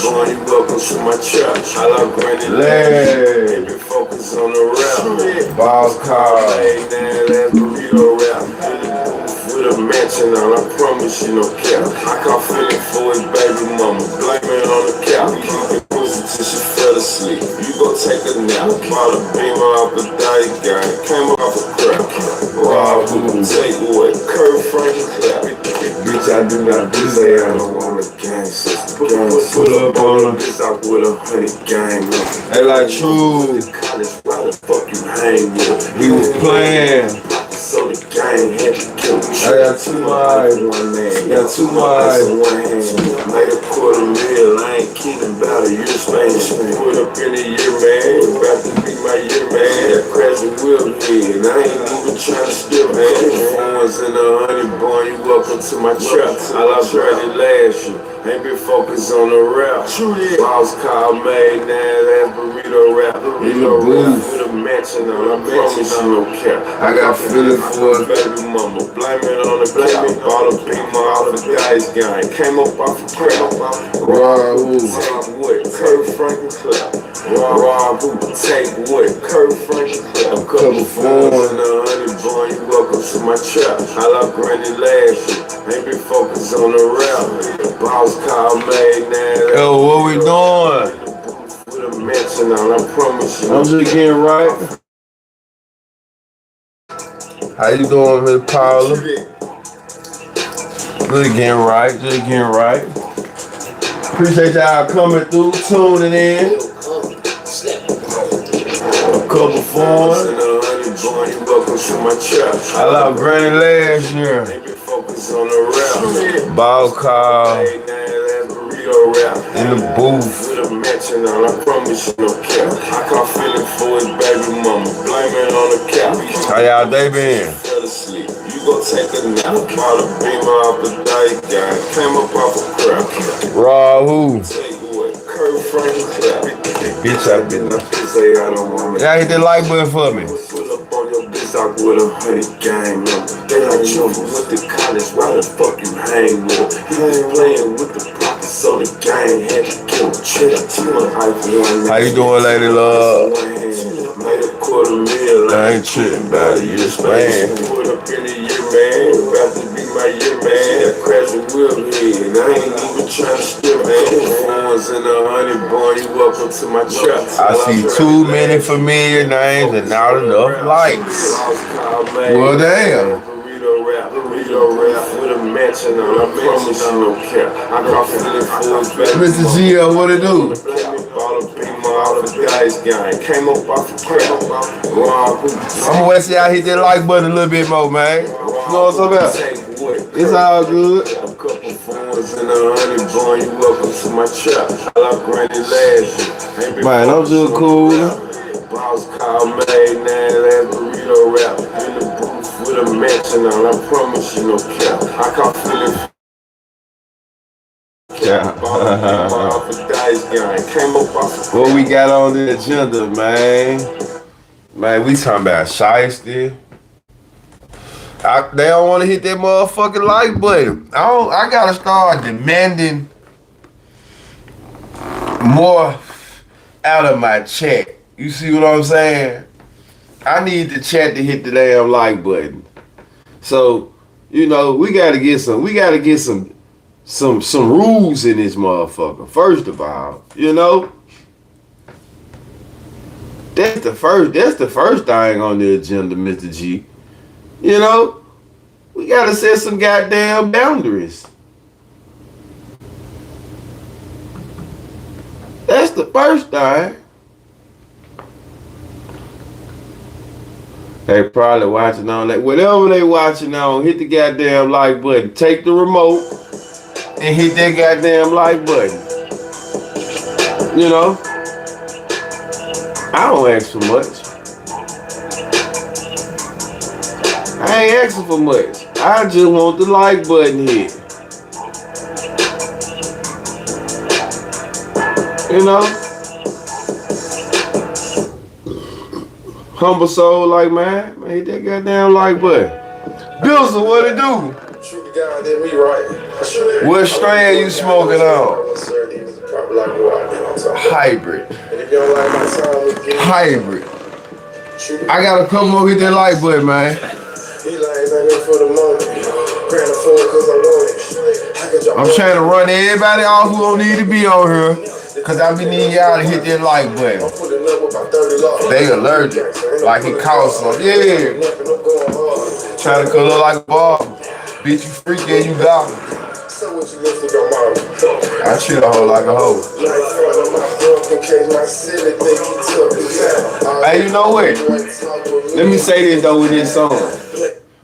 boy, you welcome to my trap. I love granny leg. Baby, focus on the rap. Boss car. Hey, now that's burrito rap. With a mansion on, I promise you no cap. I caught feeling for his baby mama. Blame it on the couch. Keep it pussy till she fell asleep. You go take a nap. Bought a beamer off the diet guy. Came off a crap. Raw, who take away. Curve, Frank, and clap. Bitch, I do not do that. I don't want a gang sister. Put up on them. Bitch, I with 100 gang. Hey, like true. Why the fuck you hang with? We was playing. So the gang had to kill me. I got too much. Got too much. Made a $250,000. I ain't kidding about a year span. Put up in a year, man. About to be my year, man. That crazy wheel head. I ain't even trying to steal, man. Phones in the honey, boy. You welcome to my trap. I lost Brady last year. Ain't been focused on the rap. Boss car made, now that's burrito rap. Burrito rap with a mansion on. I promise you no cap. I got feeling for baby mama. Blame it on the cap. Bought a beamer off the dice gang. Came up off the crap. Raw, who? Take wood. Curve, Frank, and clap. Raw, who? Take wood. Curve, Frank, and clap. A couple phones in the honey, boy. You welcome to my trap. I love granny last year. Ain't been focused on the rap. Boss car made, now. Yo, what we doing? With a mansion on, I promise you. I'm just getting right. How you doing, Miss Paula? Just getting right, just getting right. Appreciate y'all coming through, tuning in. A couple phones. I love Granny last year. On the rap. Ball call. In the booth. With a mansion on, I promise you no cap. I caught feeling for his baby mama. Blame it on the cap. How y'all day been? Fell asleep. You go take a nap. Bought a beamer off the diet guy. Came up off a crap. Raw who? Take away. Curve, Frank, and clap. Bitch, I been up. Say I don't want it. Y'all hit that like button for me. Pull up on your bitch out with 100 gang members. They like you went to college. Why the fuck you hang with her? He was playing with the pockets, so the gang had to kill him. How you doing, lady love? Made a $250,000. I ain't tripping about it. You just playing. Put up in a year, man. About to be my year, man. That crazy wheel head. I ain't even trying to steal, man. Phones in the honey, boy. You welcome to my trap. I see too many familiar names and not enough likes. Well, damn. Burrito rap with a mansion on. I promise you no cap. I caught feeling for his baby. Mr. GL, what it do? Bought a beamer off the dice gang. Came up off the crap. I'm gonna wait till y'all hit that like button a little bit more, man. You know what I'm talking about? It's all good. A couple phones in the honey, boy. You welcome to my trap. I love granny last year. Man, I'm just cool. Boss car made, now that's burrito rap. In the booth with a mansion on. I promise you no cap. I caught feeling. Yeah. Off the dice gang. Came up off the What we got on the agenda, man? Man, we talking about shiesty. They don't want to hit that motherfucking like button. I gotta start demanding more out of my chat. You see what I'm saying? I need the chat to hit the damn like button. So, you know, we gotta get some rules in this motherfucker. First of all, you know, that's the first thing on the agenda, Mr. G. You know, we gotta set some goddamn boundaries. That's the first thing. They probably watching on that. Whatever they watching on, hit the goddamn like button. Take the remote and hit that goddamn like button. You know? I don't ask for much. I ain't asking for much. I just want the like button hit. You know? Humble soul like man hit that goddamn like button. Billson, what it do? Shoot the guy did me right. What strand you smoking on? Hybrid. Hybrid. I got a couple more hit that like button, man. I'm trying to run everybody off who don't need to be on here, cause I be needing y'all to hit that like button. They allergic, like it costs some. Yeah. Trying to color like a ball. Bitch, you freaky and you got me. I treat a hoe like a hoe. Hey, you know what? Let me say this though with this song.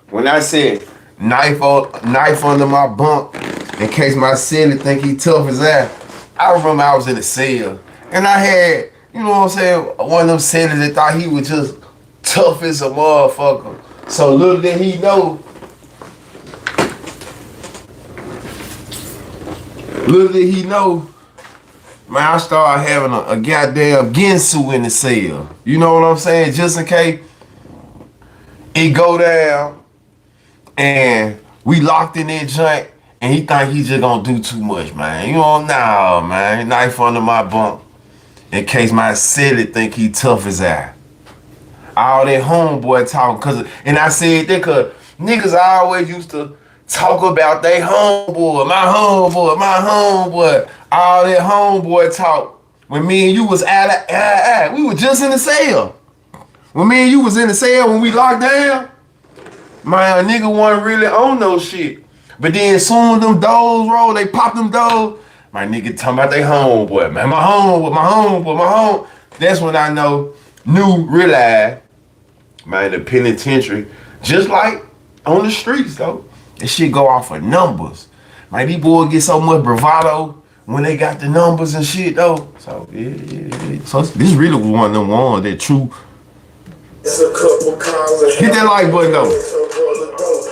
When I said knife under my bunk in case my silly think he tough as that, I remember I was in the cell and I had, you know what I'm saying, one of them sailors that thought he was just tough as a motherfucker. So little did he know. Little did he know, man, I started having a goddamn Ginsu in the cell. You know what I'm saying? Just in case it go down and we locked in that joint and he think he just gonna do too much, man. You know, nah, man. Knife under my bunk in case my silly think he tough as that. All that homeboy talking, and I said that cause niggas always used to talk about they homeboy, my homeboy, my homeboy. All that homeboy talk. When me and you was we were just in the cell. When me and you was in the cell when we locked down, man, a nigga wasn't really on no shit. But then as soon as them doors roll, they pop them doors, my nigga talking about they homeboy, man. My homeboy, my homeboy, my home. That's when I realized, man, the penitentiary, just like on the streets though, this shit go off of numbers. Man, these boys get so much bravado when they got the numbers and shit though. So yeah. So this really was one of them ones that true. Hit that like button though.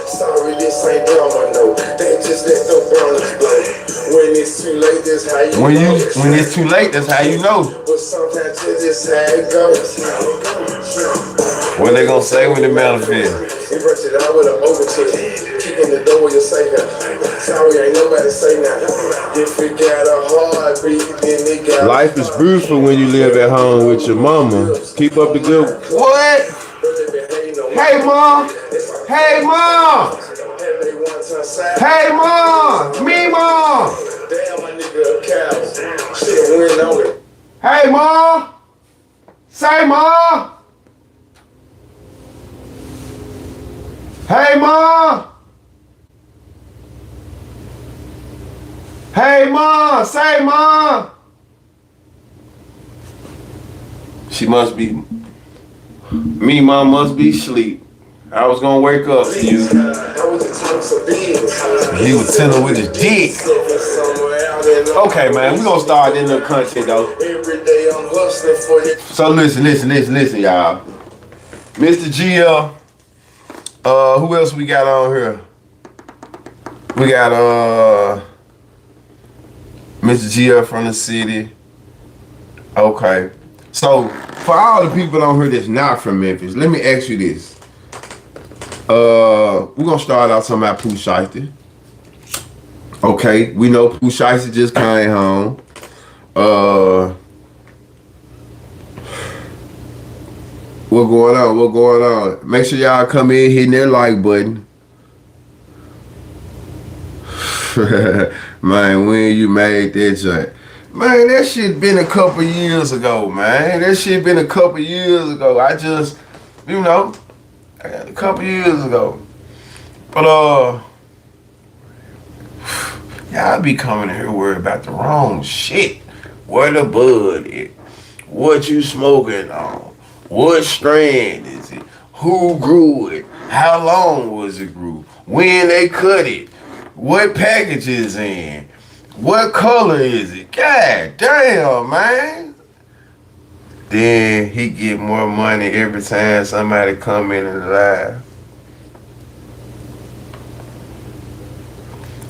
Sorry, this ain't drama, no. They just let them burn us, but when it's too late, that's how you know. When it's too late, that's how you know. But sometimes it's just how it goes. What they gonna say when they manifest? We brush it out with an overture. Kicking the door with your safe. Sorry, ain't nobody say nothing. If it got a heartbeat, then it got. Life is beautiful when you live at home with your mama. Keep up the good. What? Hey, mom. Hey, mom. Hey, mom. Me, mom. Damn, my nigga a cow. Shit went on it. Hey, mom. Say, mom. Hey, mom. Hey, mom. Say, mom. She must be. Me, mom must be asleep. I was gonna wake up to you. He was telling with his dick. Okay, man, we gonna start in the content though. So listen, y'all. Mr. GL, who else we got on here? We got Mr. GL from the city. Okay. So for all the people on here that's not from Memphis, let me ask you this. We're gonna start out talking about Pooh Shiesty. Okay, we know Pooh Shiesty just came home. What going on? Make sure y'all come in hitting that like button. Man, when you made that joint. Man, that shit been a couple years ago, man. I just, you know, a couple years ago. But, y'all be coming here worried about the wrong shit. Where the bud is? What you smoking on? What strand is it? Who grew it? How long was it grew? When they cut it? What package is in? What color is it? God damn, man. Then he get more money every time somebody come in and live.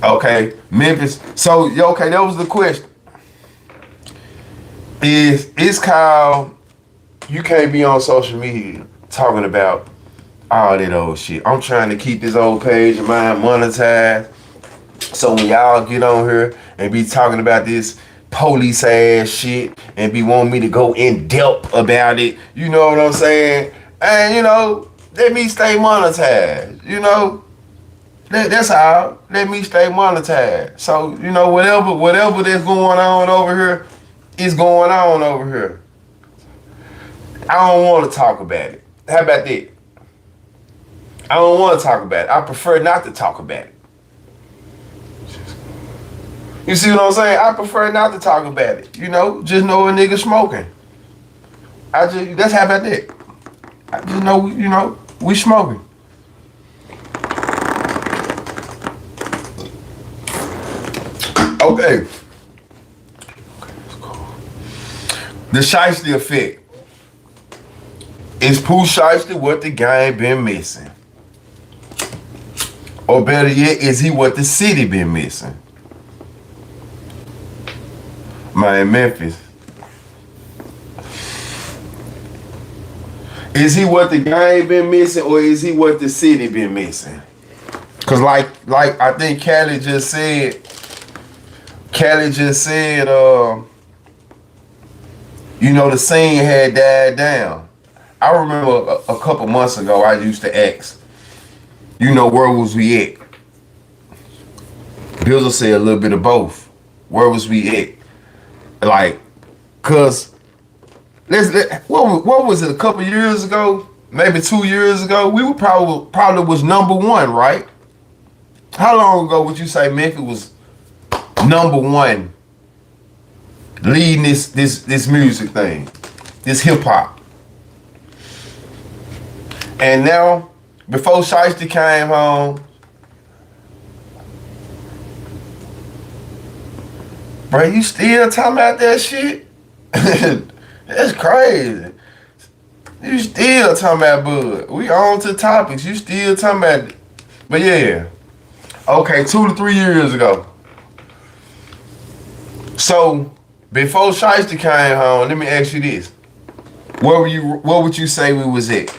Okay, Memphis. So, okay, that was the question. It's called, you can't be on social media talking about all that old shit. I'm trying to keep this old page of mine monetized. So when y'all get on here and be talking about this police ass shit and be wanting me to go in depth about it. You know what I'm saying? And, you know, let me stay monetized. You know? That's how. Let me stay monetized. So, you know, whatever that's going on over here is going on over here. I don't want to talk about it. How about that? I don't want to talk about it. I prefer not to talk about it. You see what I'm saying? I prefer not to talk about it. You know, just know a nigga smoking. That's how about that. I just know, you know, we smoking. Okay. The Shiesty effect. Is Pooh Shiesty what the game been missing? Or better yet, is he what the city been missing? Man, Memphis. Is he what the game been missing, or is he what the city been missing? Cause like I think Callie just said, you know, the scene had died down. I remember a couple months ago, I used to ask, you know, where was we at? Bizzle said a little bit of both. Where was we at? Like, cause what was it, a couple years ago? Maybe 2 years ago? We were probably was #1, right? How long ago would you say Memphis was #1 leading this music thing, this hip hop? And now, before Shiesty came home, bro, you still talking about that shit? That's crazy. You still talking about Bud. We on to topics. You still talking about it. But yeah. Okay, 2 to 3 years ago. So, before Shiesty came home, let me ask you this. What would you say we was at?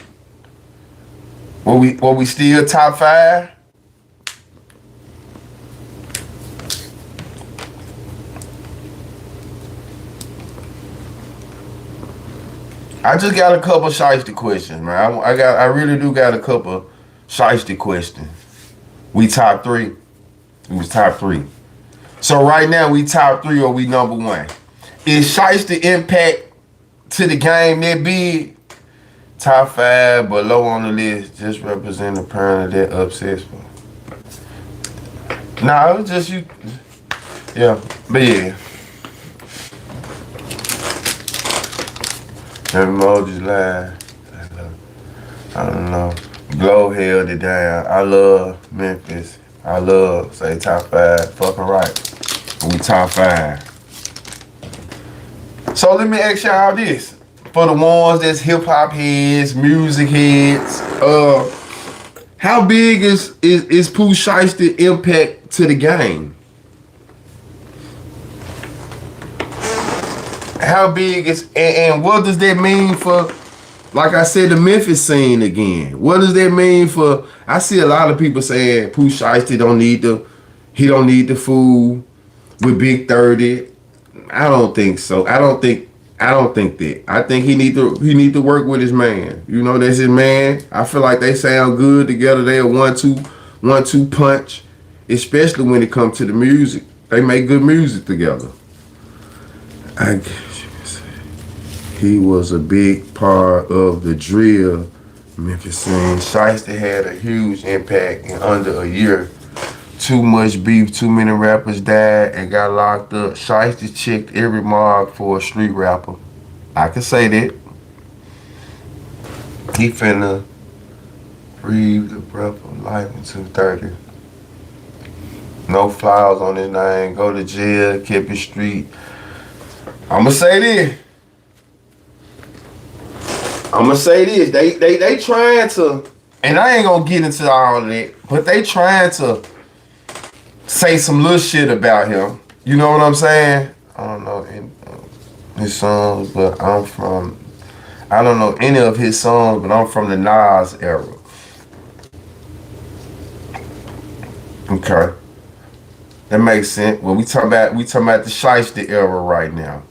Were we still top 5? I just got a couple Shiesty questions, man. I really do got a couple Shiesty questions. We top 3. We was top 3. So right now we top 3 or we #1. Is Shiesty impact to the game that big? Top 5 below on the list, just represent the parent that upsets me. Nah, it was just you. Yeah, but yeah. Emojis live. I don't know. Glow held it down. I love Memphis. I love, say top 5. Fucking right. We top 5. So let me ask y'all this. For the ones that's hip hop heads, music heads, how big is Pooh Shiesty impact to the game? How big is, and what does that mean for, like I said, the Memphis scene again? What does that mean for, I see a lot of people saying Pooh Shiesty don't need the fool with Big 30. I don't think so. I don't think that. I think he need to work with his man. You know, that's his man. I feel like they sound good together. They a 1-2 punch, especially when it comes to the music. They make good music together. I guess you could say he was a big part of the drill Memphis scene. Shiesty had a huge impact in under a year. Too much beef, too many rappers died and got locked up. Shiesty checked every mark for a street rapper. I can say that. He finna breathe the breath of life in 230. No flowers on his name. Go to jail, kept it street. I'ma say this. They trying to, and I ain't gonna get into all of that, but they trying to say some little shit about him. You know what I'm saying? I don't know his songs, but I don't know any of his songs, but I'm from the Nas era. Okay. That makes sense. Well, we talking about the Shiesty era right now.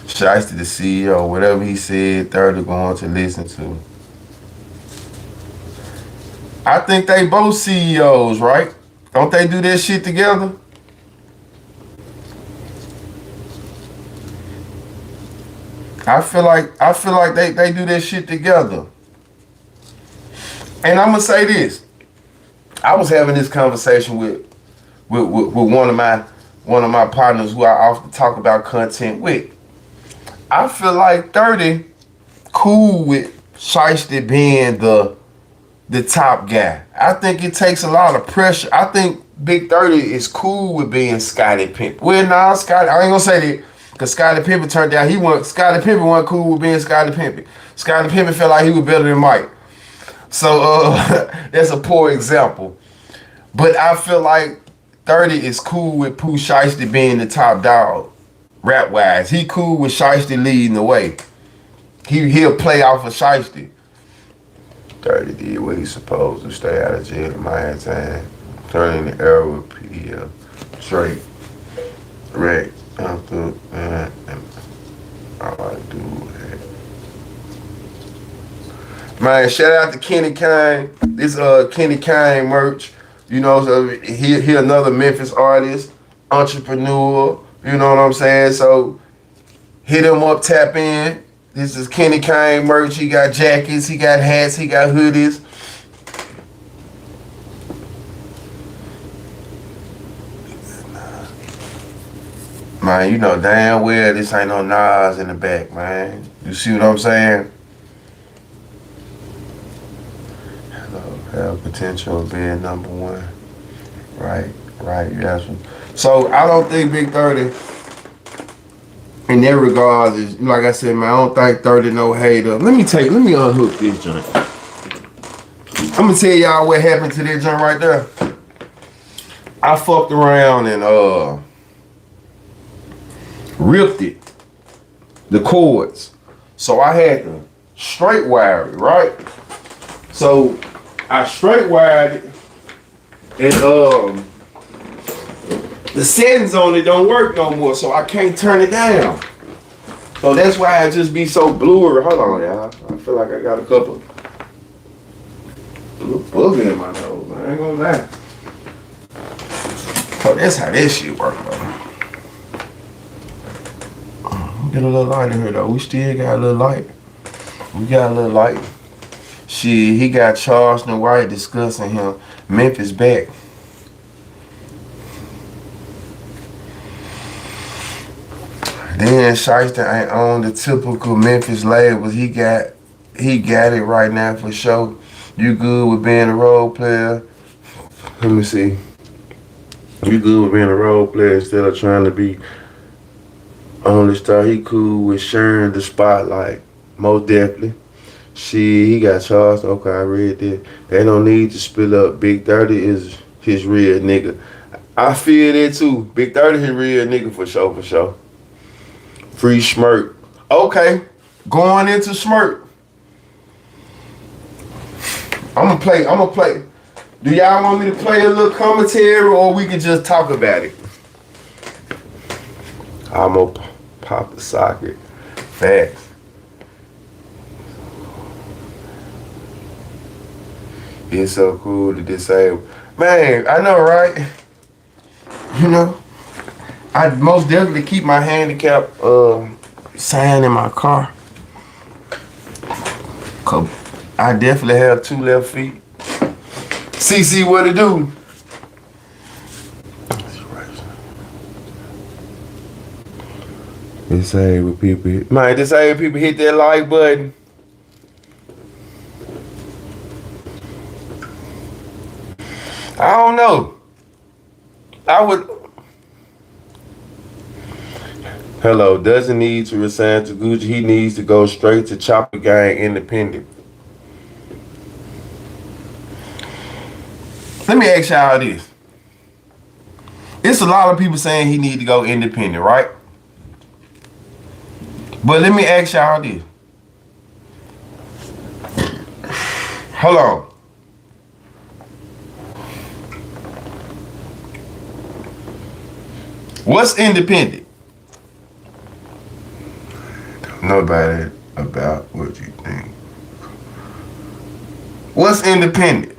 Shiesty, the CEO, whatever he said, 30 going to listen to. I think they both CEOs, right? Don't they do this shit together? I feel like they do this shit together. And I'm gonna say this. I was having this conversation with one of my partners who I often talk about content with. I feel like 30 cool with Shiesty being the top guy. I think it takes a lot of pressure. I think Big 30 is cool with being Scottie Pippen. Well, nah, Scottie, I ain't gonna say that. Cause Scottie Pippen turned out Scottie Pippen wasn't cool with being Scottie Pippen. Scottie Pippen felt like he was better than Mike. So that's a poor example. But I feel like 30 is cool with Pooh Shiesty being the top dog, rap wise. He cool with Shiesty leading the way. He'll play off of Shiesty. 30 did what he's supposed to, stay out of jail in my time. Turning the era with PL. Straight. Rick. I'm through. All I do is. Man, shout out to Kenny Kane. This Kenny Kane merch. You know, so he another Memphis artist, entrepreneur. You know what I'm saying? So hit him up, tap in. This is Kenny Kane merch. He got jackets, he got hats, he got hoodies. Man, you know damn well this ain't no Nas in the back, man. You see what I'm saying? Hello, have potential of being number one. Right, yes. So I don't think Big 30 in that regard is, like I said, man, I don't think 30 no hater. Let me unhook this joint. I'm gonna tell y'all what happened to that joint right there. I fucked around and ripped it, the cords. So I had to straight wire it, right? So I straight wired it, and the settings on it don't work no more, so I can't turn it down. So that's why it just be so blurry. Hold on, y'all. I feel like I got a couple little bugs in my nose. I ain't gonna lie. So that's how this shit work, though. Get a little light in here though. We still got a little light. We got a little light. Shit, he got Charles and White discussing him. Memphis back. Then Shiesty ain't on the typical Memphis labels. He got it right now for sure. You good with being a role player? Let me see. You good with being a role player instead of trying to be on the star. He cool with sharing the spotlight. Most definitely. Shit, he got charged. Okay, I read that. They don't need to split up. Big 30 is his real nigga. I feel that too. Big 30 his real nigga for sure. Free Smirk. Okay, going into Smirk. I'm gonna play. Do y'all want me to play a little commentary or we can just talk about it? I'm gonna pop the socket. Facts. It's so cool to disable. Man, I know, right? You know, I most definitely keep my handicap sign in my car. Cause I definitely have 2 left feet. CC, what it do? Disabled people. Man, disabled people hit that like button. I don't know. I would. Hello, doesn't need to resign to Gucci. He needs to go straight to Chopper Gang Independent. Let me ask y'all this. It's a lot of people saying he need to go independent, right? But let me ask y'all this. Hold on. What's independent? Nobody about what you think. What's independent?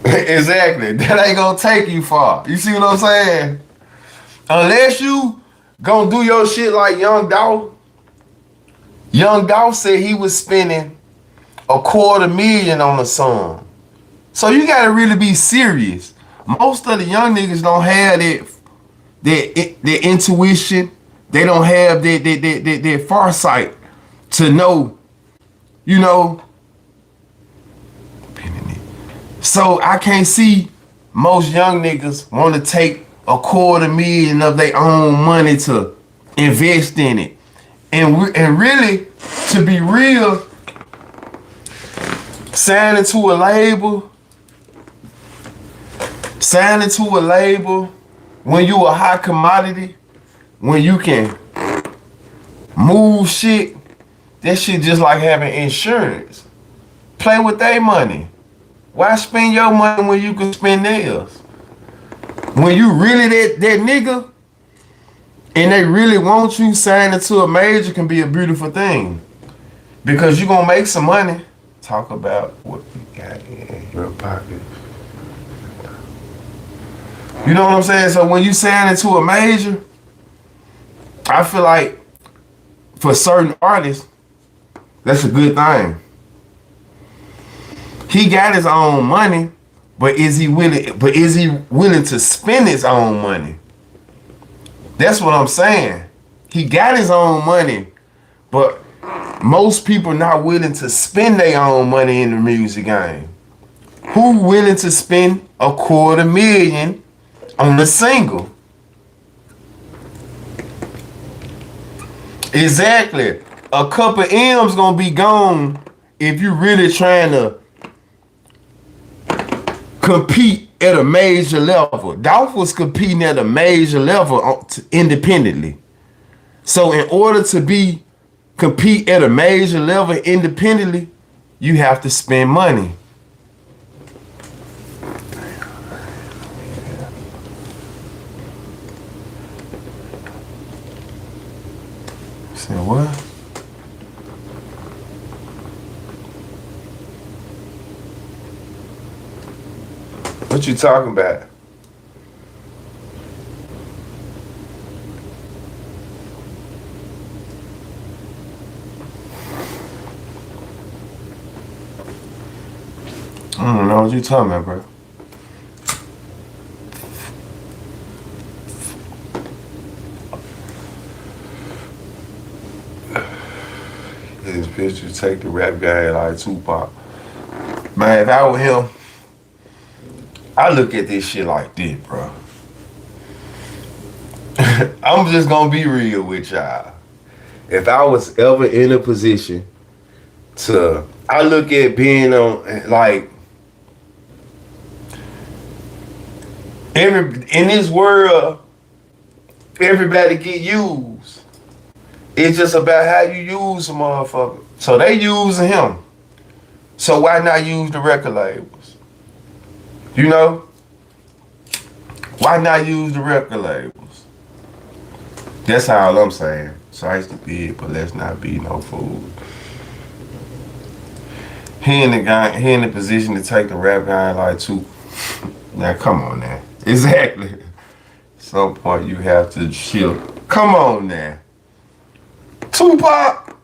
Exactly. That ain't gonna take you far. You see what I'm saying? Unless you gonna do your shit like Young Dolph. Young Dolph said he was spending $250,000 on a song. So you gotta really be serious. Most of the young niggas don't have that intuition. They don't have that foresight to know, you know. So I can't see most young niggas want to take $250,000 of their own money to invest in it. And really, to be real, signing to a label, when you a hot commodity, when you can move shit, that shit just like having insurance. Play with their money. Why spend your money when you can spend theirs? When you really that nigga, and they really want you, signing to a major can be a beautiful thing. Because you gonna make some money. Talk about what you got in your pocket. You know what I'm saying? So when you sign into a major, I feel like for certain artists, that's a good thing. He got his own money, but is he willing to spend his own money? That's what I'm saying. He got his own money, but most people not willing to spend their own money in the music game. Who willing to spend $250,000 on a single? Exactly. A couple M's gonna be gone if you really trying to compete at a major level. Dolph was competing at a major level independently. So in order to compete at a major level independently, you have to spend money. Say what? What you talking about? I don't know what you talking about, bro. This bitch you take the rap guy like Tupac. Man, if I were him, I look at this shit like this, bro. I'm just gonna be real with y'all. If I was ever in a position I look at being on, like, in this world, everybody get used. It's just about how you use a motherfucker. So they using him. So why not use the record labels? You know? Why not use the record labels? That's all I'm saying. Size to be it, but let's not be no fool. He in the position to take the rap guy like two. Now come on now. Exactly. At some point you have to chill. Come on now. Tupac.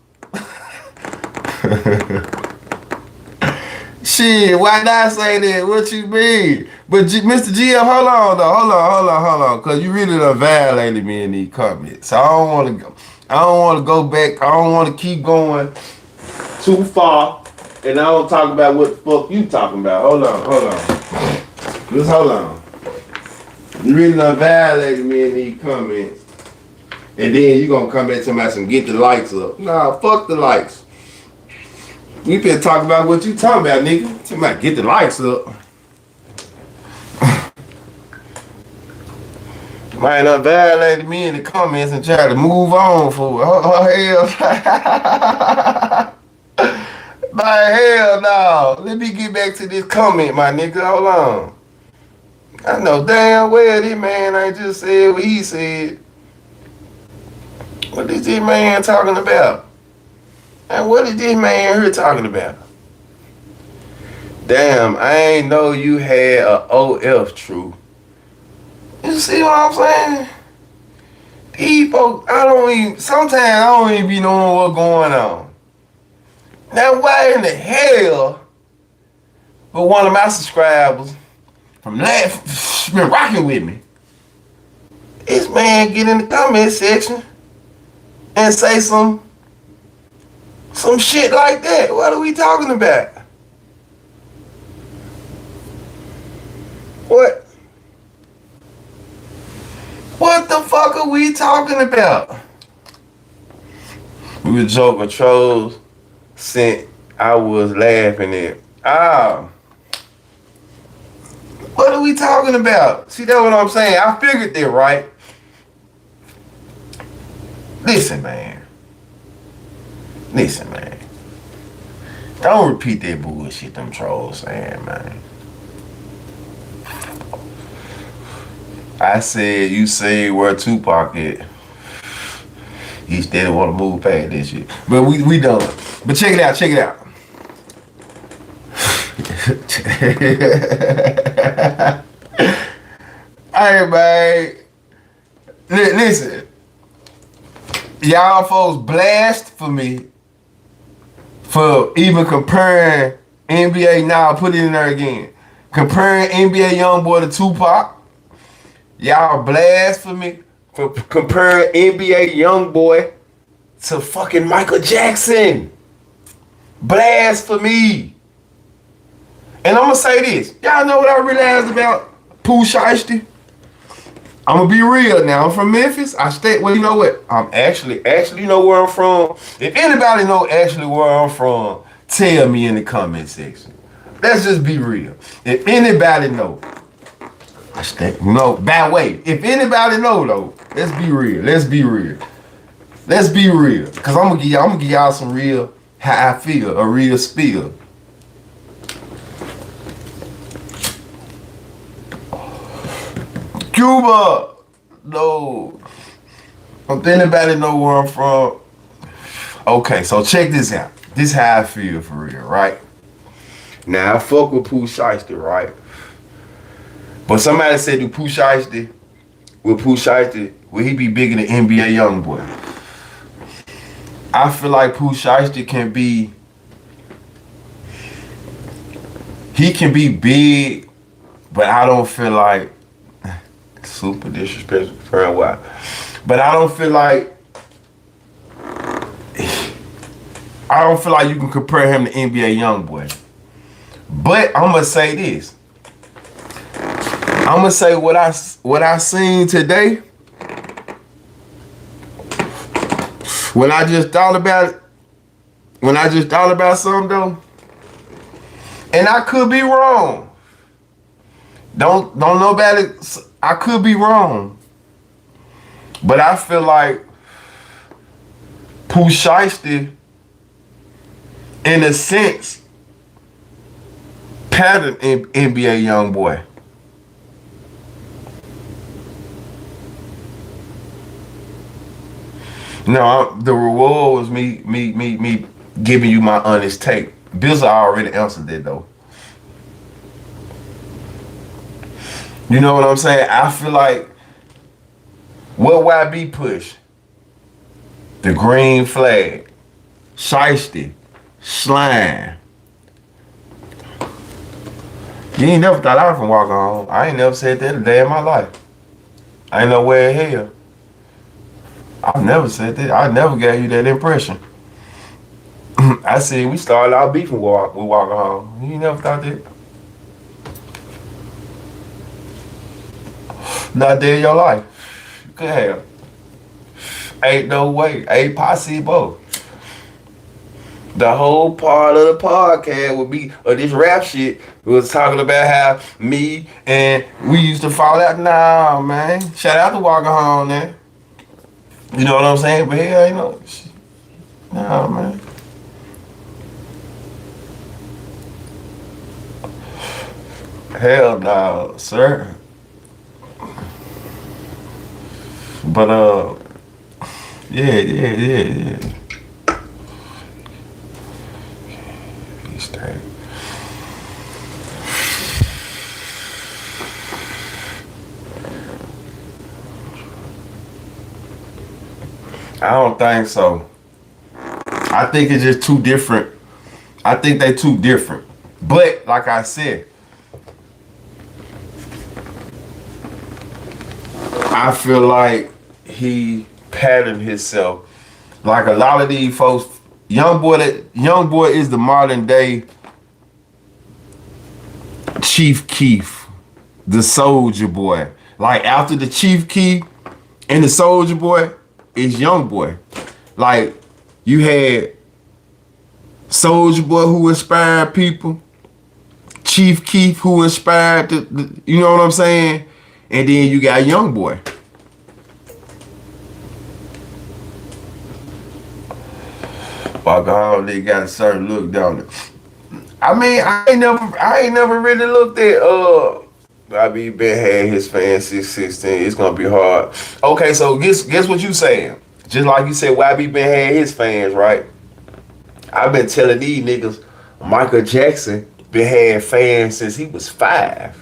Shit, why not say that? What you mean? But Mr. GM, hold on, cause you really done violated me in these comments. So I don't want to go back. I don't want to keep going too far, and I don't talk about what the fuck you talking about. Hold on. Just hold on. You really done violated me in these comments, and then you gonna come back to me and get the likes up. Nah, fuck the likes. We been talking about what you talking about, nigga. Talking about get the likes up. Man, done violated me in the comments and try to move on for hell. Like, hell no. Let me get back to this comment, my nigga. Hold on. I know damn well this man ain't just said what he said. What is this man talking about? And what is this man here talking about? Damn, I ain't know you had a OF, true. You see what I'm saying? These folks, sometimes I don't even be knowing what's going on. Now, why in the hell would one of my subscribers from last been rocking with me? This man get in the comment section and say some shit like that. What are we talking about? What? What the fuck are we talking about? We were joking, trolls sent I was laughing at. What are we talking about? See, that's what I'm saying. I figured that, right? Listen, man. Don't repeat that bullshit them trolls saying, man. I said, you say where Tupac at. He still want to move past this shit. But we done. But check it out. Hey, man. Listen. Y'all folks blast for me for even comparing NBA now. Put it in there again. Comparing NBA Youngboy to Tupac. Y'all blast for me for comparing NBA Youngboy to fucking Michael Jackson. Blast for me. And I'm gonna say this. Y'all know what I realized about Pooh Shiesty? I'm gonna be real now. I'm from Memphis. Well, you know what? I'm actually know where I'm from. If anybody know actually where I'm from, tell me in the comment section. Let's just be real. If anybody know, no, bad way. If anybody know though, let's be real. Cause I'm gonna give y'all some real how I feel, a real spill. Cuba, no. If anybody know where I'm from, okay. So check this out. This how I feel for real, right? Now I fuck with Pooh Shiesty, right? But somebody said, will Pooh Shiesty, will he be bigger than NBA Youngboy? I feel like Pooh Shiesty can be big, but I don't feel like super disrespectful for why. But I don't feel like you can compare him to NBA Youngboy. But I'm gonna say this. I'm gonna say what I seen today. When I just thought about something though, and I could be wrong. Don't know about it. I could be wrong, but I feel like Pooh Shiesty, in a sense, patterned NBA Youngboy. No, the reward was me giving you my honest take. Bills already answered that though. You know what I'm saying? I feel like what YB push? The green flag, Shiesty, slime. You ain't never thought I was from walking home. I ain't never said that a day in my life. I ain't know where in hell. I've never said that. I never gave you that impression. I said we started our beef with walking home. You ain't never thought that? Not there in your life. You could have. Ain't no way. Ain't possible. The whole part of the podcast would be, or this rap shit, was talking about how me and we used to fall out. Nah, man. Shout out to walking home, man. You know what I'm saying? But hell, ain't no. Nah, man. Hell no, sir. But yeah. Peace, tag. I don't think so. I think it's just too different. I think they too different. But like I said, I feel like he patterned himself. Like a lot of these folks, young boy is the modern day Chief Keef, the Soldier Boy. Like after the Chief Keef and the Soldier Boy is Young Boy. Like you had Soldier Boy who inspired people, Chief Keef who inspired you know what I'm saying? And then you got Young Boy. My God, they got a certain look down there. I mean, I ain't never really looked at YB Ben had his fans 616. It's gonna be hard. Okay, so guess what you saying? Just like you said, YB Ben had his fans, right? I've been telling these niggas Michael Jackson been had fans since he was 5.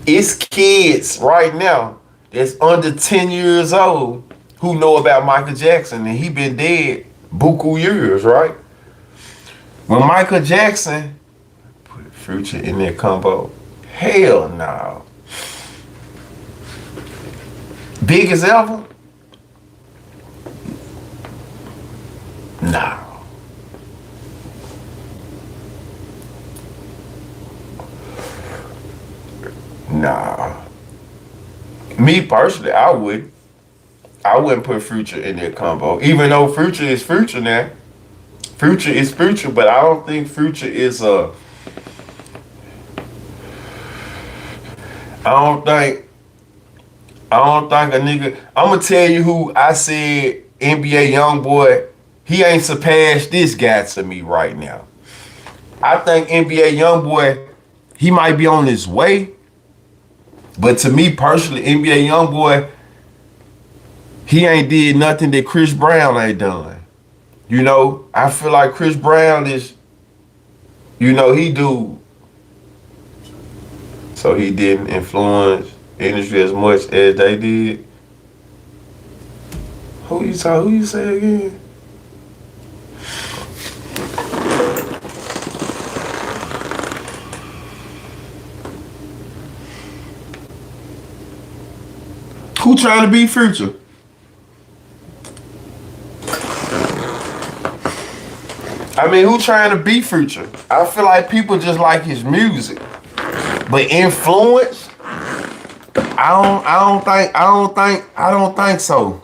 It's kids right now that's under 10 years old who know about Michael Jackson, and he been dead buku years, right? When Michael Jackson put Future in that combo, hell no. Big as ever? No. Nah. Me personally, I wouldn't put Future in that combo. Even though Future is Future now. Future is Future, but I don't think Future is I don't think a nigga. I'ma tell you who I said NBA Youngboy, he ain't surpassed this guy to me right now. I think NBA Youngboy, he might be on his way. But to me personally, NBA Youngboy, he ain't did nothing that Chris Brown ain't done. You know, I feel like Chris Brown is, you know, he do. So he didn't influence industry as much as they did. Who you say again? Who trying to be Future? I mean, who trying to be Future? I feel like people just like his music, but influence, I don't think so.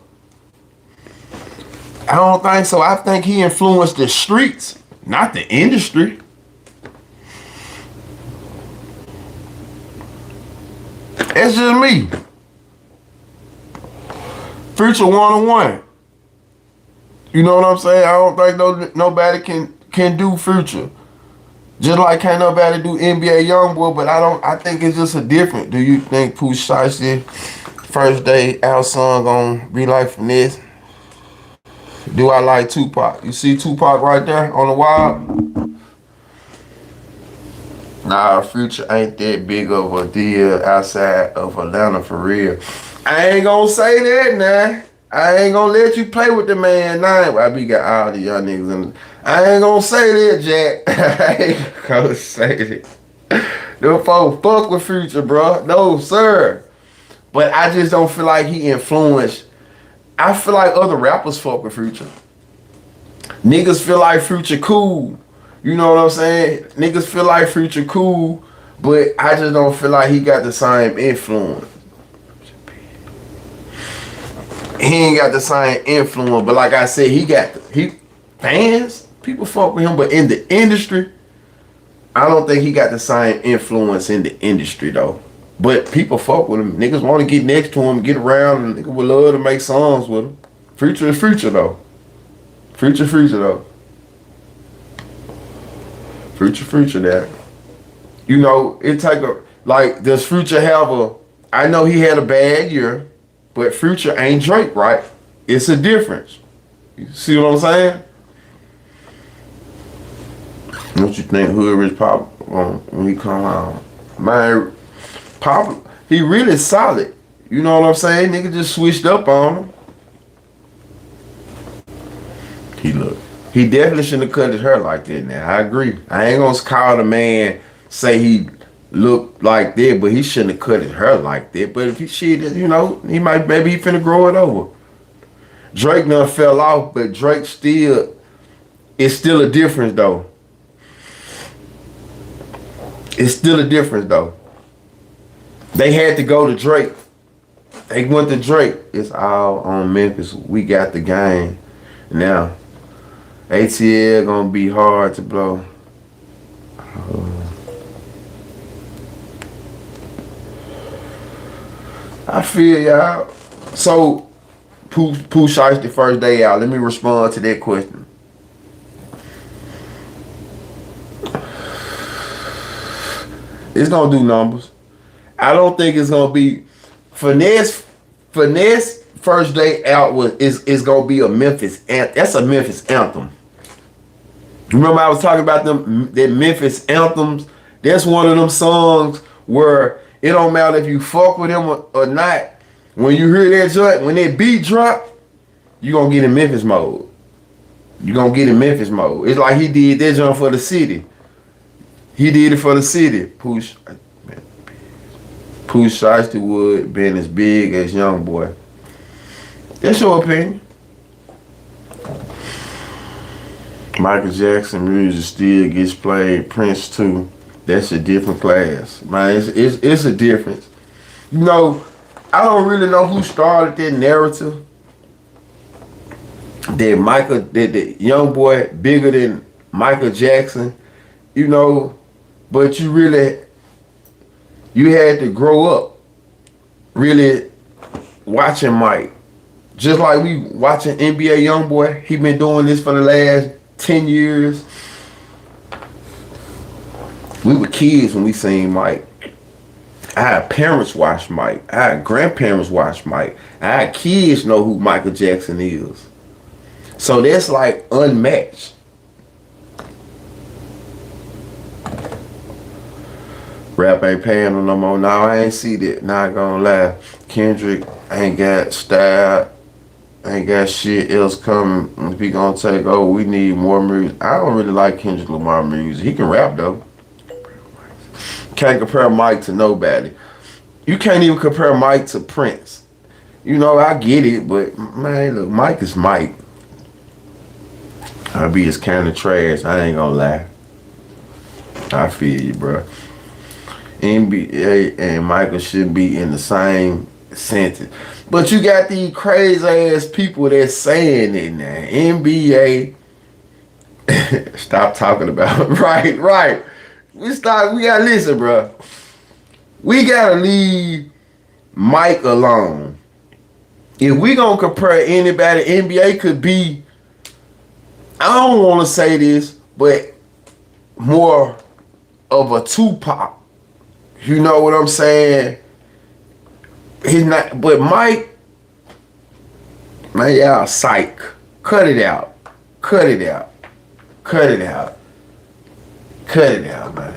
I don't think so. I think he influenced the streets, not the industry. It's just me. Future 101. You know what I'm saying? I don't think nobody can do Future. Just like can't nobody do NBA Youngboy, but I think it's just a different. Do you think Pooh Shiesty first day out song gonna be like Finesse? Do I like Tupac? You see Tupac right there on the wall? Nah, Future ain't that big of a deal outside of Atlanta for real. I ain't gonna say that now. I ain't gonna let you play with the man name. I be got all the young niggas in. I ain't gonna say that, Jack. I ain't gonna say that. Them folks fuck with Future, bro. No, sir. But I just don't feel like he influenced. I feel like other rappers fuck with Future. Niggas feel like Future cool. You know what I'm saying? Niggas feel like Future cool, but I just don't feel like he got the same influence. He ain't got the same influence, but like I said, he fans, people fuck with him, but in the industry, I don't think he got the same influence in the industry though. But people fuck with him. Niggas want to get next to him, get around, and niggas would love to make songs with him. Future is Future though. Future though. Future that. You know, it take a, like, does Future have a, I know he had a bad year, but Future ain't Drake, right? It's a difference. You see what I'm saying? What you think Hood Rich Pop when he come out? Man, Pop, he really solid. You know what I'm saying? Nigga just switched up on him. He definitely shouldn't have cut his hair like that now. I agree. I ain't gonna call the man, say he looked like that, but he shouldn't have cut his hair like that. But if he shit, you know, maybe he finna grow it over. Drake done fell off, but Drake still, it's still a difference though. It's still a difference though. They had to go to Drake. They went to Drake. It's all on Memphis. We got the game. Now, ATL gonna be hard to blow. I feel y'all. So, Pooh Shiesty the first day out. Let me respond to that question. It's gonna do numbers. I don't think it's gonna be Finesse first day out is gonna be a Memphis that's a Memphis anthem. Remember I was talking about that Memphis anthems? That's one of them songs where it don't matter if you fuck with them or not. When you hear that joint, when that beat drop, you gonna get in Memphis mode. You gonna get in Memphis mode. It's like he did that joint for the city. He did it for the city. Pooh Shiesty would been as big as Young Boy. That's your opinion. Michael Jackson music still gets played. Prince too. That's a different class, man. It's a difference. You know, I don't really know who started that narrative. That Young Boy bigger than Michael Jackson. You know, but you had to grow up really watching Mike. Just like we watching NBA Youngboy, he been doing this for the last 10 years. We were kids when we seen Mike. I had parents watch Mike. I had grandparents watch Mike. I had kids know who Michael Jackson is. So that's like unmatched. Rap ain't paying him no more. Now I ain't see that. Not gonna lie. Kendrick ain't got style. Ain't got shit else coming. If he gonna take over, we need more music. I don't really like Kendrick Lamar music. He can rap though. Can't compare Mike to nobody. You can't even compare Mike to Prince. You know, I get it, but man, look, Mike is Mike. R&B is kind of trash. I ain't gonna lie. I feel you, bro. NBA and Michael should be in the same sentence. But you got these crazy ass people that's saying it now. NBA, stop talking about it. Right. We gotta listen, bro. We gotta leave Mike alone. If we gonna compare anybody, NBA could be, I don't wanna say this, but more of a Tupac. You know what I'm saying? He's not, but Mike, man, y'all psych. Cut it out, man.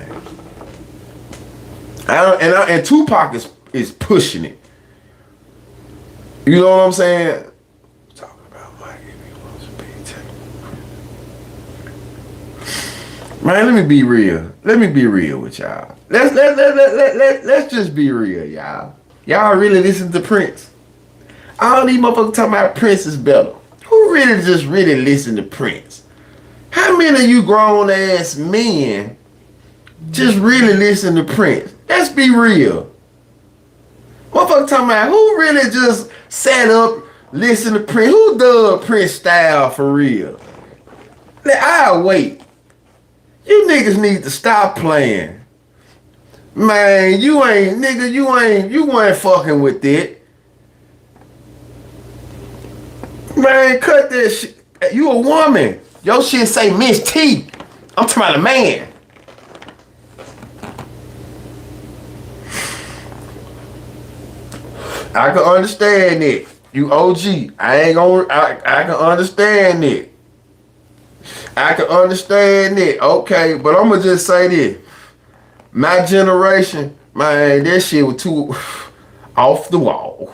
And Tupac is pushing it. You know what I'm saying? Talking about Mike if he wants to be taken. Man, let me be real. Let me be real with y'all. Let's just be real, y'all. Y'all really listen to Prince? All these motherfuckers talking about Prince is better. Who really listen to Prince? How many of you grown ass men just really listen to Prince? Let's be real. Motherfuckers talking about who really just sat up, listen to Prince? Who does Prince style for real? I'll wait. You niggas need to stop playing. Man, you ain't fucking with it. Man, cut this shit. You a woman. Your shit say Miss T. I'm talking about a man. I can understand it. You OG. I can understand it. I can understand it. Okay, but I'm gonna just say this. My generation, man, that shit was too off the wall.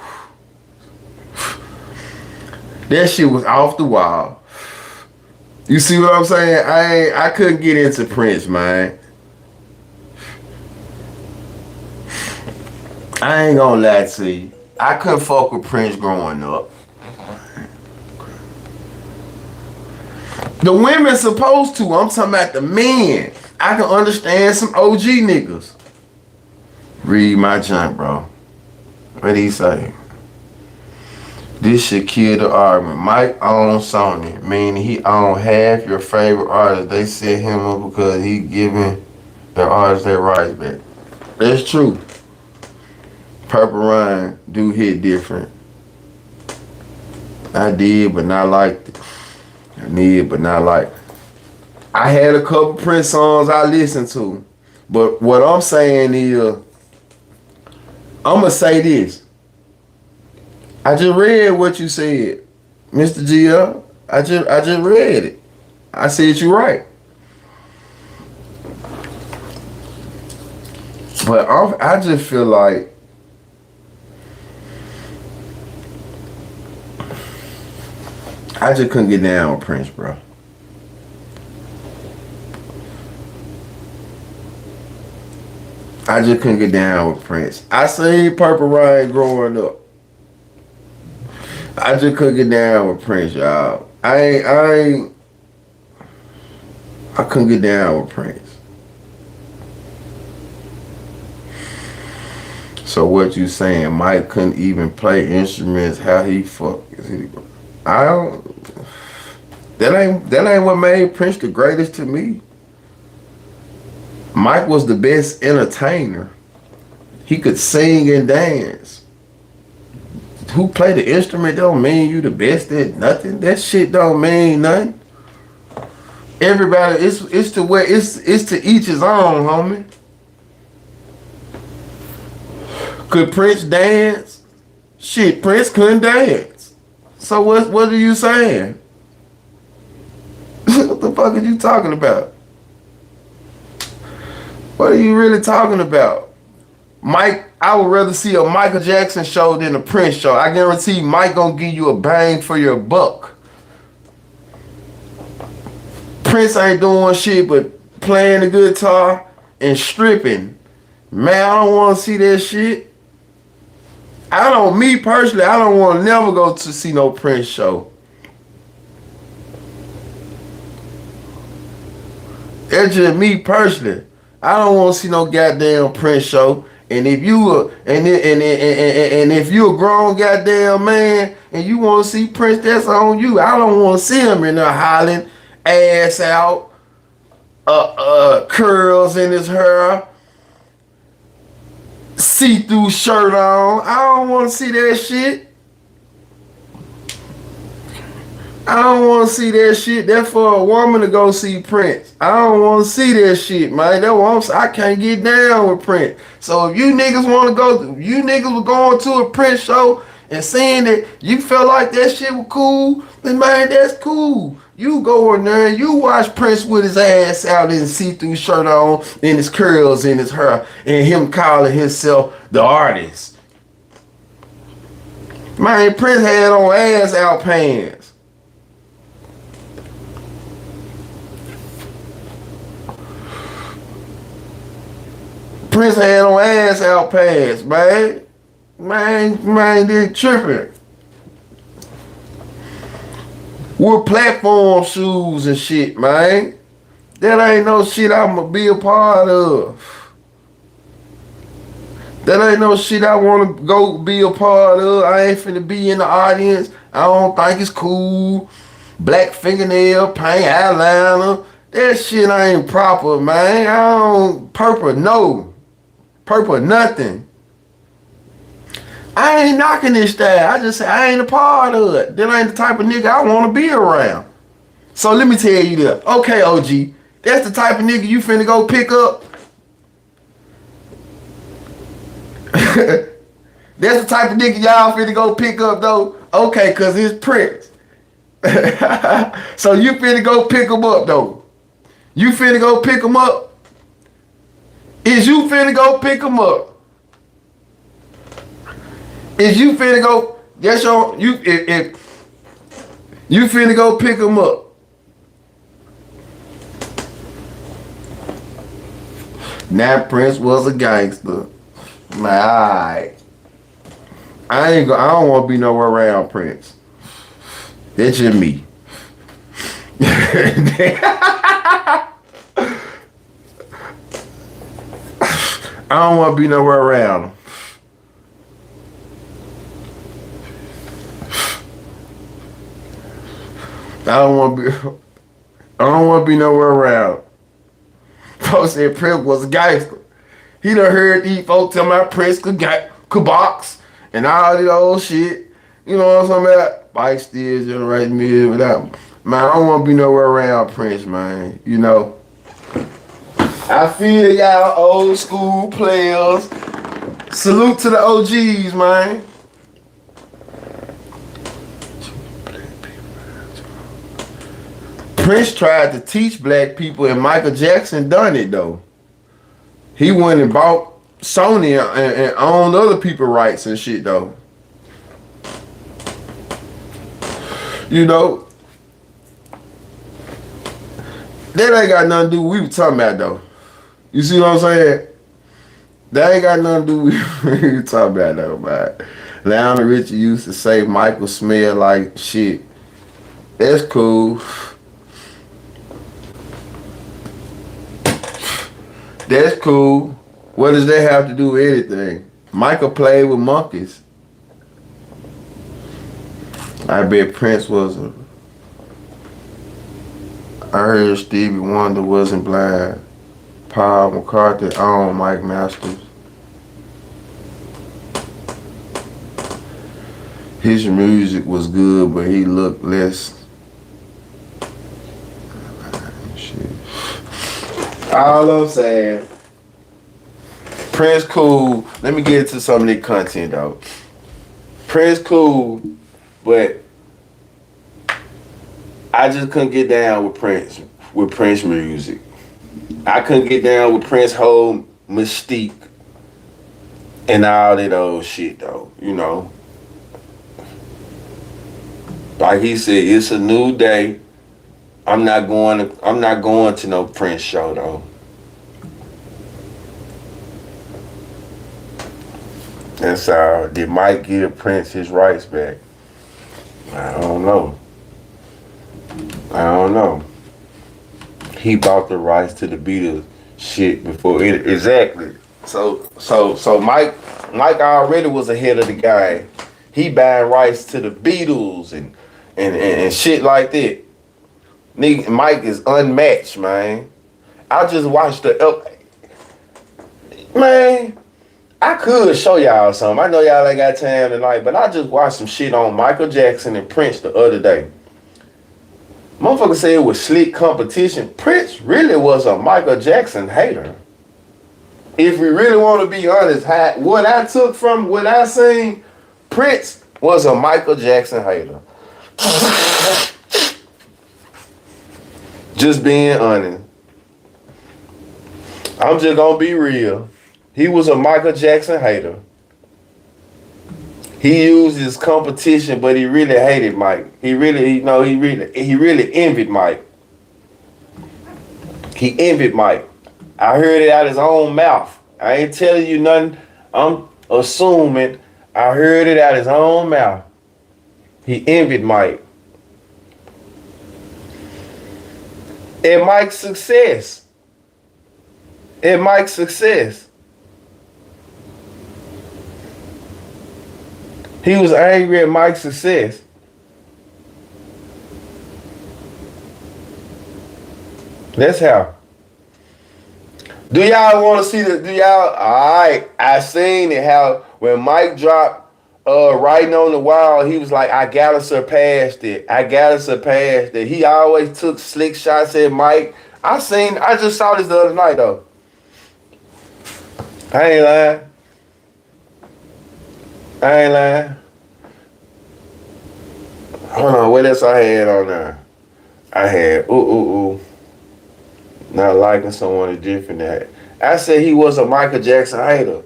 That shit was off the wall. You see what I'm saying? I couldn't get into Prince, man. I ain't gonna lie to you. I couldn't fuck with Prince growing up. The women supposed to. I'm talking about the men. I can understand some OG niggas. Read my junk, bro. What he say? This should kill the argument. Mike owns Sony, meaning he owns half your favorite artists. They set him up because he giving the artists their rights back. That's true. Purple Rain do hit different. I did, but not liked it. I did, but not like it. I had a couple Prince songs I listened to. But what I'm saying is, I'm going to say this. I just read what you said, Mr. GL. I just read it. I said you right. But I just feel like I just couldn't get down with Prince, bro. I just couldn't get down with Prince. I seen Purple Rain growing up. I just couldn't get down with Prince, y'all. I couldn't get down with Prince. So what you saying? Mike couldn't even play instruments. How he fuck? I don't. That ain't what made Prince the greatest to me. Mike was the best entertainer. He could sing and dance. Who play the instrument don't mean you the best at nothing. That shit don't mean nothing. Everybody, it's to each his own, homie. Could Prince dance? Shit, Prince couldn't dance. So what are you saying? What the fuck are you talking about? What are you really talking about? Mike, I would rather see a Michael Jackson show than a Prince show. I guarantee Mike gonna give you a bang for your buck. Prince ain't doing shit but playing the guitar and stripping. Man, I don't want to see that shit. Me personally, I don't want to never go to see no Prince show. That's just me personally. I don't want to see no goddamn Prince show. And if you if you a grown goddamn man and you want to see Prince, that's on you. I don't want to see him in there hollering, ass out, curls in his hair, see-through shirt on. I don't want to see that shit. I don't want to see that shit. That's for a woman to go see Prince. I don't want to see that shit, man. That's what I'm saying. I can't get down with Prince. So if you niggas want to go, you niggas were going to a Prince show and saying that you felt like that shit was cool, then man, that's cool. You go in there and you watch Prince with his ass out in see-through shirt on and his curls in his hair and him calling himself the artist. Man, Prince had on ass out pants. Prince had on ass out pants, man. Man, they tripping. With platform shoes and shit, man. That ain't no shit I'ma be a part of. That ain't no shit I wanna go be a part of. I ain't finna be in the audience. I don't think it's cool. Black fingernail, paint, eyeliner. That shit ain't proper, man. I don't, purple, no. Purple, nothing. I ain't knocking this style. I just say I ain't a part of it. That ain't the type of nigga I want to be around. So let me tell you this. Okay, OG, that's the type of nigga you finna go pick up. That's the type of nigga y'all finna go pick up though. Okay, cause it's Prince. So you finna go pick him up though. You finna go pick him up. Is you finna go pick him up? Is you finna go? That's your you. If you finna go pick him up. Now Prince was a gangster. Man, alright. I don't want to be nowhere around Prince. That's just me. I don't want to be nowhere around him. I don't want to be nowhere around. Folks said Prince was a gangster. He done heard these folks tell my Prince could box and all this old shit. You know what I'm talking about? Bike still generating me without. Man, I don't want to be nowhere around Prince, man. You know. I feel y'all old school players. Salute to the OGs, man. Prince tried to teach black people, and Michael Jackson done it though. He went and bought Sony and owned other people's rights and shit though. You know, that ain't got nothing to do with what we were talking about though. You see what I'm saying? That ain't got nothing to do with what we were talking about though, man. Lionel Richie used to say Michael smelled like shit. That's cool. That's cool. What does that have to do with anything? Michael played with monkeys. I bet Prince wasn't. I heard Stevie Wonder wasn't blind. Paul McCartney owned Mike Masters. His music was good, but he looked less. All I'm saying, Prince cool. Let me get into some of the content though. Prince cool, but I just couldn't get down with Prince music. I couldn't get down with Prince whole mystique and all that old shit though, you know. Like he said, it's a new day. I'm not going to no Prince show though. That's how did Mike give Prince his rights back? I don't know. He bought the rights to the Beatles shit before it exactly. So Mike already was ahead of the game. He buying rights to the Beatles and shit like that. Nigga, Mike is unmatched, man. I just watched man, I could show y'all something. I know y'all ain't got time tonight, but I just watched some shit on Michael Jackson and Prince the other day. Motherfucker said it was slick competition. Prince really was a Michael Jackson hater. If we really want to be honest, what I took from what I seen, Prince was a Michael Jackson hater. Just being honest. I'm just gonna be real. He was a Michael Jackson hater. He used his competition, but he really hated Mike. He really envied Mike. He envied Mike. I heard it out his own mouth. I ain't telling you nothing. I'm assuming I heard it out his own mouth. He envied Mike. And Mike's success. He was angry at Mike's success. That's how. Do y'all want to see alright, I seen it how when Mike dropped Writing on the Wall, he was like, I gotta surpass it. He always took slick shots at Mike. I just saw this the other night though. I ain't lying. I ain't lying. Hold on, what else I had on there? I had not liking someone different. That I said he was a Michael Jackson hater.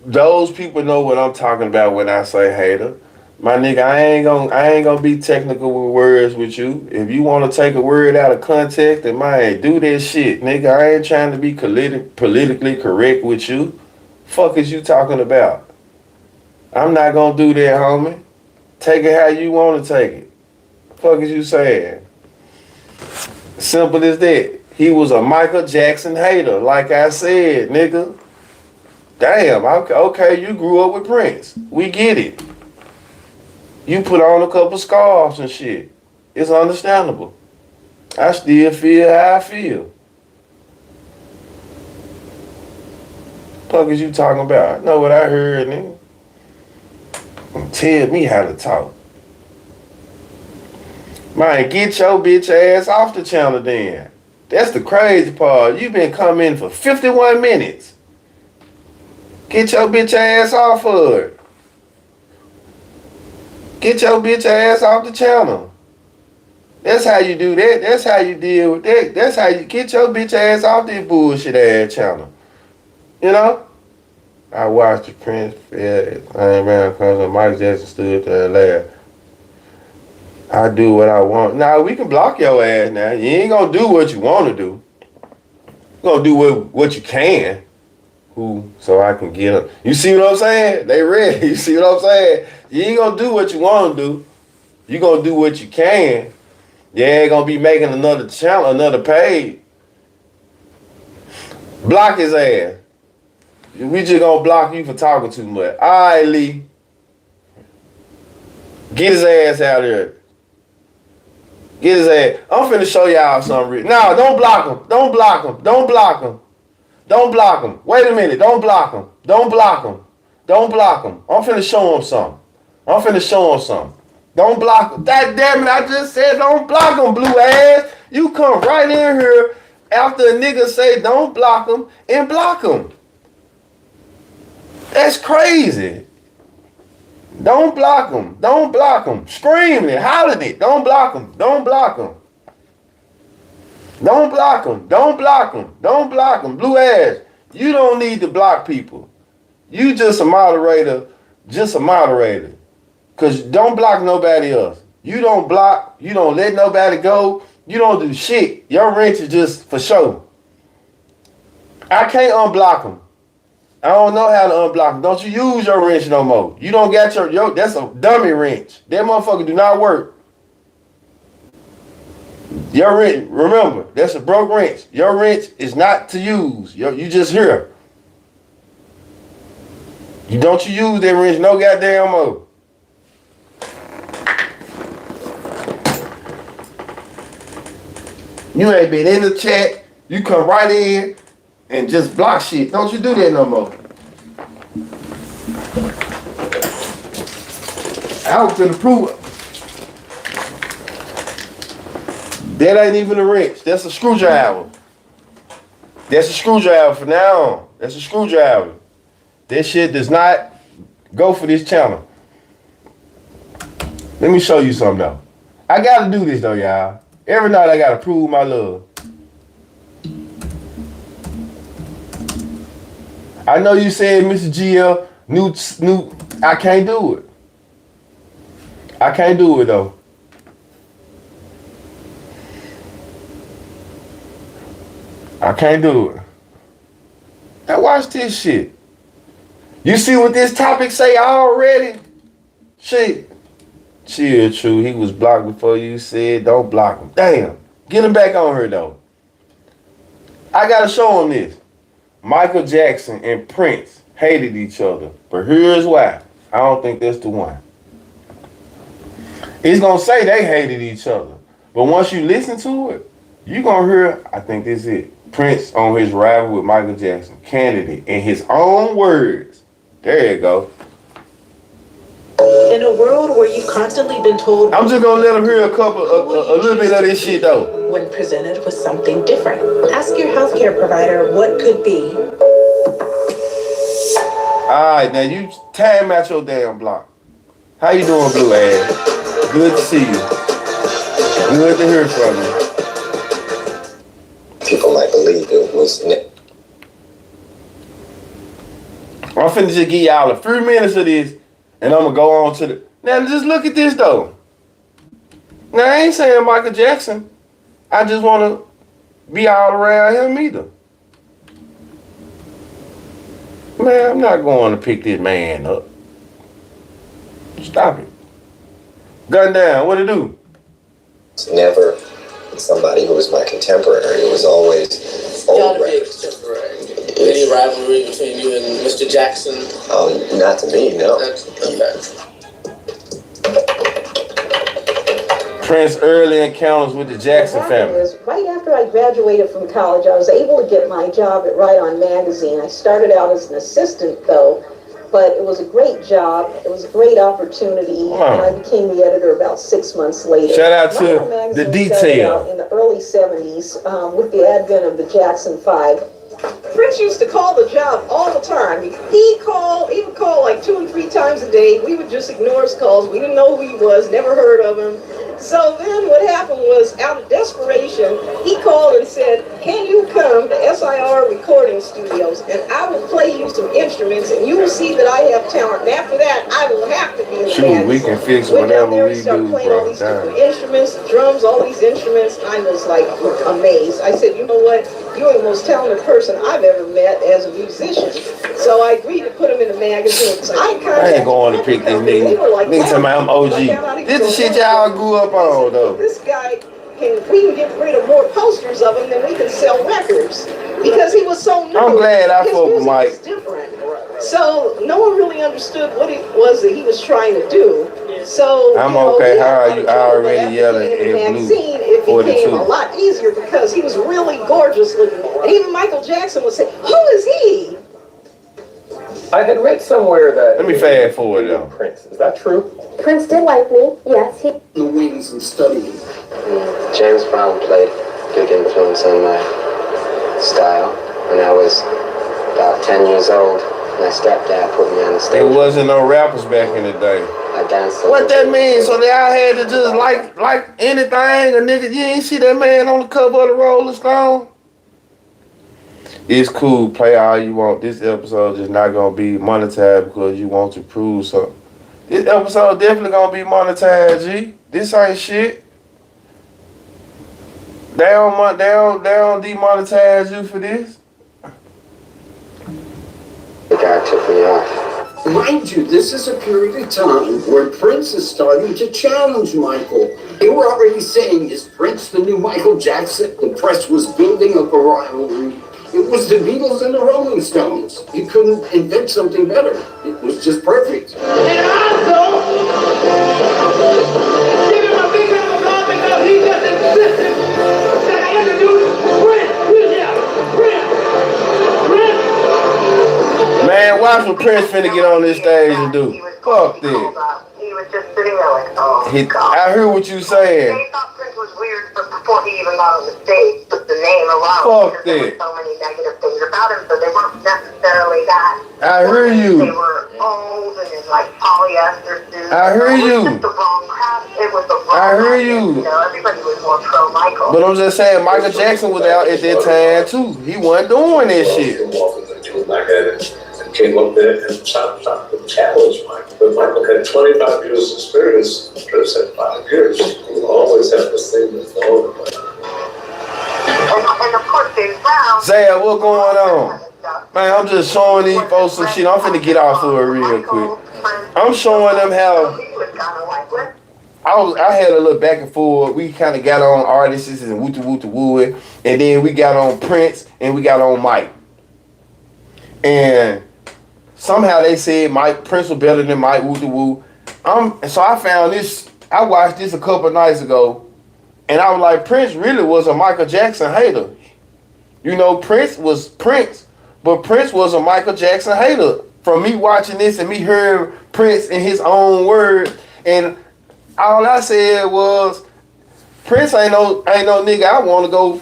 Those people know what I'm talking about when I say hater. My nigga, I ain't gonna be technical with words with you. If you want to take a word out of context, then man, do that shit, nigga. I ain't trying to be politically correct with you. Fuck is you talking about? I'm not gonna do that, homie. Take it how you want to take it. Fuck is you saying? Simple as that. He was a Michael Jackson hater, like I said, nigga. Damn, okay, you grew up with Prince. We get it. You put on a couple scarves and shit. It's understandable. I still feel how I feel. Fuck is you talking about? I know what I heard, nigga. Tell me how to talk. Man, get your bitch ass off the channel then. That's the crazy part. You been coming for 51 minutes. Get your bitch ass off of it. Get your bitch ass off the channel. That's how you do that. That's how you deal with that. That's how you get your bitch ass off this bullshit ass channel. You know? I watched the Prince around because Michael Jackson stood there and laughed. I do what I want. Nah, we can block your ass now. You ain't gonna do what you want to do. You gonna do what you can. So I can get them. You see what I'm saying? They ready. You see what I'm saying? You ain't gonna do what you want to do. You gonna do what you can. You ain't gonna be making another channel, another page. Block his ass. We just gonna block you for talking too much. All right, Lee. Get his ass out of here. Get his ass. I'm finna show y'all something. No, don't block him. Don't block him. Don't block him. Don't block him. Wait a minute. Don't block him. Don't block him. Don't block him. I'm finna show him something. I'm finna show him something. Don't block him. God damn it, I just said don't block him, blue ass. You come right in here after a nigga say don't block him and block him. That's crazy. Don't block him. Don't block him. Screaming it, hollering it. Don't block him. Don't block him. Don't block him. Don't block him. Don't block him. Blue ass. You don't need to block people. You just a moderator. Just a moderator. Because don't block nobody else. You don't block. You don't let nobody go. You don't do shit. Your wrench is just for show. I can't unblock him. I don't know how to unblock him. Don't you use your wrench no more. You don't got your that's a dummy wrench. That motherfucker do not work. Your wrench, remember, that's a broke wrench. Your wrench is not to use. You just here. You don't use that wrench no goddamn more. You ain't been in the chat. You come right in and just block shit. Don't you do that no more. I was finna prove it. That ain't even a wrench. That's a screwdriver. That's a screwdriver for now on. That's a screwdriver. That shit does not go for this channel. Let me show you something though. I gotta do this though, y'all. Every night I gotta prove my love. I know you said Mr. GL, new, I can't do it. I can't do it though. I can't do it. Now watch this shit. You see what this topic say already? Shit. Chill, true. He was blocked before you said don't block him. Damn. Get him back on her though. I gotta show him this. Michael Jackson and Prince hated each other. But here's why. I don't think that's the one. It's gonna say they hated each other. But once you listen to it, you gonna hear, I think this is it. Prince on his rival with Michael Jackson. Candidate in his own words. There you go. In a world where you've constantly been told... I'm just gonna let him hear a little bit of this shit though. When presented with something different, ask your healthcare provider what could be. Alright, now you time out your damn block. How you doing, Blue Ass? Good to see you. Good to hear from you. People might believe it was I'm finna just give y'all a few minutes of this, and I'm gonna go on to the. Now just look at this though. Now I ain't saying Michael Jackson. I just wanna be all around him either. Man, I'm not going to pick this man up. Stop it. Gun down, what it do? It's never somebody who was my contemporary. It was always old records. Any rivalry between you and Mr. Jackson? Not to me, no. Okay. Prince's early encounters with the Jackson family. Right after I graduated from college, I was able to get my job at Right On Magazine. I started out as an assistant, though, but it was a great job. It was a great opportunity, and I became the editor about 6 months later. Shout out to the detail. In the early 70s, with the advent of the Jackson 5. Prince used to call the job all the time. He would call like 2 and 3 times a day. We would just ignore his calls. We didn't know who he was, never heard of him. So then what happened was, out of desperation, he called and said, can you come to SIR recording studios and I will play you some instruments and you will see that I have talent. And after that, I will have to be in the band. We can fix Went down whatever there we and started do, playing all bro. these different instruments, drums, all these instruments. I was like amazed. I said, you know what? You're the most talented person I've ever met as a musician. So I agreed to put him in the magazine. So I ain't going to pick this nigga. Nigga tell me I'm OG. This is shit y'all grew up on, though. This guy, we can get rid of more posters of him than we can sell records. Because he was so new. I'm glad I fuck with Mike. His music was different. So no one really understood what it was that he was trying to do. So I'm okay. How are you? I already yelling at Blue. It became a lot easier because he was really gorgeous looking. And even Michael Jackson would say, who is he? I had read somewhere that... Let me fast forward though. Prince, is that true? Prince did like me, yes. The wings and studying. James Brown played a big influence on my style when I was about 10 years old. My stepdad put me on the stage. There wasn't no rappers back in the day. I danced. What that mean? So they all had to just like anything, a nigga. You ain't see that man on the cover of the Rolling Stone? It's cool, play all you want. This episode is not gonna be monetized because you want to prove something. This episode definitely gonna be monetized, G. This ain't shit. They don't demonetize you for this. The guy took me off. Mind you, this is a period of time where Prince is starting to challenge Michael. They were already saying, is Prince the new Michael Jackson? The press was building up a rivalry. It was the Beatles and the Rolling Stones. You couldn't invent something better. It was just perfect. And also, give him a big round of applause because he just insisted that I introduce Prince. Who's here? Prince. Man, watch what Prince finna get on this stage and do. Fuck this. He was just sitting there like, oh, God. I hear what you saying. They thought Prince was weird before he even got on the stage, but the name alone. Fuck because there that. were so many negative things about him, so they weren't necessarily that. I hear you. They were old and in like polyester suits. I hear you. It was just the wrong crowd. It was the wrong I hear crowd. you. You know, everybody was more pro Michael. But I'm just saying, Michael Jackson was out at that time too. He wasn't doing that shit. Came up there and tried to challenge Michael. But Michael had 25 years experience. Prince had 5 years. You always have this thing that's the older player. And of course, James Brown. Zaya, what going on? Man, I'm just showing these folks some shit. I'm finna get off of it real quick. I'm showing them how I had a little back and forth. We kind of got on artists and woo, and then we got on Prince and we got on Mike. And somehow they said Prince was better than Mike, woo. So I found this. I watched this a couple nights ago, and I was like, Prince really was a Michael Jackson hater. You know, Prince was Prince, but Prince was a Michael Jackson hater. From me watching this and me hearing Prince in his own words, and all I said was, Prince ain't no nigga I want to go.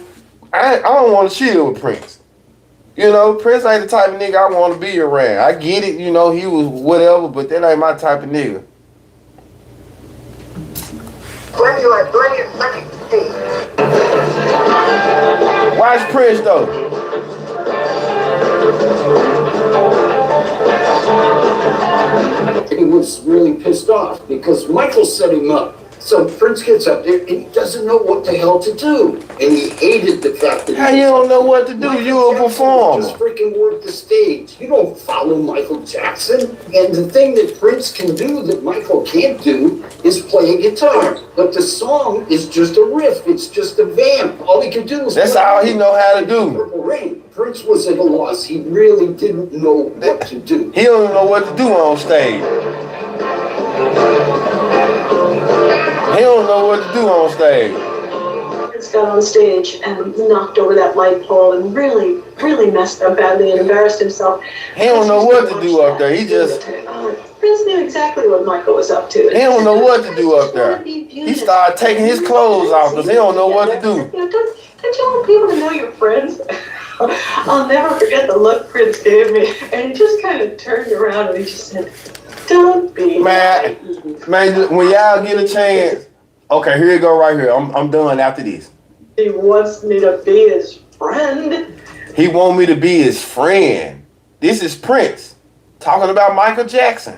I don't want to chill with Prince. You know, Prince ain't the type of nigga I want to be around. I get it, you know, he was whatever, but that ain't my type of nigga. Let me see. Watch Prince though. He was really pissed off because Michael set him up. So Prince gets up there and he doesn't know what the hell to do. And he hated the fact that How you don't know what to do? You a performer. Just freaking work the stage. You don't follow Michael Jackson. And the thing that Prince can do that Michael can't do is play a guitar. But the song is just a riff. It's just a vamp. All he can do is That's all he know how to do. Purple Rain. Prince was at a loss. He really didn't know what to do. He don't know what to do on stage. He don't know what to do on stage. Prince got on stage and knocked over that light pole and really messed up badly and embarrassed himself. He don't know what to do up there. He just... Prince knew exactly what Michael was up to. He don't know what to do up there. He started taking his clothes off because he don't know what to do. Don't you want people to know your friends? I'll never forget the look Prince gave me. And he just kind of turned around and he just said, don't be Man, when y'all get a chance, okay, here you go right here. I'm done after this. He wants me to be his friend. He want me to be his friend. This is Prince talking about Michael Jackson.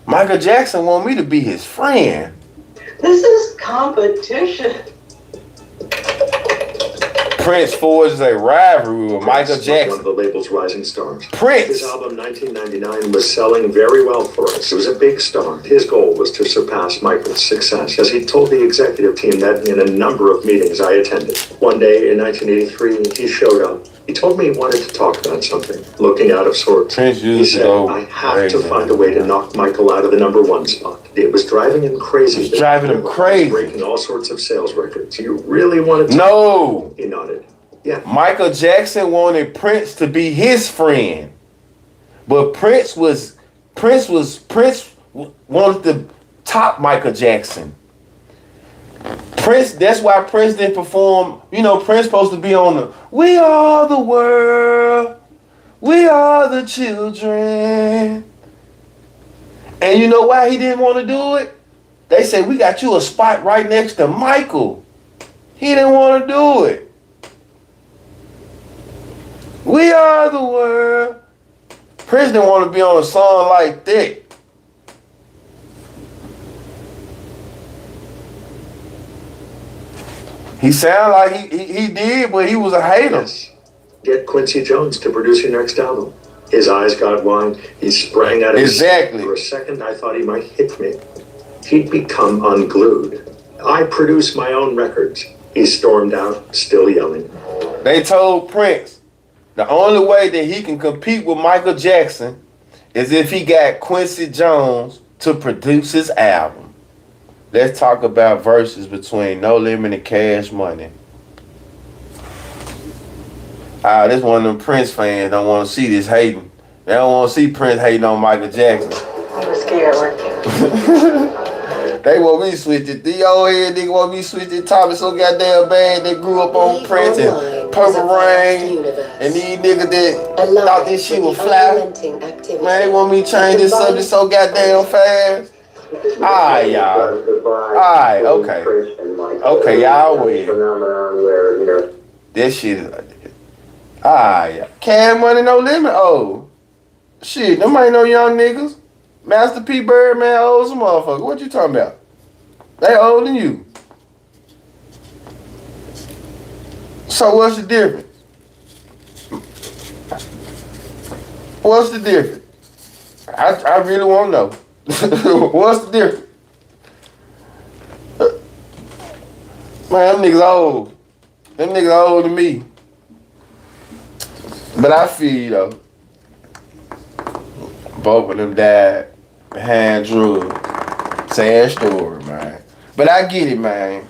Michael Jackson want me to be his friend. This is competition. Prince forges a rivalry with Michael Jackson. One of the label's rising stars. Prince. His album 1999 was selling very well for us. It was a big star. His goal was to surpass Michael's success, as he told the executive team that in a number of meetings I attended. One day in 1983, he showed up. He told me he wanted to talk about something. Looking out of sorts, Prince he used to said, go I have crazy. to find a way to knock Michael out of the #1 spot. It was driving him crazy. It's driving him crazy. Breaking all sorts of sales records. You really wanted to? No. He nodded. Yeah. Michael Jackson wanted Prince to be his friend. But Prince wanted to top Michael Jackson. Prince, that's why Prince didn't perform. You know, Prince supposed to be on the We Are the World, We Are the Children. And you know why he didn't want to do it? They said, we got you a spot right next to Michael. He didn't want to do it. We are the world. Prince didn't want to be on a song like that. He sounded like he did, but he was a hater. Yes. Get Quincy Jones to produce your next album. His eyes got wide. He sprang out of his seat. For a second, I thought he might hit me. He'd become unglued. I produce my own records. He stormed out, still yelling. They told Prince the only way that he can compete with Michael Jackson is if he got Quincy Jones to produce his album. Let's talk about verses between No Limit and Cash Money. This one of them Prince fans don't want to see this hating. They don't want to see Prince hating on Michael Jackson. You were scared, weren't you? They want me to switch it. The old head nigga want me to switch it. Tommy so goddamn bad. They grew up on Prince and Purple Rain. And these niggas that thought this shit was fly. Man, they want me to change this subject so goddamn fast. Alright, y'all. Alright, okay. Okay, y'all win. This shit is... Alright. Cash Money, No Limit. Oh. Shit, them ain't no young niggas. Master P. Birdman old as a motherfucker. What you talking about? They older than you. So what's the difference? What's the difference? I really want to know. What's the difference? Man, them niggas old. Them niggas older than me. But I feel you though. Both of them died behind drugs. Sad story, man. But I get it, man.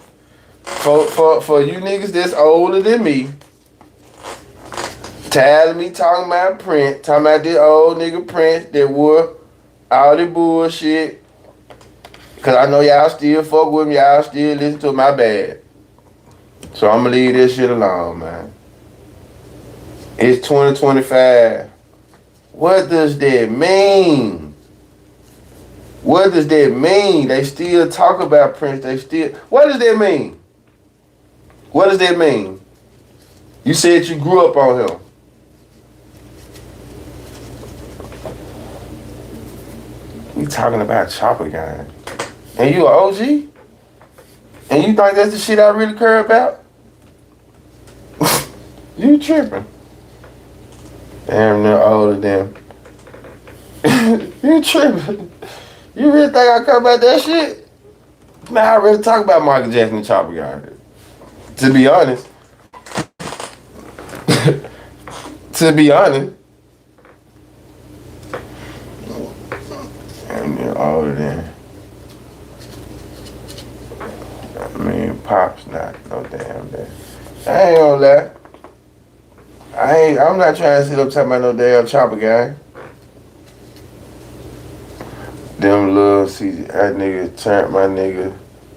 For you niggas that's older than me, tired of me talking about Prince, talking about this old nigga Prince that wore all the bullshit. Cause I know y'all still fuck with me, y'all still listen to my bad. So I'ma leave this shit alone, man. It's 2025. What does that mean? What does that mean? They still talk about Prince. What does that mean? What does that mean? You said you grew up on him. We talking about Chopper Gang. And you an OG? And you think that's the shit I really care about? You tripping. Damn, they're older than. You tripping. You really think I care about that shit? Man, I really talk about Michael Jackson and Chopper Gang. To be honest. To be honest. And they're older than. I mean, Pop's not no damn day. I ain't gonna lie. I'm not trying to sit up talking about no damn Chopper Gang. Them little, see, that nigga turned my nigga,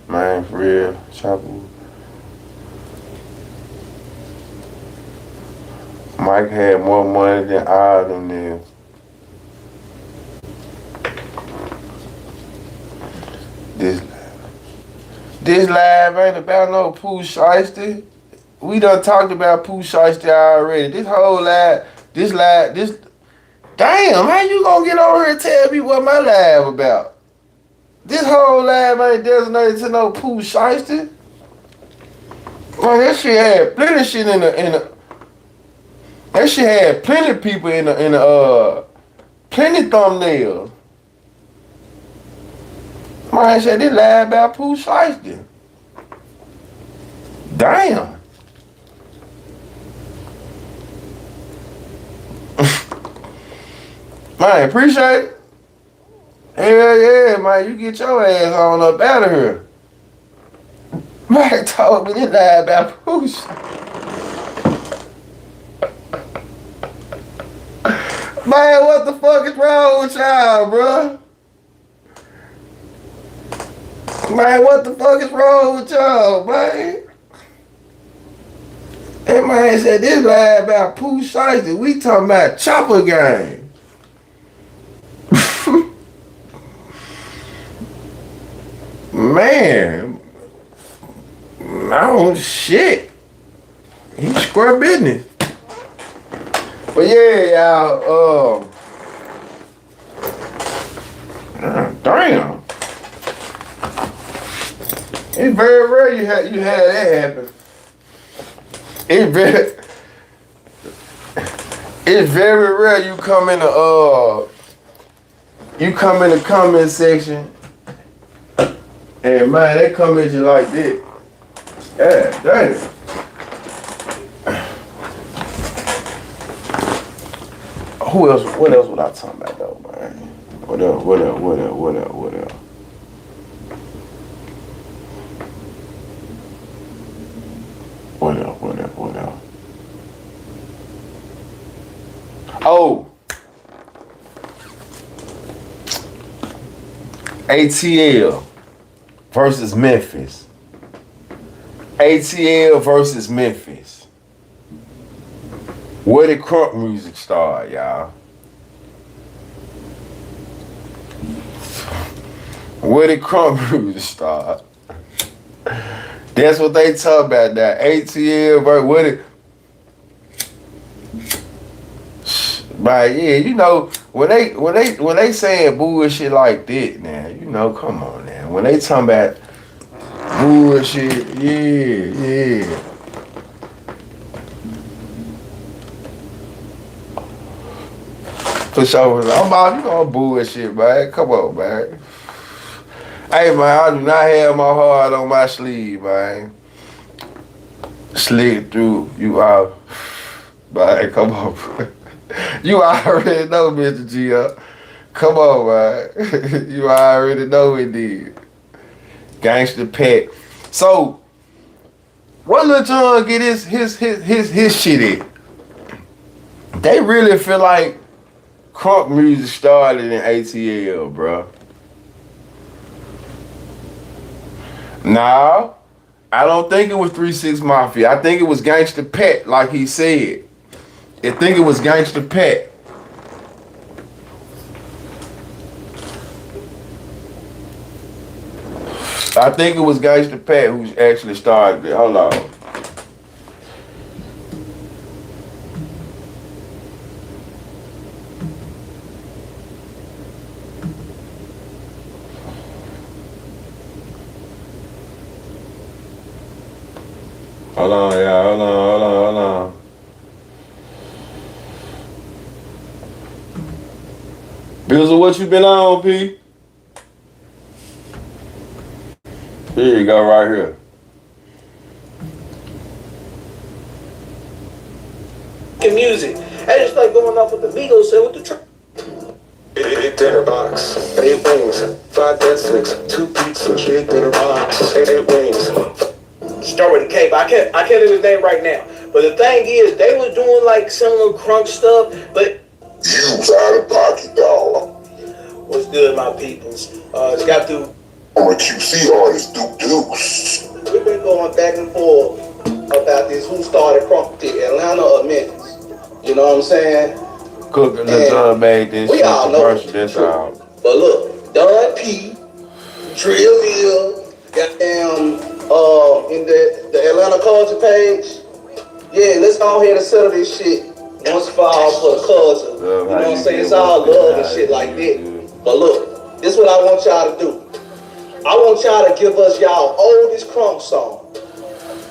man, for real, Chopper. Mike had more money than all of them niggas. This live ain't about no Pooh Shiesty. We done talked about Pooh Shiesty already. This whole live, damn, how you gonna get over here and tell me what my live about? This whole live ain't designated to no Pooh Shiesty. Man, that shit had plenty of shit in the that shit had plenty of people in the plenty thumbnails. Man, I said this live about Pooh Shiesty. Damn. Man, appreciate it. Hell yeah, man, you get your ass on up out of here. Mike told me this live about Pooh Shiesty. Man, what the fuck is wrong with y'all, bro? Man, what the fuck is wrong with y'all, man? That man said this live about Pooh Shiesty. We talking about Chopper Gang. Man, no shit. He square business. But yeah, y'all, damn. It's very rare you had that happen. It's very rare you come in the comment section and man, they come at you like this. Yeah, damn. Who else? What else was I talking about though, man? What else? Oh, ATL versus Memphis. ATL versus Memphis. Where did crunk music start, y'all? Where did crunk music start? That's what they talk about now. ATL versus where did. But yeah, you know, when they saying bullshit like that, now, you know, come on now. When they talking about bullshit, yeah. For sure, I'm about, you know, bullshit, man. Come on, man. Hey, man, I do not have my heart on my sleeve, man. Slick through, you out. Man, come on, bro. You already know, Mr. G. Come on, man. You already know it did. Gangsta Pet. So, what Lil Jon get his shit at? They really feel like crunk music started in ATL, bro. No, I don't think it was 3 6 Mafia. I think it was Gangsta Pet, like he said. I think it was Gangsta Pat. I think it was Gangsta Pat who actually started it. Hold on. Hold on, yeah, hold on. Bizzle, what you been on, P? Here you go, right here. Music. I just like going off with the Beatles and with the track. Big dinner box, 8 wings, 5 dead sticks, 2 pizzas, big dinner box, 8 wings. Start with a K, but I can't think of his name right now. But the thing is, they was doing like similar crunk stuff, but you was out of pocket, dog. What's good, my peoples? It's got through. I'm a QC artist, Deuce. We've been going back and forth about this. Who started crunk? Atlanta or Memphis? You know what I'm saying? Cooking the made this we shit all know commercial this out. But look, Don P, Drill Hill, goddamn, in the Atlanta culture page. Yeah, let's go ahead and settle this shit once for all for the culture. You know what I'm saying? It's all love and shit like that. But look, this is what I want y'all to do. I want y'all to give us y'all oldest crunk song.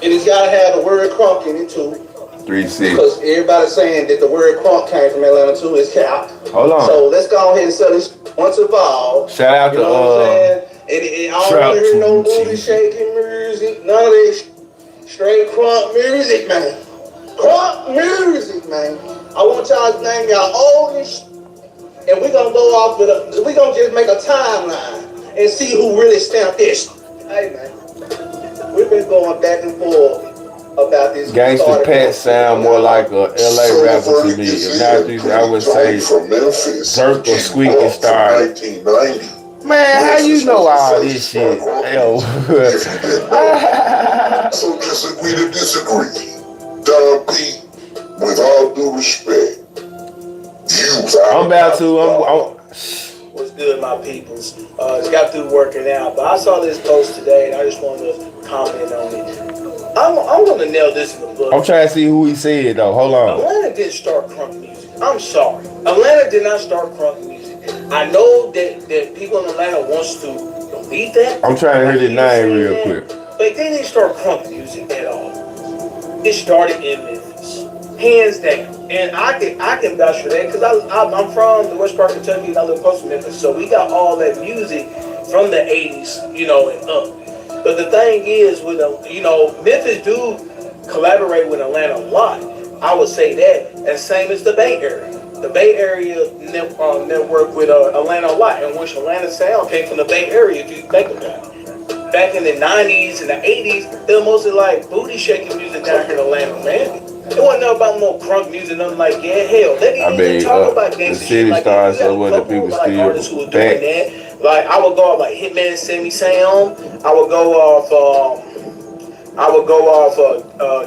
And it's gotta have the word crunk in it too. 3-6. Because everybody's saying that the word crunk came from Atlanta too. It's cap. Hold on. So let's go ahead and settle this once and for all. Shout out you know to what I'm saying? And I don't want to hear no booty shaking music, none of this straight crunk music, man. Crunk music, man. I want y'all to name y'all oldest, and we're gonna go off with we're gonna just make a timeline and see who really stamped this. Hey, man, we've been going back and forth about this. Gangsta Pat sound more like a LA rapper to me. If not these, I would say from Memphis, Zerk or Squeaky Star. 1990. Man, how you know all this shit? Yo. So just agree to disagree. Don P, with all due respect, I'm about to. What's good, my peoples? It's got through working out, but I saw this post today, and I just wanted to comment on it. I'm gonna nail this in the book. I'm trying to see who he said though. Hold on. Atlanta didn't start crunk music. I'm sorry. Atlanta did not start crunk music. I know that people in Atlanta wants to believe that. I'm trying to hear the name real quick. But they didn't start crunk music at all. It started in Memphis, hands down. And I can vouch for that because I'm from the west part of Kentucky and I live close to Memphis, so we got all that music from the 80s, you know, and up. But the thing is, with Memphis do collaborate with Atlanta a lot. I would say that, and same as the Bay Area. The Bay Area network with Atlanta a lot, and which Atlanta sound came from the Bay Area. If you think about it. Back in the 90s and the 80s, they were mostly like booty shaking music down here in Atlanta, man. It wasn't nothing about no crunk music, nothing like, yeah, hell. They didn't even talk about gangsta the city shit. stars like, are what the people like, still artists who were doing that. Like, I would go off like Hitman Sammy Sound. I would go off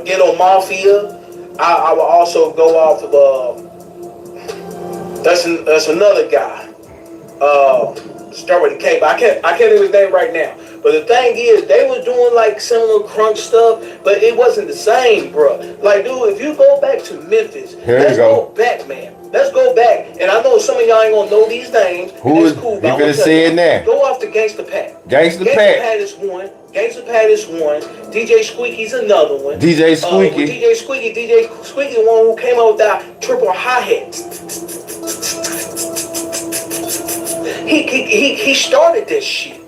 Ghetto Mafia. I would also go off of that's another guy. Start with a K, but I can't think of his name right now. But the thing is, they was doing like similar crunk stuff, but it wasn't the same, bro. Like, dude, if you go back to Memphis, let's go back, man. Let's go back. And I know some of y'all ain't gonna know these names. Who is cool, you gonna say it now? Go off to Gangsta Pat. Gangsta Pat. Gangsta Pat is one. Gangsta Pat is one. DJ Squeaky's another one. DJ Squeaky. DJ Squeaky the one who came out with that triple hi-hat. He started this shit.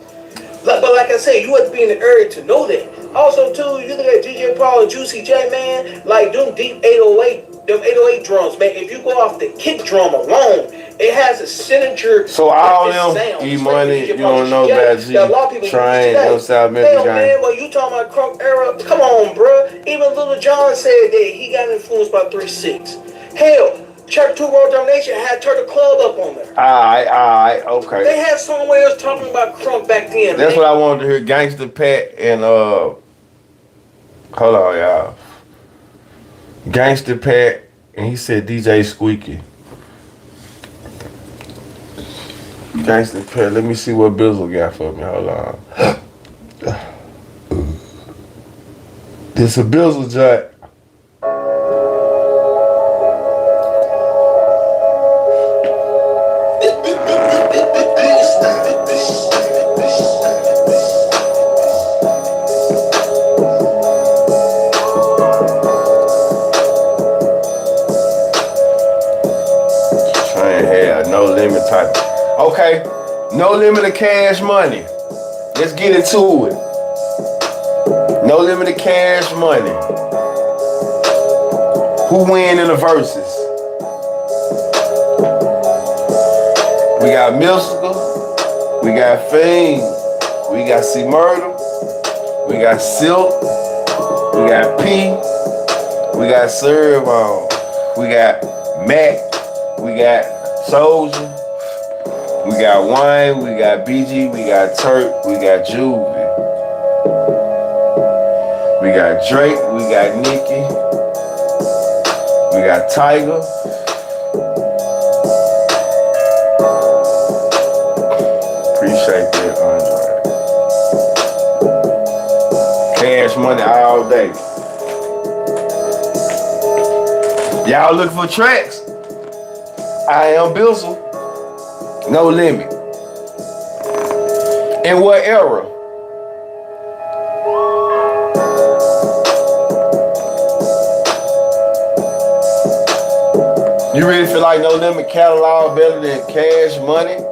But like I said, you have to be in the area to know that. Also, too, you look at DJ Paul and Juicy J, man, like them deep 808, them 808 drums, man. If you go off the kick drum alone, it has a signature. So all them E-Money, you don't know about G, Train, no South Memphis gang. Man, well, you talking about crunk era? Come on, bro. Even Little John said that he got influenced by 3-6. Hell, Church 2 World Domination had Turtle Club up on there. Alright, okay. They had somewhere else talking about crunk back then. That's what I wanted to hear. Gangsta Pat and hold on, y'all. Gangsta Pat And he said DJ Squeaky. Gangsta Pet. Let me see what Bizzle got for me. Hold on. This a Bizzle Jack. No limit type. Okay, no limit of cash money. Let's get into it. No limit of cash money. Who win in the verses? We got Mystical. We got Fiend. We got C Murder. We got Silk. We got P. We got Servo. We got Mac. We got Soldier, we got Wayne, we got BG, we got Turk, we got Juvie, we got Drake, we got Nicki, we got Tiger, appreciate that, Andre. Cash money all day. Y'all looking for tracks? I am Bizzle. No limit. In what era? You really feel like No Limit catalog better than Cash Money?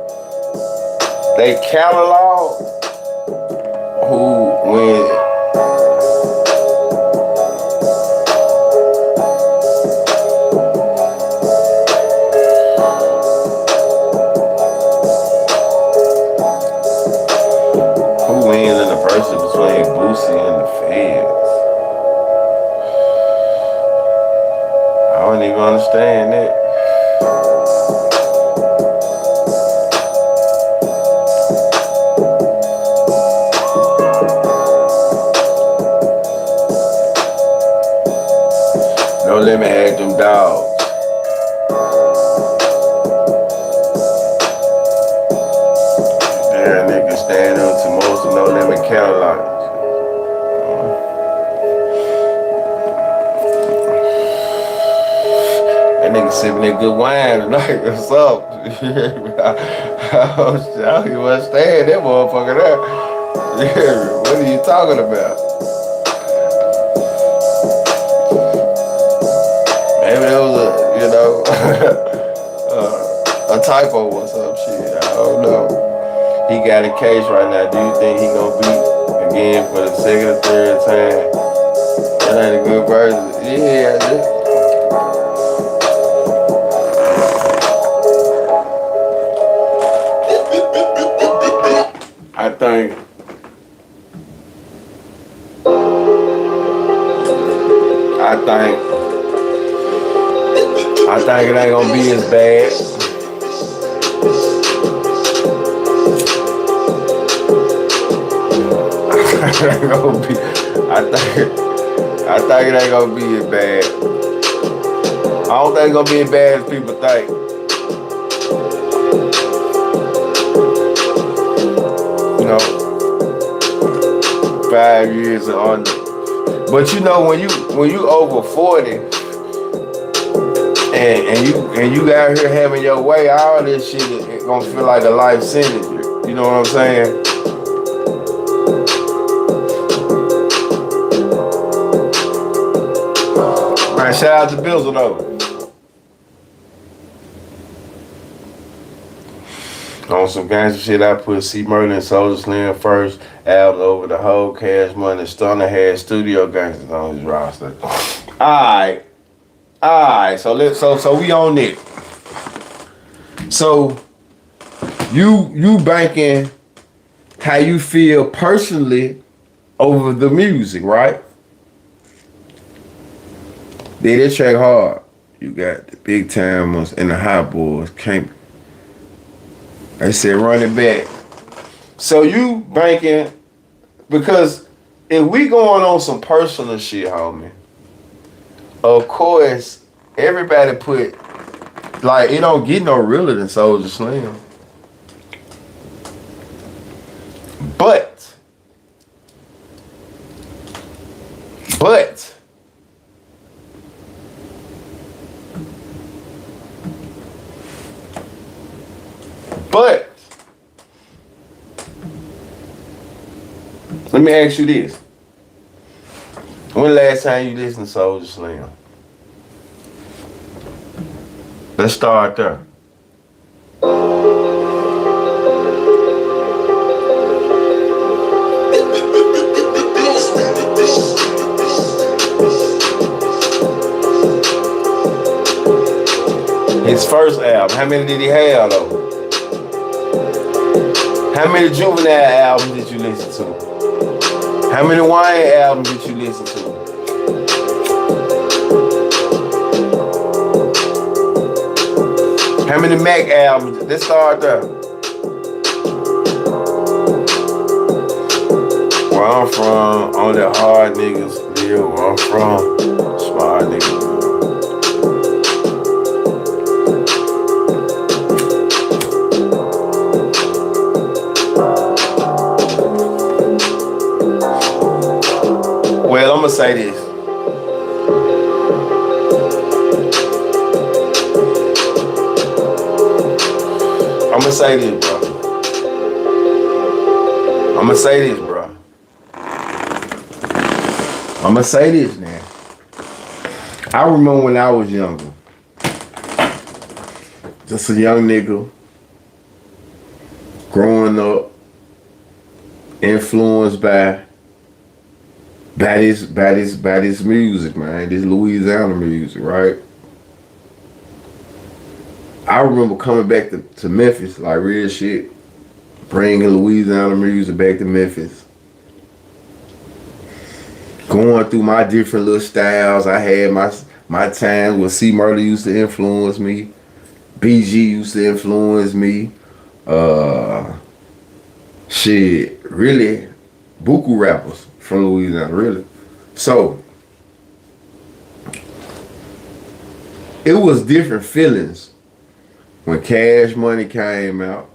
They catalog who win. Between Boosie and the Feds. I don't even understand that. No Limit had them dogs. There niggas stand up to most of No Limit catalogs. That nigga sipping that good wine tonight. What's up? I don't even understand that motherfucker there. What are you talking about? Maybe it was a typo or some shit. I don't know. He got a case right now. Do you think he gonna beat again for the second or third time? That ain't a good person. Yeah. I think it ain't gonna be as bad. I think it ain't gonna be as bad. I don't think it's gonna be as bad as people think. You know, 5 years and under. But you know, when you over 40 and you out here having your way, all this shit is gonna feel like a life sentence. You know what I'm saying? Man, shout out to Bizzle though. On some gangster shit, I put C Murder and Soulja Slim first album over the whole Cash Money. Stunner had studio gangsters on his roster. Alright. So we on it. So you banking how you feel personally over the music, right? They did track hard. You got the big timers and the hot boys. They said run it back. So you banking, because if we going on some personal shit, homie, of course everybody put, like, it don't get no realer than Soulja Slim. But let me ask you this. When the last time you listened to Soulja Slim? Let's start there. His first album, how many did he have though? How many Juvenile albums did you listen to? How many Wayne albums did you listen to? How many Mac albums? Let's start there. Where I'm from, only hard niggas live. Where I'm from, smart niggas. Well, I'm gonna say this. I'm gonna say this, bro. I'm gonna say this, bro. I'm gonna say this now. I remember when I was younger. Just a young nigga. Growing up. Influenced by this music, man. This Louisiana music, right? I remember coming back to Memphis, like real shit. Bringing Louisiana music back to Memphis. Going through my different little styles. I had my times where C. Murder used to influence me. BG used to influence me. Shit, really, buku rappers from Louisiana, really. So, it was different feelings when Cash Money came out.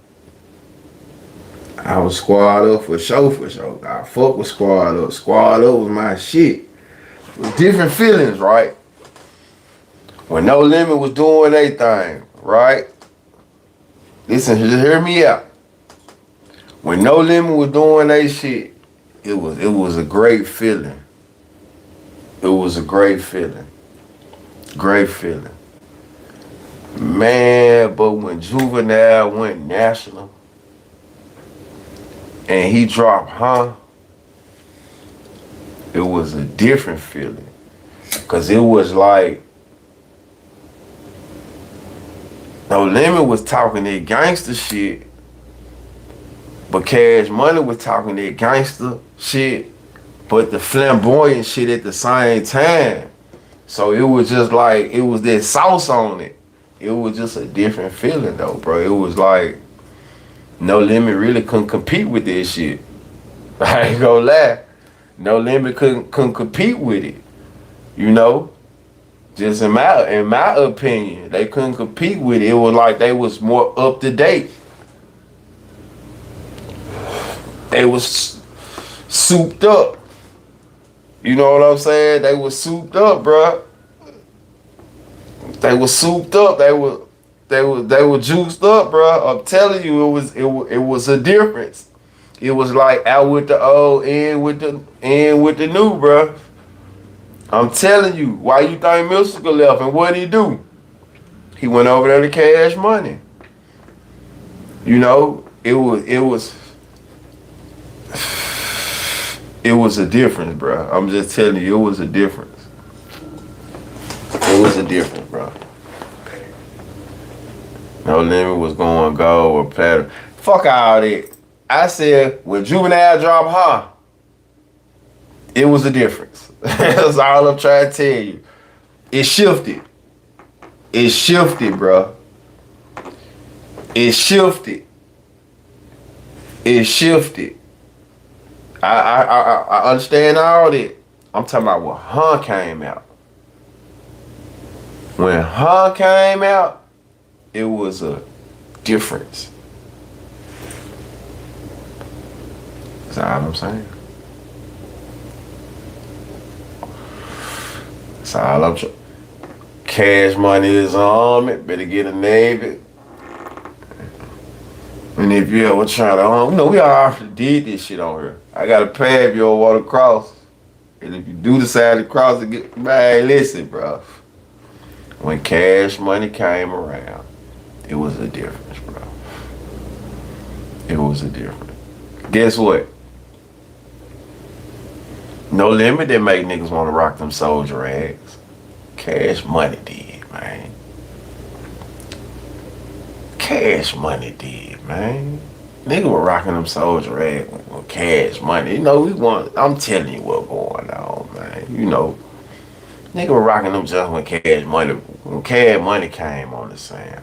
I was Squad Up for sure. I fuck with Squad Up. Squad Up was my shit. It was different feelings, right? When No Limit was doing their thing, right? Listen, just hear me out. When No Limit was doing their shit, it was a great feeling. It was a great feeling. Great feeling. Man, but when Juvenile went national and he dropped it was a different feeling. Cause it was like No Limit was talking that gangster shit, but Cash Money was talking that gangster shit, but the flamboyant shit at the same time. So it was just like, it was that sauce on it. It was just a different feeling though, bro. It was like, No Limit really couldn't compete with this shit. I ain't gonna lie. No Limit couldn't compete with it. You know? Just in my opinion, they couldn't compete with it. It was like they was more up to date. They was souped up. You know what I'm saying? They was souped up, bro. They was souped up. They were juiced up, bro. I'm telling you, it was a difference. It was like out with the old, in with the new, bro. I'm telling you, why you think Mystical left and what did he do? He went over there to Cash Money. You know, it was a difference, bro. I'm just telling you, it was a difference. It was a difference, bro. No Limit was going gold or platinum. Fuck all that. I said, when Juvenile dropped it was a difference. That's all I'm trying to tell you. It shifted. It shifted, bro. It shifted. It shifted. I understand all that. I'm talking about when came out. When her came out, it was a difference. That's all I'm saying. That's all I'm saying. Cash Money is on it. Better get a Navy. And if you ever try to, we already did this shit on here. I got a pad if you don't want to cross. And if you do decide to cross it, man, listen, bro. When Cash Money came around, it was a difference, bro. It was a difference. Guess what? No Limit didn't make niggas want to rock them soldier rags. Cash Money did, man. Cash Money did, man. Nigga were rocking them soldier rags with Cash Money. I'm telling you what's going on, man. Nigga were rocking them just when Cash Money came on the scene.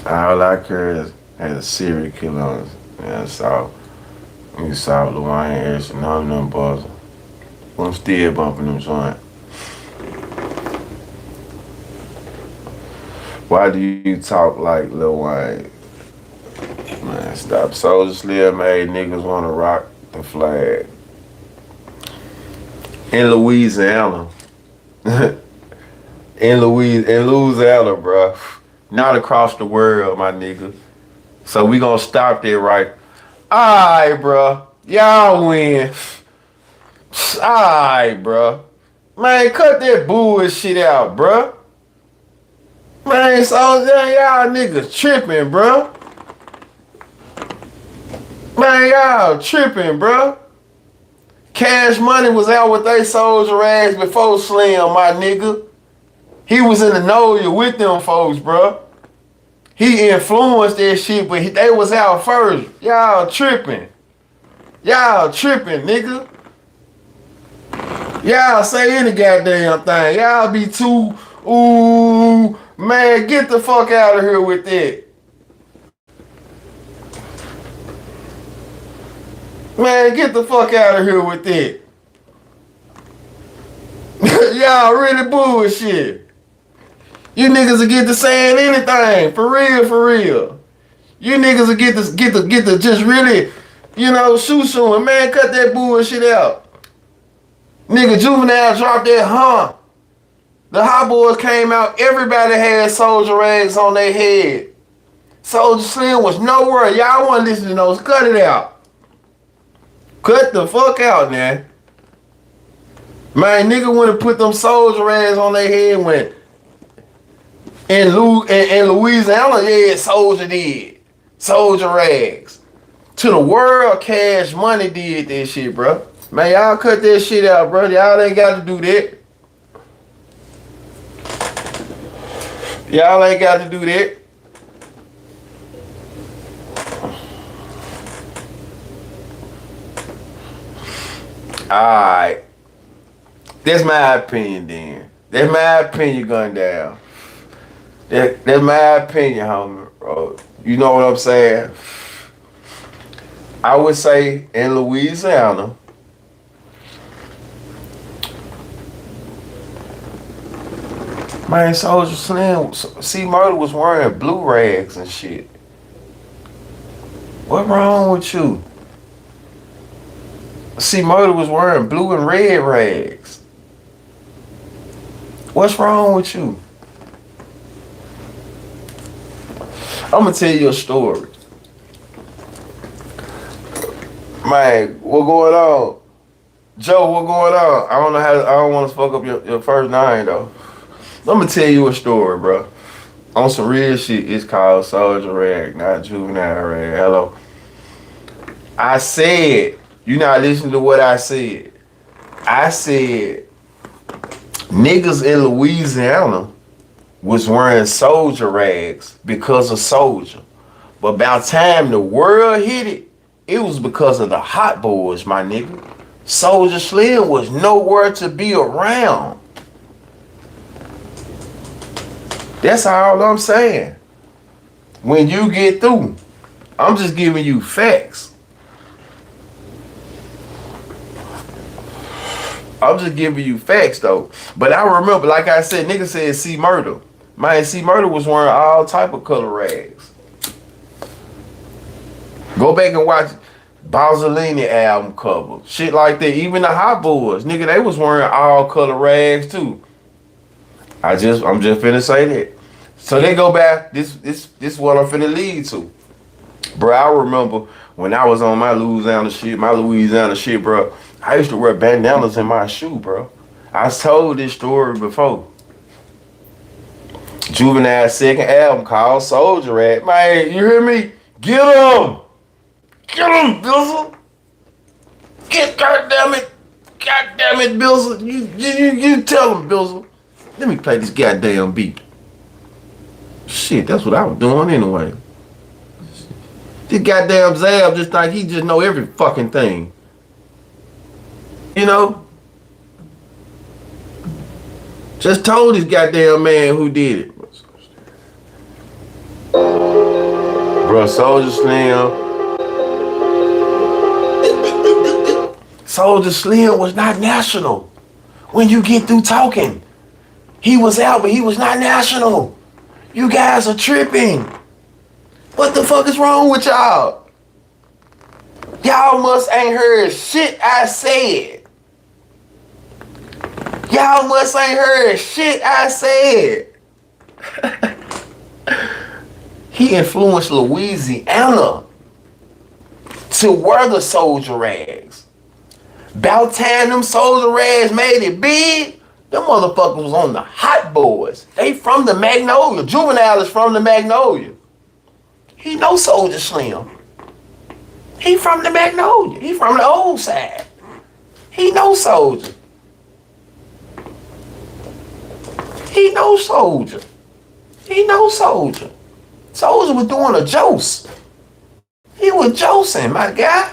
All I care is had a serial killer on us. You saw Lil Wayne Harris and none of them boys. I'm still bumping them joints. Why do you talk like Lil Wayne? Man, stop. Soulja Slim made niggas want to rock the flag. In Louisiana. in Louisiana, bro. Not across the world, my nigga. So we gonna stop there, right? Alright, bro. Y'all win. Alright, bro. Man, cut that bullshit out, bro. Man, so y'all niggas tripping, bro. Man, y'all tripping, bro. Cash Money was out with they soldier ass before Slim, my nigga. He was in the know with them folks, bro. He influenced that shit, but they was out first. Y'all tripping. Y'all tripping, nigga. Y'all say any goddamn thing. Y'all be too, ooh, man, get the fuck out of here with that. Man, get the fuck out of here with that. Y'all really bullshit. You niggas will get to saying anything. For real, for real. You niggas will get to just really, shooting. Man, cut that bullshit out. Nigga, Juvenile dropped that, huh? The Hot Boys came out, everybody had soldier rags on their head. Soulja Slim was nowhere. Y'all want to listen to those. Cut it out. Cut the fuck out, man. Man, nigga want to put them soldier rags on their head when in Louisiana, yeah, Soldier did. Soldier rags. To the world, Cash Money did that shit, bro. Man, y'all cut that shit out, bro. Y'all ain't got to do that. Y'all ain't got to do that. Alright. That's my opinion then. That's my opinion going down. That's my opinion, homie, bro. You know what I'm saying? I would say in Louisiana, man, Soulja Slim, C Murder was wearing blue rags and shit. What wrong with you? C Murder was wearing blue and red rags. What's wrong with you? I'm gonna tell you a story. Man, what going on? Joe, what going on? I don't want to fuck up your first name though. I'm gonna tell you a story, bro. On some real shit, it's called Soldier Rag, not Juvenile Rag. Hello. I said, you not listening to what I said. I said, niggas in Louisiana was wearing soldier rags because of Soulja. But by the time the world hit it, it was because of the Hot Boys, my nigga. Soulja Slim was nowhere to be around. That's all I'm saying. When you get through, I'm just giving you facts. I'm just giving you facts though. But I remember, like I said, nigga said C Murder. Man, C Murder was wearing all type of color rags. Go back and watch Bozzolini album cover. Shit like that. Even the Hot Boys, nigga, they was wearing all color rags too. I'm just finna say that. So they go back, this is what I'm finna lead to. Bro, I remember when I was on my Louisiana shit, bro, I used to wear bandanas in my shoe, bro. I told this story before. Juvenile's second album called Soldier Rat. Man, you hear me? Get him! Get him, Bizzle! Get goddamn it, Bizzle! You tell him, Bizzle. Let me play this goddamn beat. Shit, that's what I was doing anyway. This goddamn Zab just think he just know every fucking thing. You know? Just told this goddamn man who did it. Bro, Soldier Slim was not national. When you get through talking, he was out, but he was not national. You guys are tripping. What the fuck is wrong with y'all? Y'all must ain't heard shit I said. Y'all must ain't heard shit I said. He influenced Louisiana to wear the soldier rags. About time them soldier rags made it big, them motherfuckers was on the Hot Boys. They from the Magnolia. Juvenile is from the Magnolia. He know Soldier Slim. He from the Magnolia. He from the old side. He know Soldier. He know Soldier. He know Soldier. Soldier was doing a jose. He was josing, my guy.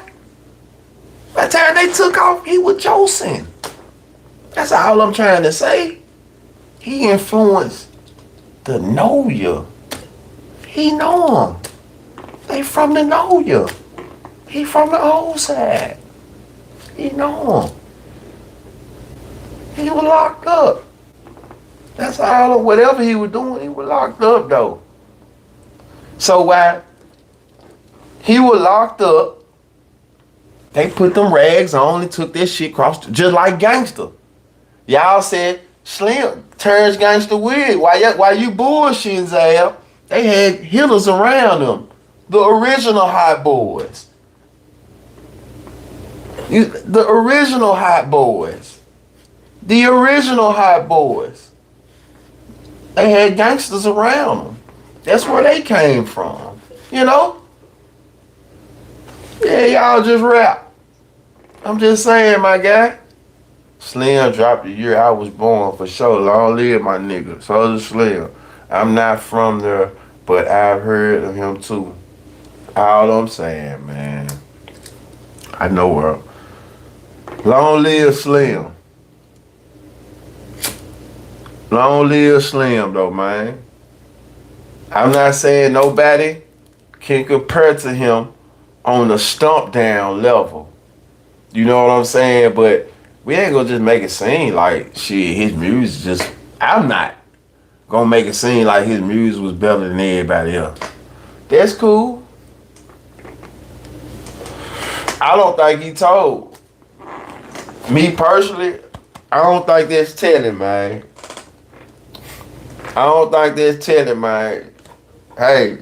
By the time they took off, he was josing. That's all I'm trying to say. He influenced the Noya. He know him. They from the Noya. He from the old side. He know him. He was locked up. That's all. Whatever he was doing, he was locked up though. So while he was locked up, they put them rags on and took that shit across, just like Gangster. Y'all said Slim turns Gangster weird. While you bullshitting, Zab, they had hitters around them. The original Hot Boys. The original Hot Boys. The original Hot Boys. They had gangsters around them. That's where they came from. You know? Yeah, y'all just rap. I'm just saying, my guy. Slim dropped the year I was born for sure. Long live my nigga. Soldier Slim. I'm not from there, but I've heard of him too. All I'm saying, man. I know her. Long live Slim. Long live Slim though, man. I'm not saying nobody can compare to him on the stomp down level. You know what I'm saying? But we ain't gonna just make it seem like shit, his music just, I'm not gonna make it seem like his music was better than everybody else. That's cool. I don't think he told. Me personally, I don't think that's telling, man. I don't think that's telling, man. Hey,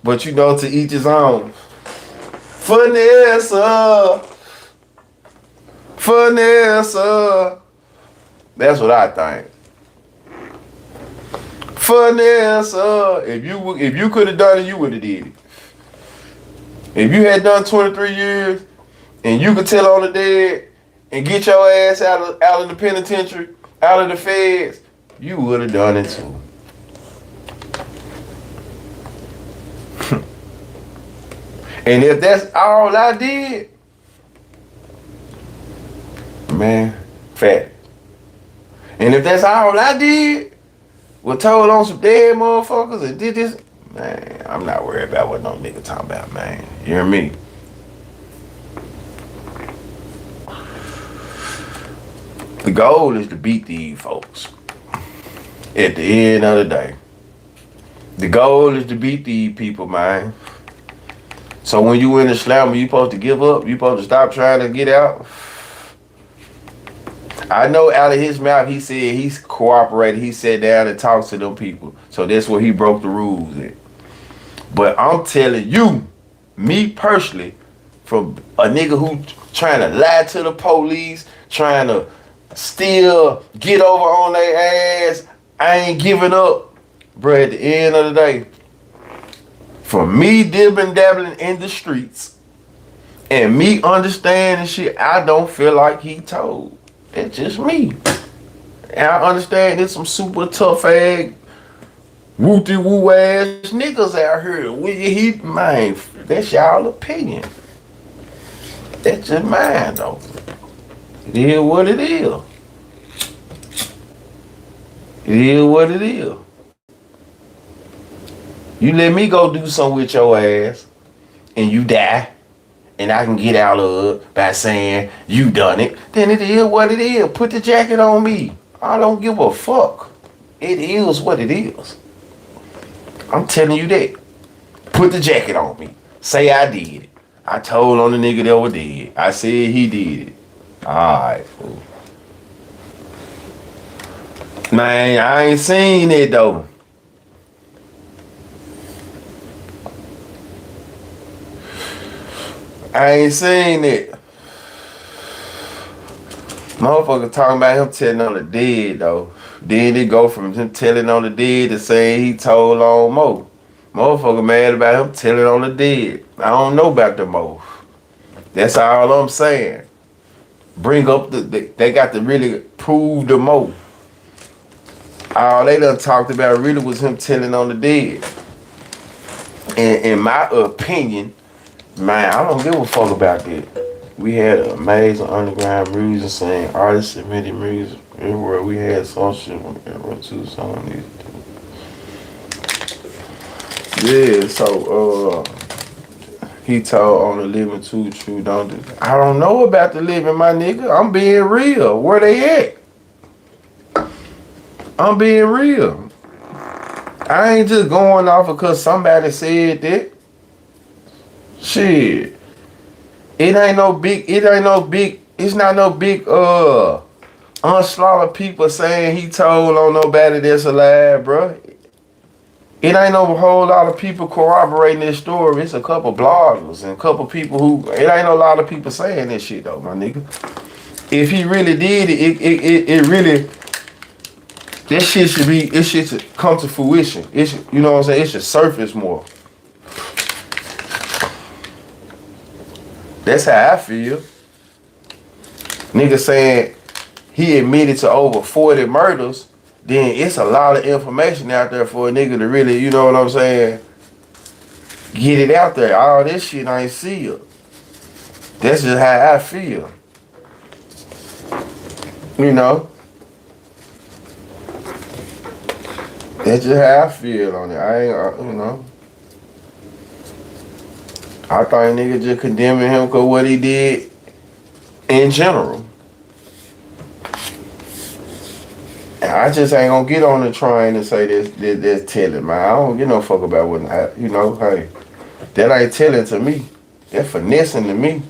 but you know, to each his own. Vanessa. That's what I think. Vanessa. If you could have done it, you would have did it. If you had done 23 years and you could tell on the dead and get your ass out of the penitentiary, out of the feds, you would have done it too. And if that's all I did, man, fat. And if that's all I did, was told on some dead motherfuckers and did this, man, I'm not worried about what no nigga talking about, man. You hear me? The goal is to beat these folks. At the end of the day. The goal is to beat these people, man. So when you in the slammer, you supposed to give up? You supposed to stop trying to get out? I know out of his mouth he said he's cooperated. He sat down and talked to them people. So that's where he broke the rules at. But I'm telling you, me personally, from a nigga who trying to lie to the police, trying to still get over on their ass, I ain't giving up. Bro, at the end of the day, for me dibbing dabbling in the streets and me understanding shit, I don't feel like he told. It's just me. And I understand there's some super tough ass, wooty woo ass niggas out here. Man, that's y'all opinion. That's just mine though. It is what it is. It is what it is. You let me go do something with your ass and you die and I can get out of it by saying you done it, then it is what it is. Put the jacket on me. I don't give a fuck. It is what it is. I'm telling you that. Put the jacket on me. Say I did it. I told on the nigga that was dead. I said he did it. Alright, fool. Man, I ain't seen it though. I ain't seen it. Motherfucker talking about him telling on the dead though. Then it go from him telling on the dead to saying he told on Mo. Motherfucker mad about him telling on the dead. I don't know about the Mo. That's all I'm saying. Bring up they got to really prove the Mo. All they done talked about really was him telling on the dead. And in my opinion, man, I don't give a fuck about that. We had an amazing underground music scene. Artists submitted music everywhere. We had some shit too, some of these. Yeah, so he told on the living too true, don't do that. I don't know about the living, my nigga. I'm being real. Where they at? I'm being real. I ain't just going off because somebody said that. Shit. It's not no big onslaught of people saying he told on nobody that's alive, bro. It ain't no whole lot of people corroborating this story. It's a couple bloggers and a couple people who, it ain't no lot of people saying this shit though, my nigga. If he really did it really, this shit should come to fruition. It should, you know what I'm saying? It should surface more. That's how I feel. Nigga saying he admitted to over 40 murders, then it's a lot of information out there for a nigga to really, you know what I'm saying, get it out there. All this shit ain't sealed. That's just how I feel. You know? That's just how I feel on it. I ain't, you know. I thought nigga just condemning him because what he did in general. And I just ain't gonna get on the train and say this telling, man. I don't give no fuck about what, you know, hey, that ain't telling to me. That's finessing to me.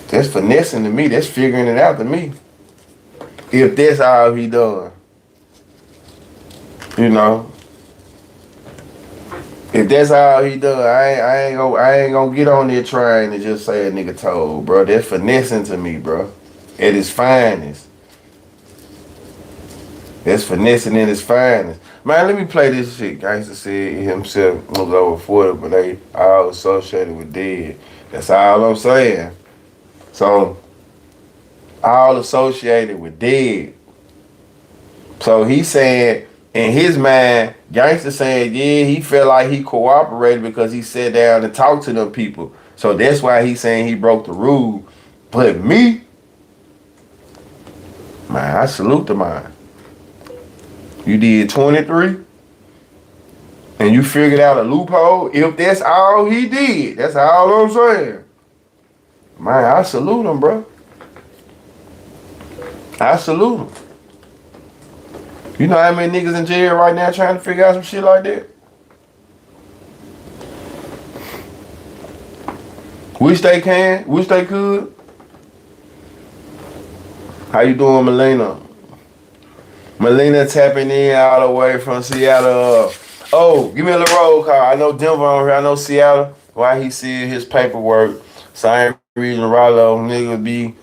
That's finessing to me. That's figuring it out to me. If that's all he done. You know. If that's all he done, I ain't gonna get on there trying to just say a nigga told, bro. That's finessing to me, bro. At its finest. That's finessing at its finest. Man, let me play this shit. Gangsta said himself was over 40, but they all associated with dead. That's all I'm saying. So, all associated with dead. So he saying, in his mind, Gangsta saying, yeah, he felt like he cooperated because he sat down and talked to them people. So that's why he's saying he broke the rule. But me, man, I salute the man. You did 23, and you figured out a loophole. If that's all he did, that's all I'm saying. Man, I salute him, bro. Absolutely. You know how many niggas in jail right now trying to figure out some shit like that? Wish they can. Wish they could. How you doing, Melina? Melina tapping in all the way from Seattle. Oh, give me a little roll call. I know Denver on here. I know Seattle. Why he see his paperwork. Same reason Rollo nigga be.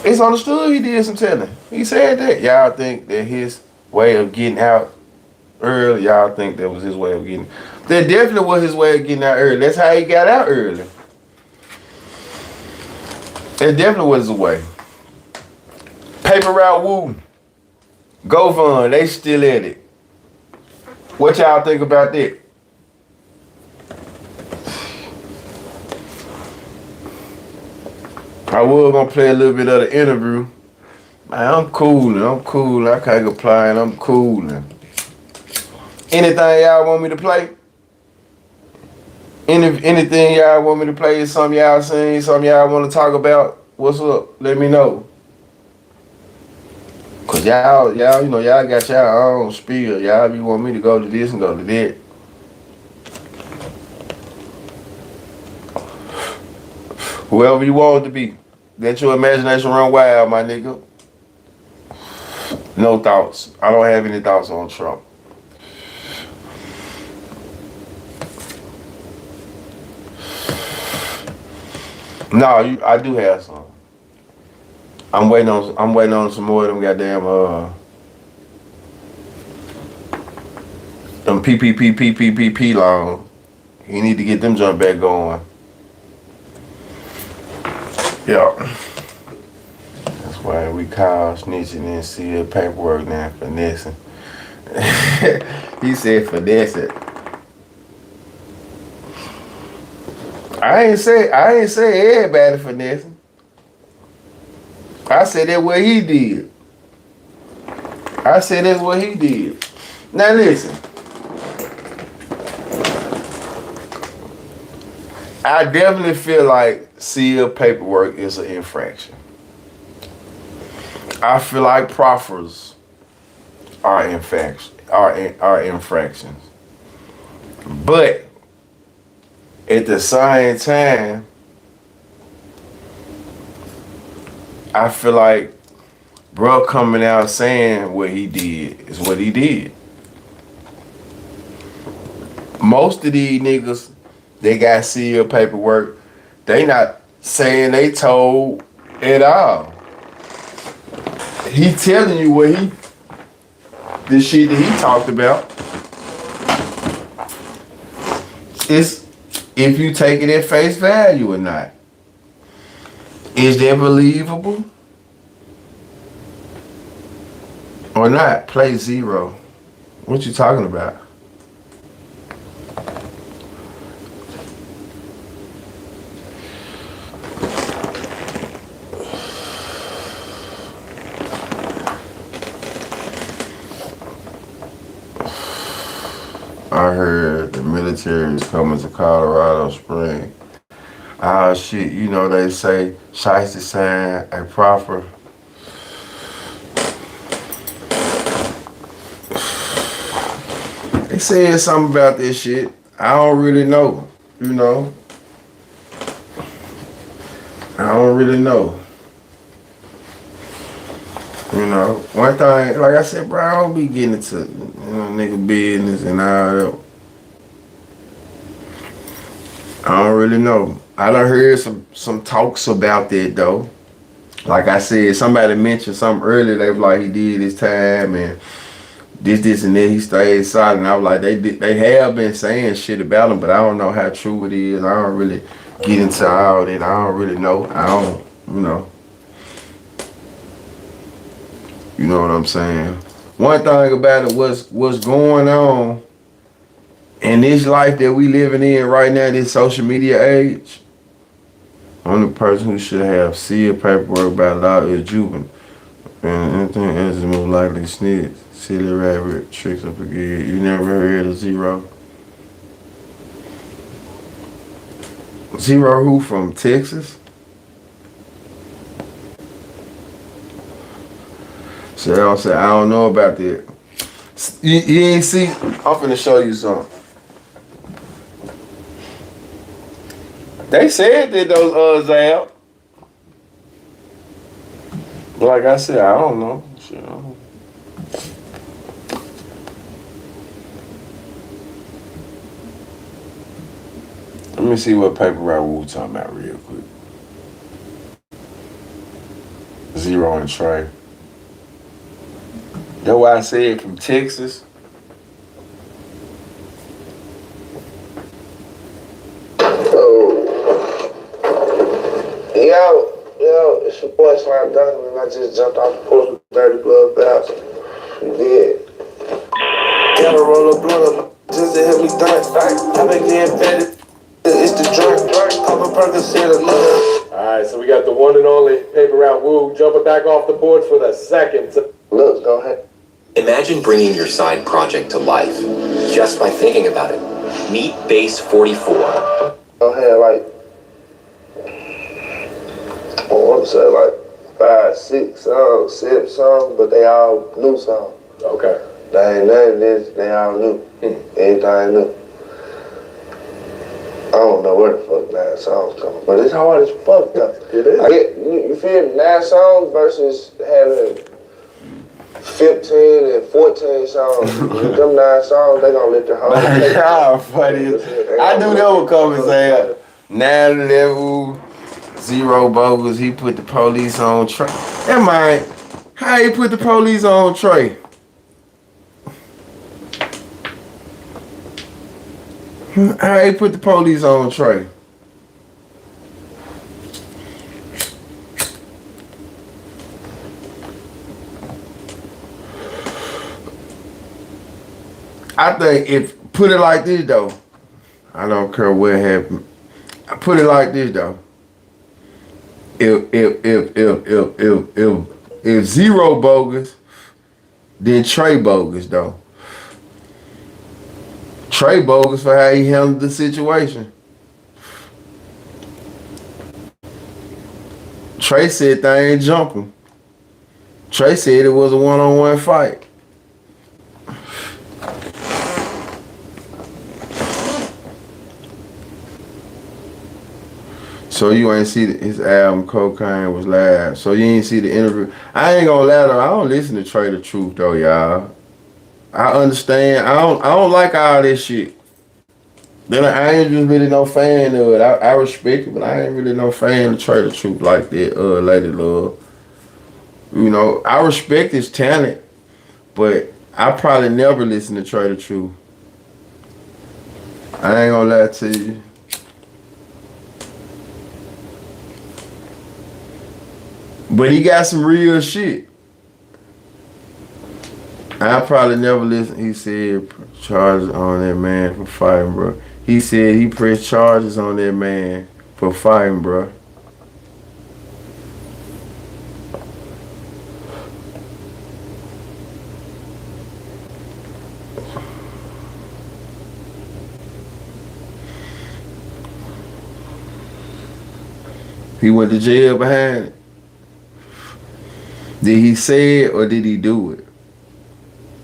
It's understood he did some telling. He said that. Y'all think that his way of getting out early, y'all think that was his way of getting. That definitely was his way of getting out early. That's how he got out early. It definitely was the way. Paper route woo. Go fund, they still at it. What y'all think about that? I was gonna play a little bit of the interview. Man, I'm cool. I can't complain. I'm cool. Anything y'all want me to play? Anything y'all want me to play? Something y'all seen? Something y'all want to talk about? What's up? Let me know. Cause y'all, you know, y'all got y'all own spiel. Y'all be want me to go to this and go to that. Whoever you want to be. Let your imagination run wild, my nigga. No thoughts. I don't have any thoughts on Trump. No, I do have some. I'm waiting on some more of them goddamn them PPP loans. You need to get them jump back going. Yeah. That's why we call snitching and seal paperwork now, finessing. He said finesse it. I ain't say everybody finessing. I said that's what he did. I said that's what he did. Now listen. I definitely feel like sealed paperwork is an infraction. I feel like proffers are infractions. But at the same time, I feel like bro coming out saying what he did is what he did. Most of these niggas, they got sealed paperwork. They not saying they told at all. He telling you what the shit that he talked about. It's if you take it at face value or not. Is that believable? Or not? Play zero. What you talking about? I heard the military is coming to Colorado Springs. Ah, shit, you know they say shiesty sign a proper. They said something about this shit. I don't really know, you know. I don't really know. You know, one thing, like I said, bro, I don't be getting into, nigga business and all that. I don't really know. I done heard some talks about that though. Like I said, somebody mentioned something earlier. They was like he did his time and this and that. He stayed silent. I was like they have been saying shit about him, but I don't know how true it is. I don't really get into all that. I don't really know. I don't, you know. You know what I'm saying? One thing about it, what's going on in this life that we living in right now, this social media age, only person who should have sealed paperwork by law is juvenile. And anything else is most likely snitch, silly rabbit, tricks up again. You never heard of Zero? Zero who from Texas? So I said, I don't know about that. You ain't see? I'm finna show you something. They said that those out. Like I said, I don't know. Shit, I don't know. Let me see what paper route we were talking about real quick. Zero and Trey. That's why I said from Texas. Yo, it's your boy Slime Duncan, and I just jumped off the porch with 30 blood baths. You did. Gotta roll a blunt just to help me think. I've been getting better. It's the drink. Pop a Percocet, another. Alright, so we got the one and only Paper Route Woo jumping back off the board for the second. Look, go ahead. Imagine bringing your side project to life just by thinking about it. Meet Base 44. Go ahead, like, I want to say like 5, 6 songs, 7 songs, but they all new songs. Okay. They ain't none of this, they all new. Everything new. I don't know where the fuck 9 songs coming, but it's hard as fuck though. It is. I get, you feel me? 9 songs versus having 15 and 14 songs. With them 9 songs, they gonna let the whole thing. Y'all funny. I knew that would come and say 9 level, 0 bogus. He put the police on Trey. That man, how he put the police on Trey? How he put the police on Trey? I think if put it like this though, I don't care what happened. I put it like this though. If 0 bogus, then Trey bogus though. Trey bogus for how he handled the situation. Trey said they ain't jumping. Trey said it was a one-on-one fight. So you ain't see his album Cocaine was live. So you ain't see the interview. I ain't gonna lie though, I don't listen to Trey the Truth though, y'all. I understand. I don't like all this shit. Then I ain't just really no fan of it. I respect it, but I ain't really no fan of Trey the Truth like that, Lady Love. You know, I respect his talent, but I probably never listen to Trey the Truth. I ain't gonna lie to you. But he got some real shit. I probably never listened. He said charges on that man for fighting, bro. He said he pressed charges on that man for fighting, bro. He went to jail behind it. Did he say it or did he do it?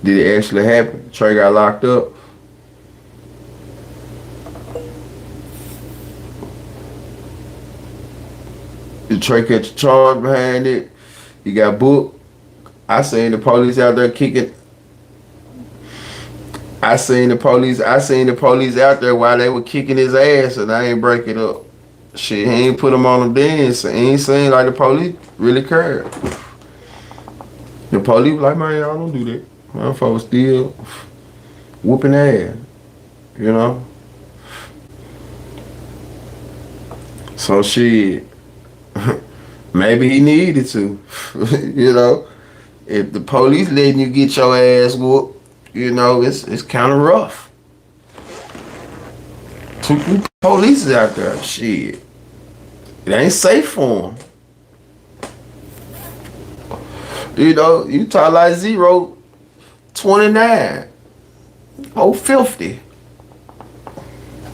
Did it actually happen? Trey got locked up. Did Trey catch a charge behind it? He got booked. I seen the police out there kicking. I seen the police out there while they were kicking his ass, and I ain't break it up. Shit, he ain't put him on them dance. He ain't seem like the police really cared. The police was like, man, y'all don't do that. Motherfucker still whooping ass, you know? So shit, maybe he needed to, you know? If the police letting you get your ass whooped, you know, it's kind of rough. Two police out there, shit. It ain't safe for them. You know, you talk like 0, 29, 50.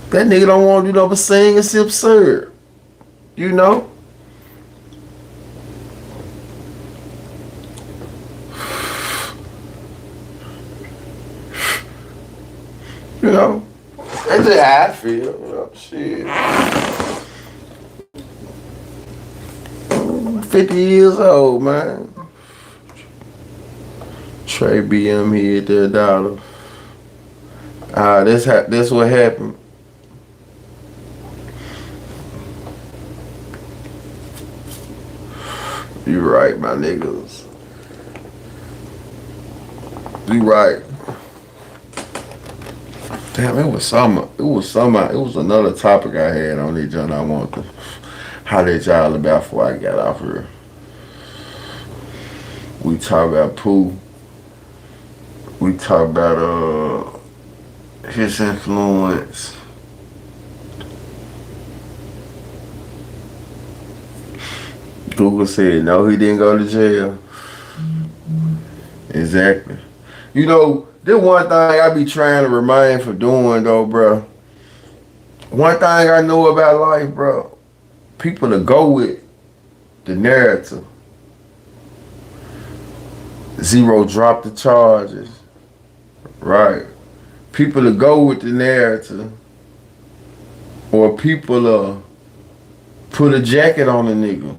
That nigga don't want to do nothing but sing and sip syrup. You know? You know, that's just how I feel. You know, shit. 50 years old, man. Trey BM here, there, dollar. That's what happened. You right, my niggas. You right. Damn, it was another topic I had on this joint I want to holler at y'all about before I got off here. We talk about Pooh. We talk about his influence. Google said no, he didn't go to jail. Exactly. You know, this one thing I be trying to remain from doing though, bro. One thing I know about life, bro. People to go with the narrative. Zero drop the charges. Right. People to go with the narrative. Or people to put a jacket on a nigga.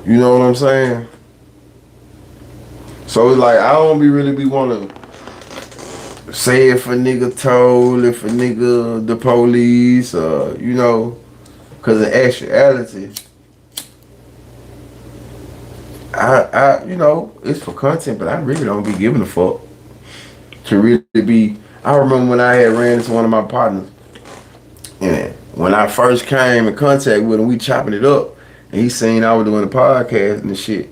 You know what I'm saying? So it's like I don't really be wanna say if a nigga told, if a nigga the police, you know, cause in actuality, I you know, it's for content, but I really don't be giving a fuck. To really be, I remember when I had ran into one of my partners, and when I first came in contact with him, we chopping it up, and he seen I was doing a podcast and shit,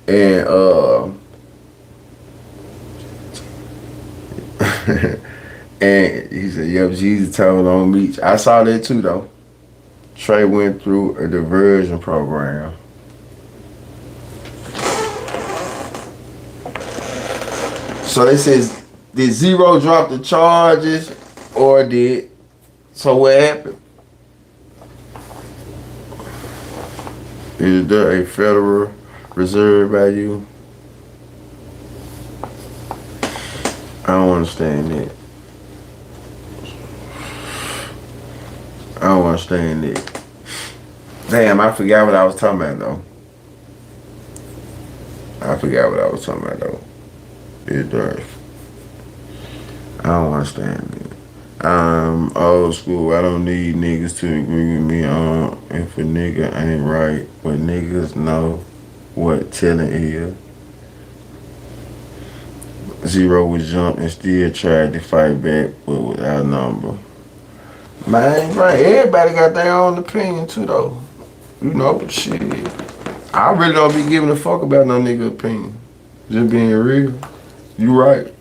and and he said, yep, Jesus told on beach. I saw that too though. Trey went through a diversion program. So they says, did Zero drop the charges or did? So what happened? Is there a Federal Reserve by you? I don't understand that. I don't understand that. Damn, I forgot what I was talking about though. It does. I don't understand it. I'm old school. I don't need niggas to agree with me on if a nigga ain't right, but niggas know what telling is. Zero was jumped and still tried to fight back, but without number. Man, right. Everybody got their own opinion too, though. You know, shit. I really don't be giving a fuck about no nigga opinion. Just being real. You right.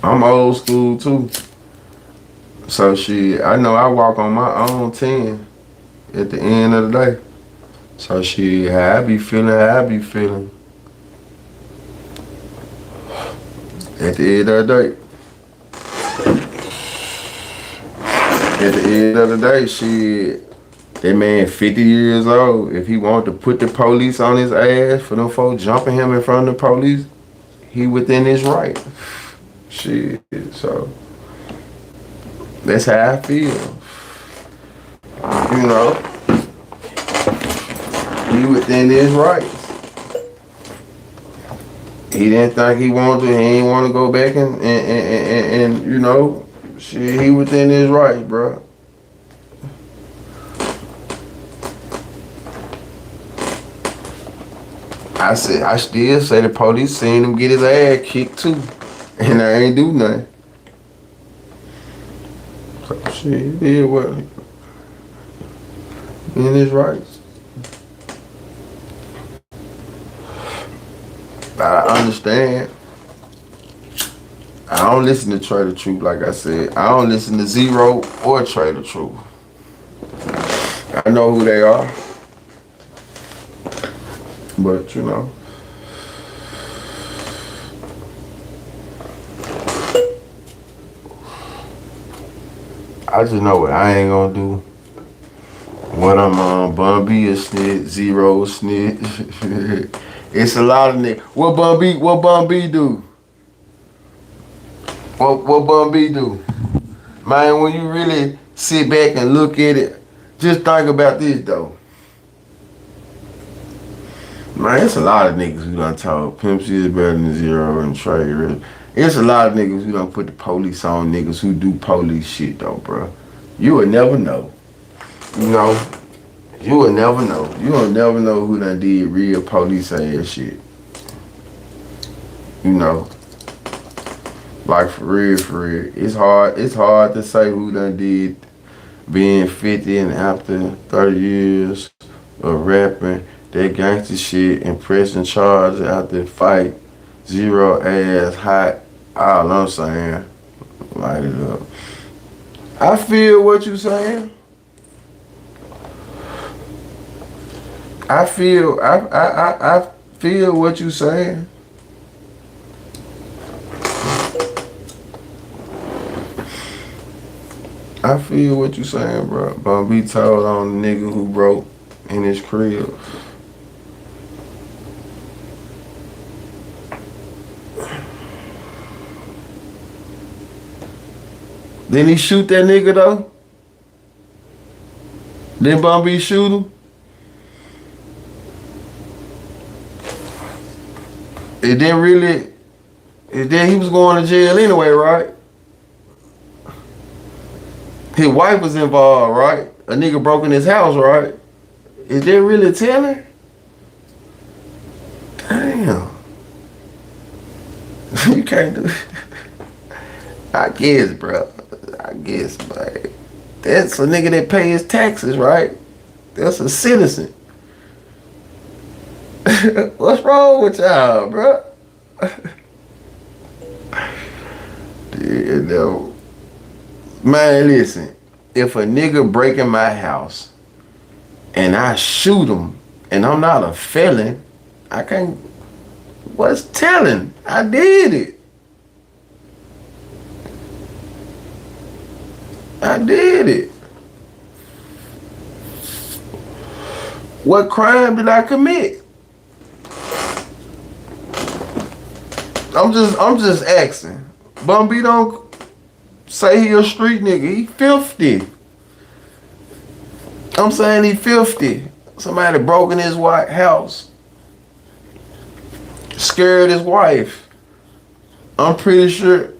I'm old school too. So shit, I know I walk on my own 10 at the end of the day. So shit, how I be feeling. At the end of the day. At the end of the day, shit, that man 50 years old. If he wanted to put the police on his ass for them folks jumping him in front of the police, he within his right. Shit, so that's how I feel. You know, he within his rights. He didn't think he wanted to. He ain't want to go back and you know, shit. He within his rights, bro. I still say the police seen him get his ass kicked too, and I ain't do nothing. So shit, yeah, what? In his rights. I understand. I don't listen to Trey the Truth, like I said. I don't listen to Zero or Trey the Truth. I know who they are. But, you know. I just know what I ain't gonna do. When I'm on Bun B a snitch, Zero a snitch. It's a lot of niggas. What Bun B do? What Bun B do? Man, when you really sit back and look at it, just think about this though. Man, it's a lot of niggas who done told Pimp C is better than Zero and Trey. It's a lot of niggas who done put the police on niggas who do police shit though, bro. You would never know. You know? You would never know. You will never know who done did real police ass shit. You know? Like for real, for real. It's hard to say who done did being 50 and after 30 years of rapping that gangster shit and pressing charges after fight, Zero ass hot. All I'm saying, light it up. I feel what you saying. I feel what you saying. I feel what you saying, bro. But be told on the nigga who broke in his crib. Didn't he shoot that nigga though? Didn't Bun B shoot him? It didn't really. He was going to jail anyway, right? His wife was involved, right? A nigga broke in his house, right? Is that really telling? Damn. You can't do it. I guess, bro. I guess, but that's a nigga that pays taxes, right? That's a citizen. What's wrong with y'all, bro? You know, man, listen. If a nigga break in my house and I shoot him and I'm not a felon, I can't. What's telling? I did it. I did it. What crime did I commit? I'm just asking. Bun B don't say he a street nigga. He 50. I'm saying he 50. Somebody broke in his white house. Scared his wife. I'm pretty sure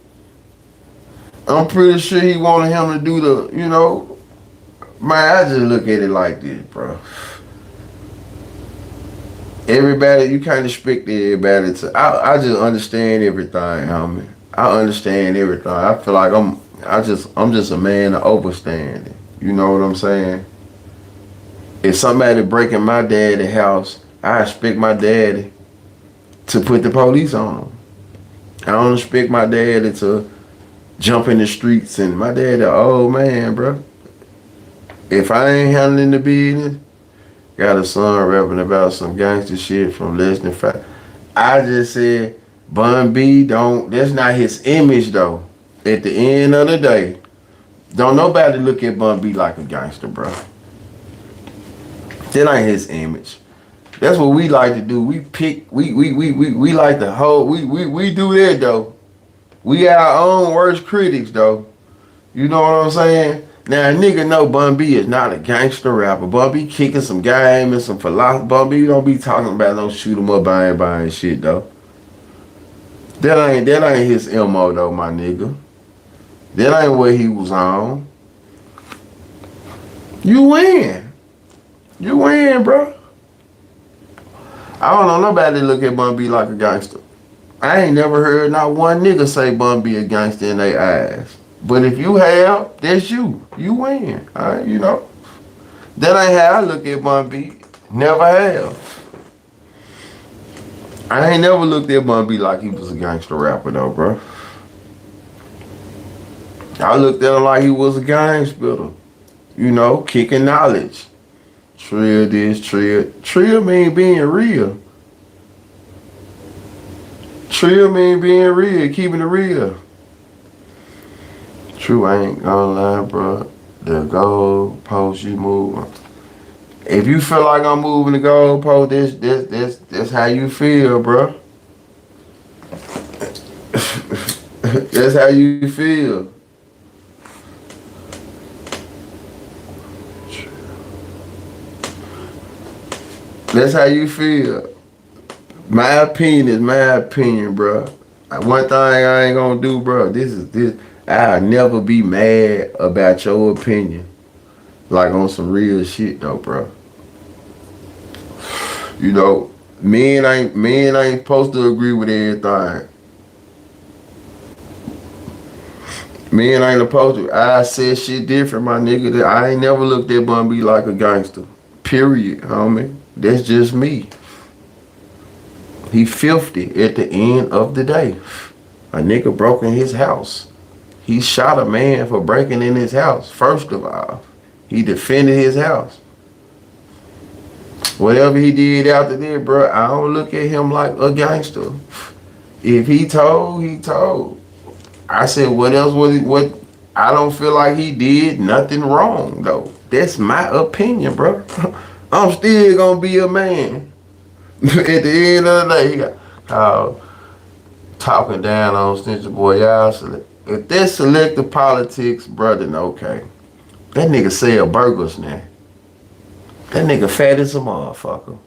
he wanted him to do the, you know, man, I just look at it like this, bro. Everybody, you can't expect everybody to, I just understand everything, homie. I understand everything. I feel like I'm just a man of overstanding. You know what I'm saying? If somebody breaking my daddy's house, I expect my daddy to put the police on him. I don't expect my daddy to jump in the streets, and my daddy, old man, bro. If I ain't handling the business, got a son rapping about some gangster shit from less than 5. I just said, Bun B that's not his image though. At the end of the day, don't nobody look at Bun B like a gangster, bro. That ain't his image. That's what we like to do. We pick, we like to hold, we do that though. We our own worst critics though. You know what I'm saying? Now a nigga know Bun B is not a gangster rapper. Bun B kicking some game and some philosophy. Bun B don't be talking about no shoot 'em up bang shit though. That ain't his MO though, my nigga. That ain't what he was on. You win. You win, bro. I don't know nobody that look at Bun B like a gangster. I ain't never heard not one nigga say Bun B a gangster in their eyes. But if you have, that's you. You win. Alright, you know. That ain't how I look at Bun B. Never have. I ain't never looked at Bun B like he was a gangster rapper though, bro. I looked at him like he was a gang spitter. You know, kicking knowledge. Trill this, trill mean being real. Trill mean being real, keeping it real. True, I ain't gonna lie, bro. The goal post you move. If you feel like I'm moving the goal post, that's how you feel, bro. That's how you feel. That's how you feel. My opinion is my opinion, bro. One thing I ain't gonna do, bro. This. I'll never be mad about your opinion. Like on some real shit, though, bro. You know, men ain't supposed to agree with everything. Men ain't supposed to. I said shit different, my nigga. I ain't never looked at Bun B like a gangster. Period, homie. That's just me. He filthy at the end of the day. A nigga broke in his house. He shot a man for breaking in his house, first of all. He defended his house. Whatever he did after that, bro, I don't look at him like a gangster. If he told, he told. I said, what else was it? What? I don't feel like he did nothing wrong, though. That's my opinion, bro. I'm still gonna be a man. At the end of the day, he got called talking down on Snitcher Boy. Y'all, if that's selective politics, brother, then okay. That nigga sell burgers now. That nigga fat as a motherfucker.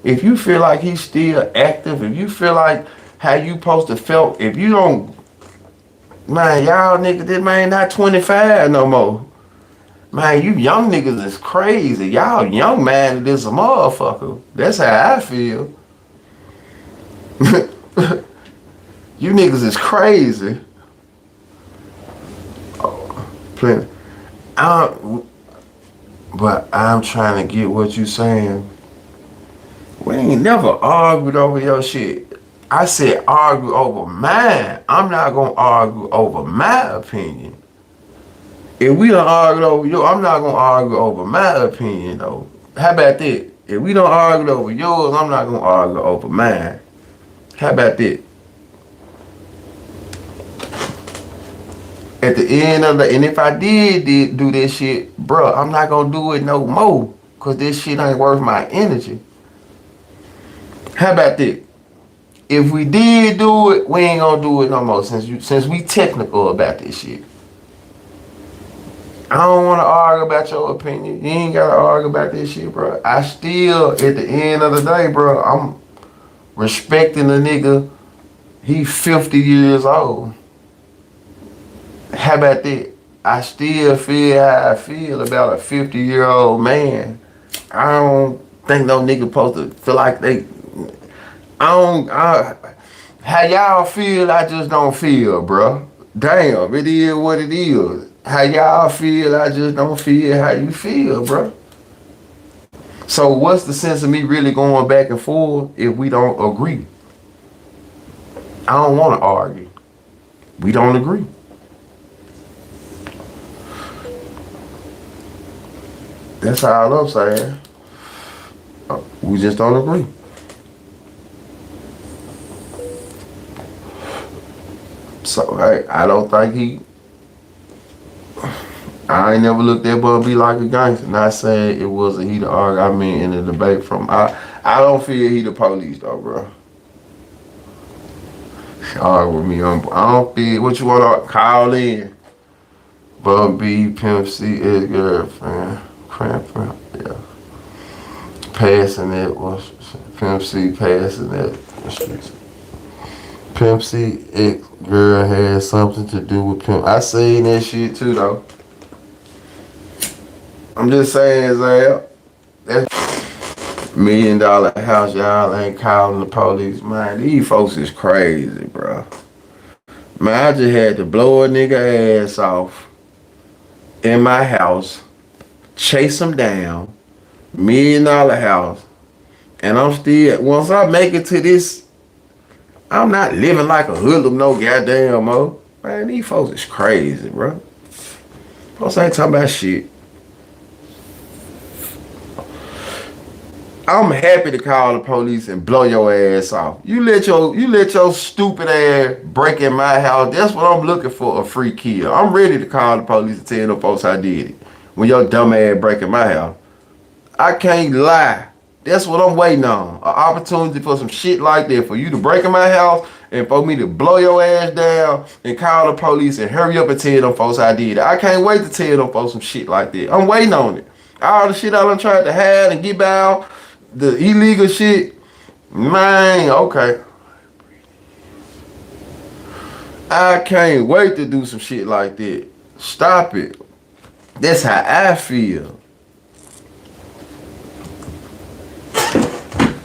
If you feel like he's still active, if you feel like how you supposed to felt, if you don't, man, y'all niggas, this man not 25 no more. Man, you young niggas is crazy. Y'all young man is a motherfucker. That's how I feel. You niggas is crazy. Oh, plenty. But I'm trying to get what you saying. We ain't never argued over your shit. I said argue over mine. I'm not gonna argue over my opinion. If we don't argue over yours, I'm not gonna argue over my opinion though. How about that? If we don't argue over yours, I'm not gonna argue over mine. How about that? At the end of the, and if I did do this shit, bro, I'm not gonna do it no more. Cause this shit ain't worth my energy. How about that? If we did do it, we ain't gonna do it no more since we technical about this shit. I don't wanna argue about your opinion. You ain't gotta argue about this shit, bro. I still, at the end of the day, bro, I'm respecting the nigga. He 50 years old. How about that? I still feel how I feel about a 50-year-old man. I don't think no nigga supposed to feel like they, how y'all feel, I just don't feel, bro. Damn, it is what it is. How y'all feel, I just don't feel how you feel, bro. So what's the sense of me really going back and forth if we don't agree? I don't want to argue. We don't agree. That's all I'm saying. We just don't agree. So, hey, I don't think I ain't never looked at Bun B like a gangster. Not saying it was a heated argument. I mean, in the debate I don't feel he the police though, bro. Argue with me on, I don't feel, what you want to call in? Bun B, Pimp C, his girlfriend. Cramping, yeah. Passing it was Pimp C passing it. Pimp C ex girl had something to do with Pimp. I seen that shit too though. I'm just saying, Zay, that $1 million house, y'all ain't calling the police. Man, these folks is crazy, bro. Man, I just had to blow a nigga ass off in my house. Chase them down, $1 million house, and I'm still, once I make it to this, I'm not living like a hoodlum no goddamn more. Man, these folks is crazy, bro. Folks ain't talking about shit. I'm happy to call the police and blow your ass off. You let your stupid ass break in my house. That's what I'm looking for, a free kill. I'm ready to call the police and tell them folks I did it. When your dumb ass break in my house. I can't lie. That's what I'm waiting on. An opportunity for some shit like that. For you to break in my house and for me to blow your ass down and call the police and hurry up and tell them folks I did it. I can't wait to tell them folks some shit like that. I'm waiting on it. All the shit I done tried to hide and get out, the illegal shit, man, okay. I can't wait to do some shit like that. Stop it. That's how I feel.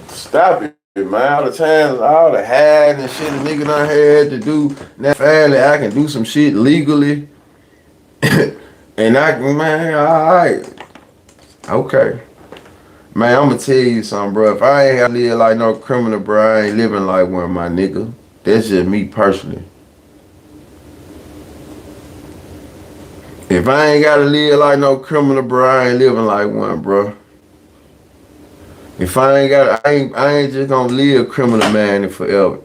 Stop it, man. All the times, all the hiding and shit a nigga done had to do. Now finally I can do some shit legally. And I can, man, alright. Okay. Man, I'm gonna tell you something, bro. If I ain't gotta live like no criminal, bro, I ain't living like one, my nigga. That's just me personally. If I ain't gotta live like no criminal, bro, I ain't living like one, bro. If I ain't got, I ain't just gonna live criminal man forever.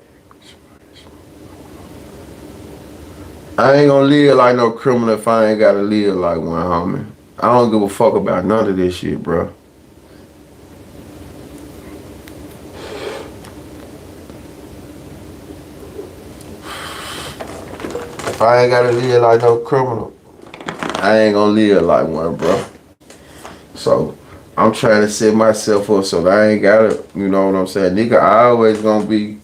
I ain't gonna live like no criminal if I ain't gotta live like one, homie. I don't give a fuck about none of this shit, bro. If I ain't gotta live like no criminal, I ain't gonna live like one, bro. So I'm trying to set myself up so that I ain't gotta, you know what I'm saying? Nigga, I always gonna be,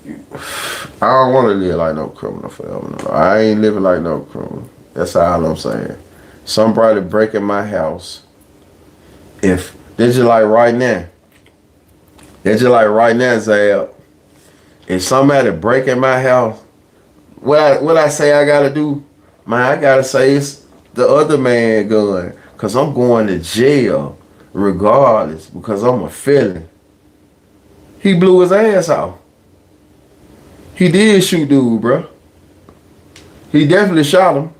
I don't wanna live like no criminal forever. No. I ain't living like no criminal. That's all I'm saying. Somebody breaking my house. If, this is like right now. That's just like right now, Zay. If somebody breaking my house, what I say I gotta do, man, I gotta say it's the other man gun. Cause I'm going to jail regardless because I'm a felon. He blew his ass off. He did shoot dude, bro. He definitely shot him.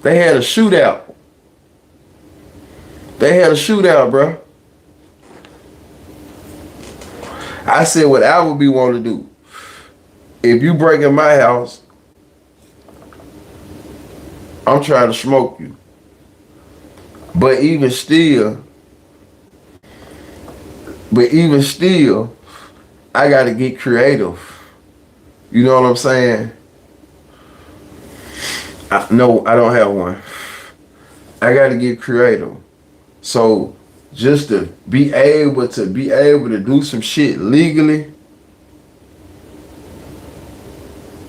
They had a shootout. They had a shootout, bro. I said what I would be wanting to do. If you break in my house, I'm trying to smoke you. But even still, I gotta get creative. You know what I'm saying? No, I don't have one. I gotta get creative. So just to be able to do some shit legally,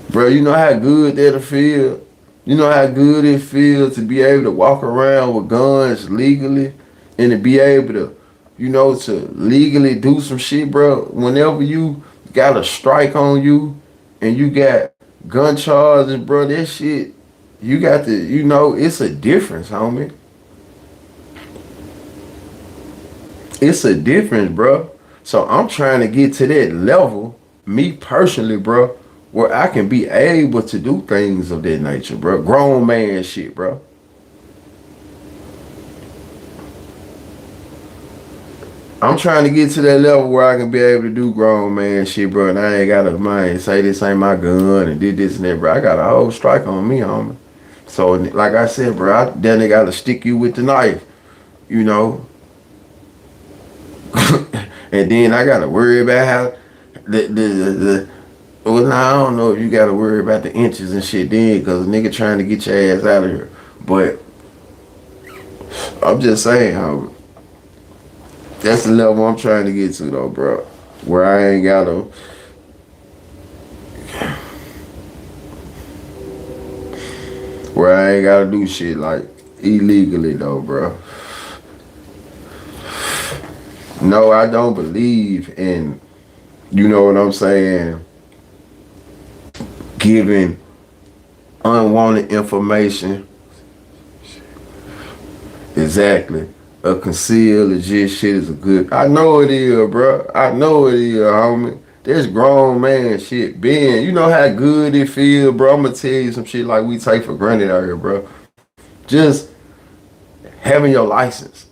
bro, you know how good that'll feel? You know how good it feels to be able to walk around with guns legally and to be able to, you know, to legally do some shit, bro. Whenever you got a strike on you and you got gun charges, bro, that shit, you got to, you know, it's a difference, homie. It's a difference, bro. So I'm trying to get to that level, me personally, bro, where I can be able to do things of that nature, bro. Grown man shit, bro. I'm trying to get to that level where I can be able to do grown man shit, bro. And I ain't got to mind say this ain't my gun and did this and that, bro. I got a whole strike on me, homie. So like I said, bro, then they got to stick you with the knife, you know. And then I got to worry about how well, now I don't know if you got to worry about the inches and shit then, because a nigga trying to get your ass out of here. But I'm just saying, homie, that's the level I'm trying to get to, though, bro. Where I ain't got to, do shit like illegally, though, bro. No, I don't believe in, you know what I'm saying, giving unwanted information. Exactly. A concealed legit shit is a good. I know it is, bro. I know it is, homie. This grown man shit, Ben, you know how good it feel, bro. I'm gonna tell you some shit like we take for granted out here, bro. Just having your license.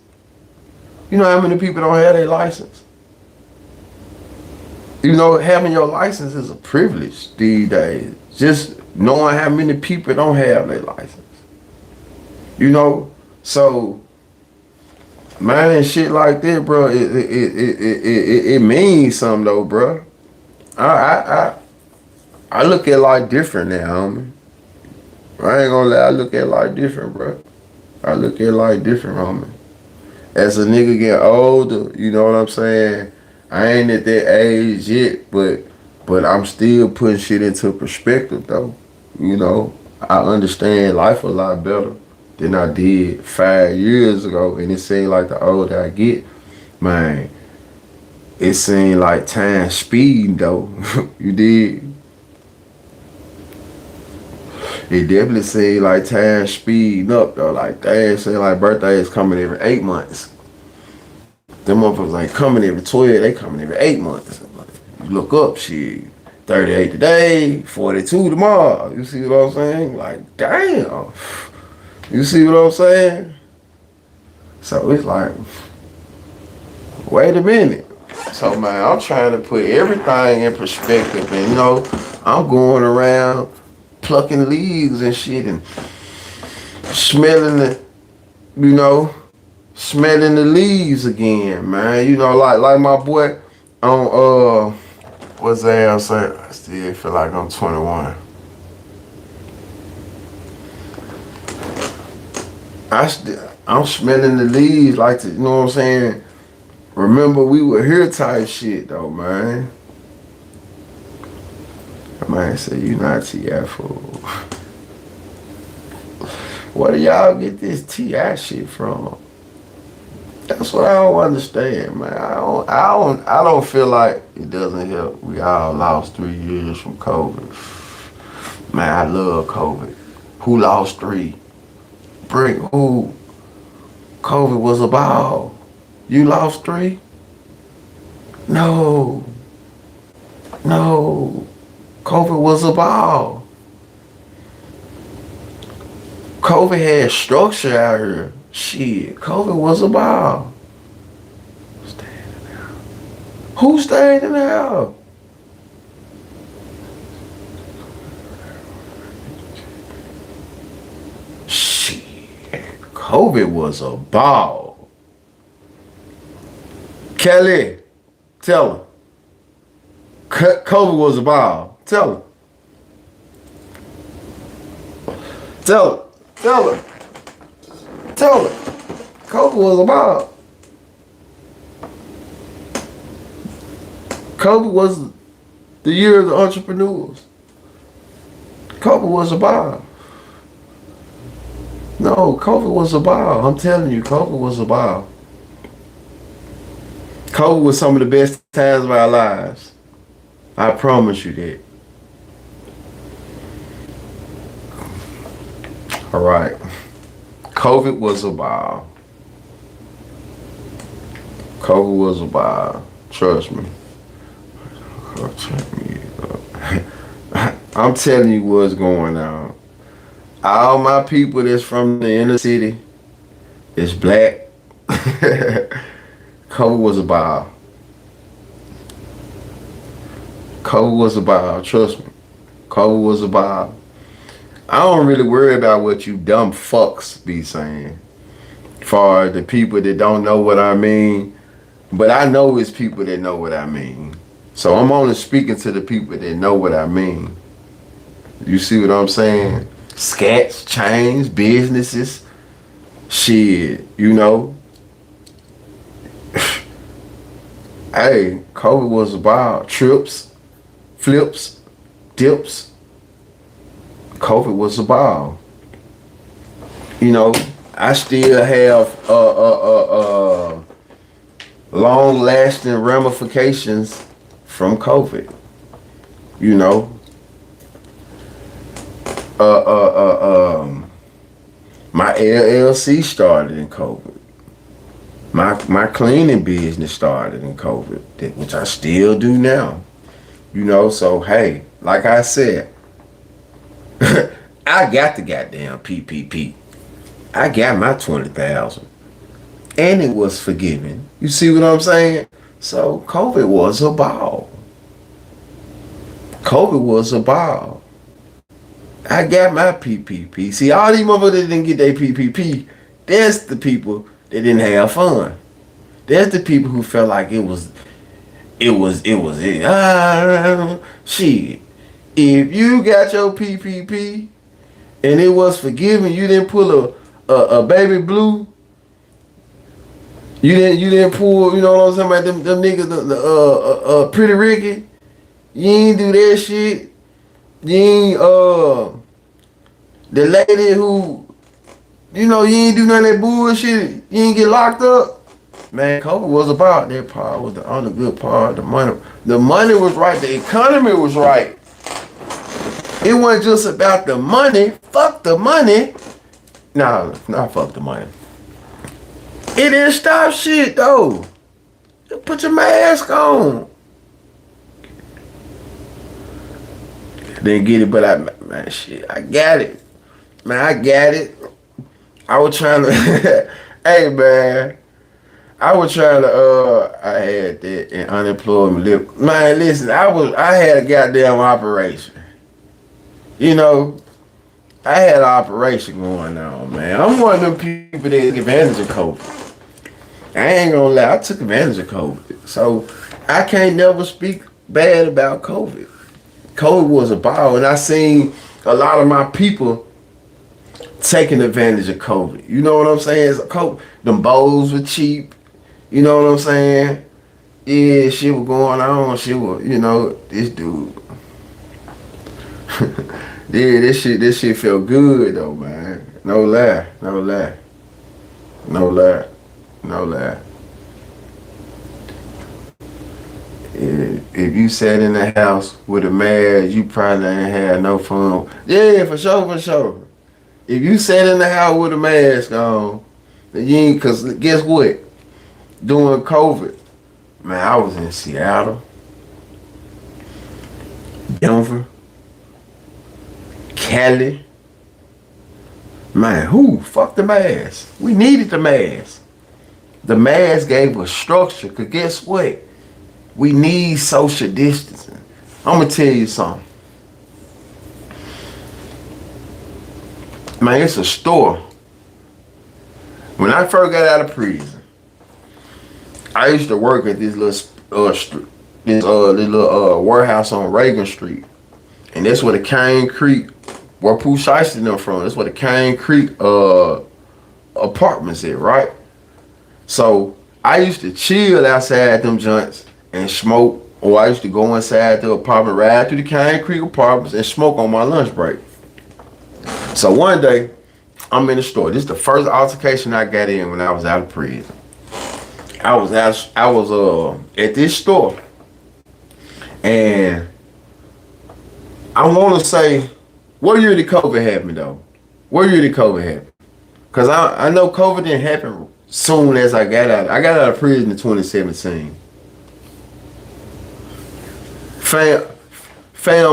You know how many people don't have their license? You know, having your license is a privilege these days. Just knowing how many people don't have their license. You know, so man, shit like that, bro, it means something though, bro. I look at life different now, homie. I ain't gonna lie, I look at life different, bro. I look at life different, homie. As a nigga get older, you know what I'm saying? I ain't at that age yet, but I'm still putting shit into perspective though. You know, I understand life a lot better than I did 5 years ago, and it seems like the older I get, man, it seems like time speed though. You did. It definitely seems like time speeding up though. Like they seem like birthdays coming every 8 months. Them motherfuckers ain't coming every 12, they coming every 8 months. You look up, shit. 38 today, 42 tomorrow. You see what I'm saying? Like, damn. You see what I'm saying? So it's like, wait a minute. So man, I'm trying to put everything in perspective, and you know, I'm going around plucking leaves and shit and smelling the, you know, smelling the leaves again, man. You know, like my boy on what's that else say? I still feel like I'm 21. I'm smelling the leaves like the, you know what I'm saying? Remember we were here type shit though, man. Man say you not T.I. fool. Where do y'all get this T.I. shit from? That's what I don't understand, man. I don't feel like it doesn't help. We all lost 3 years from COVID. Man, I love COVID. Who lost 3? Bring who? COVID was a ball. You lost 3? No. COVID was a ball. COVID had structure out here. Shit, COVID was a ball. Who stayed in the house? Shit, COVID was a ball. Kelly, tell her. COVID was a ball. Tell her. Tell her. COVID was a ball. COVID was the year of the entrepreneurs. COVID was a ball. No, COVID was a ball. I'm telling you, COVID was a ball. COVID was some of the best times of our lives. I promise you that. All right. COVID was a ball. COVID was a ball. Trust me. I'm telling you what's going on. All my people that's from the inner city is black. COVID was a ball. COVID was a ball. Trust me. COVID was a ball. I don't really worry about what you dumb fucks be saying. For the people that don't know what I mean. But I know it's people that know what I mean. So I'm only speaking to the people that know what I mean. You see what I'm saying? Scats, chains, businesses. Shit, you know. Hey, COVID was about trips, flips, dips. COVID was a ball. You know, I still have long-lasting ramifications from COVID. You know, my LLC started in COVID. My cleaning business started in COVID, which I still do now. You know, so hey, like I said, I got the goddamn PPP. I got my 20,000, and it was forgiven. You see what I'm saying? So COVID was a ball. COVID was a ball. I got my PPP. See, all these motherfuckers that didn't get their PPP, that's the people that didn't have fun. That's the people who felt like it was. Shit. If you got your PPP and it was forgiven, you didn't pull a baby blue. You didn't pull, you know what I'm saying about them niggas, the Pretty Ricky. You ain't do that shit. You ain't the lady who, you know, you ain't do none of that bullshit. You ain't get locked up. Man, COVID was about that part. Was the other good part. The money was right. The economy was right. It wasn't just about the money. Fuck the money. Nah, not fuck the money. It didn't stop shit though. Just put your mask on. Didn't get it, but I got it. Man, I got it. I was trying to, hey man, I was trying to, I had that in unemployment. Man, listen, I had a goddamn operation. You know, I had an operation going on, man. I'm one of them people that took advantage of COVID. I ain't gonna lie, I took advantage of COVID. So I can't never speak bad about COVID. COVID was a ball, and I seen a lot of my people taking advantage of COVID. You know what I'm saying? COVID, them bowls were cheap. You know what I'm saying? Yeah, shit was going on. Shit was, you know, this dude. Yeah, this shit felt good though, man. No lie. If you sat in the house with a mask, you probably ain't had no fun. Yeah, for sure. If you sat in the house with a mask on, you ain't, cause guess what? During COVID, man, I was in Seattle, Denver, Cali. Man, fuck the mask. We needed the mask. The mask gave us structure, cause guess what? We need social distancing. I'm gonna tell you something. Man, it's a store. When I first got out of prison, I used to work at this little warehouse on Reagan Street, and that's where the Cane Creek, where Pooh Shiesty them from. That's where the Cane Creek apartments at, right? So I used to chill outside them joints and smoke, or I used to go inside the apartment, ride through the Cane Creek apartments and smoke on my lunch break. So one day, I'm in the store. This is the first altercation I got in when I was out of prison. I was at this store, and I want to say, what year did COVID happen though? What year did COVID happen? Cause I know COVID didn't happen soon as I got out. I got out of prison in 2017. Fam,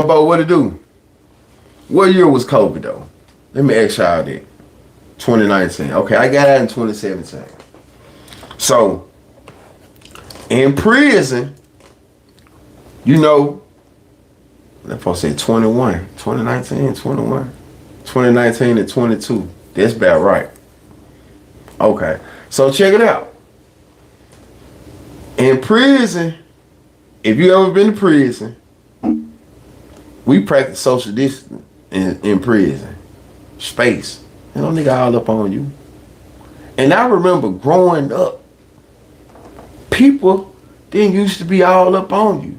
Bo, what it do? What year was COVID though? Let me ask y'all that. 2019. Okay, I got out in 2017. So, in prison, you know, I'm supposed to say 21, 2019, 21, 2019 and 22. That's about right. Okay, so check it out. In prison, if you ever been to prison, we practice social distancing in prison. Space. You know, nigga all up on you. And I remember growing up, people didn't used to be all up on you.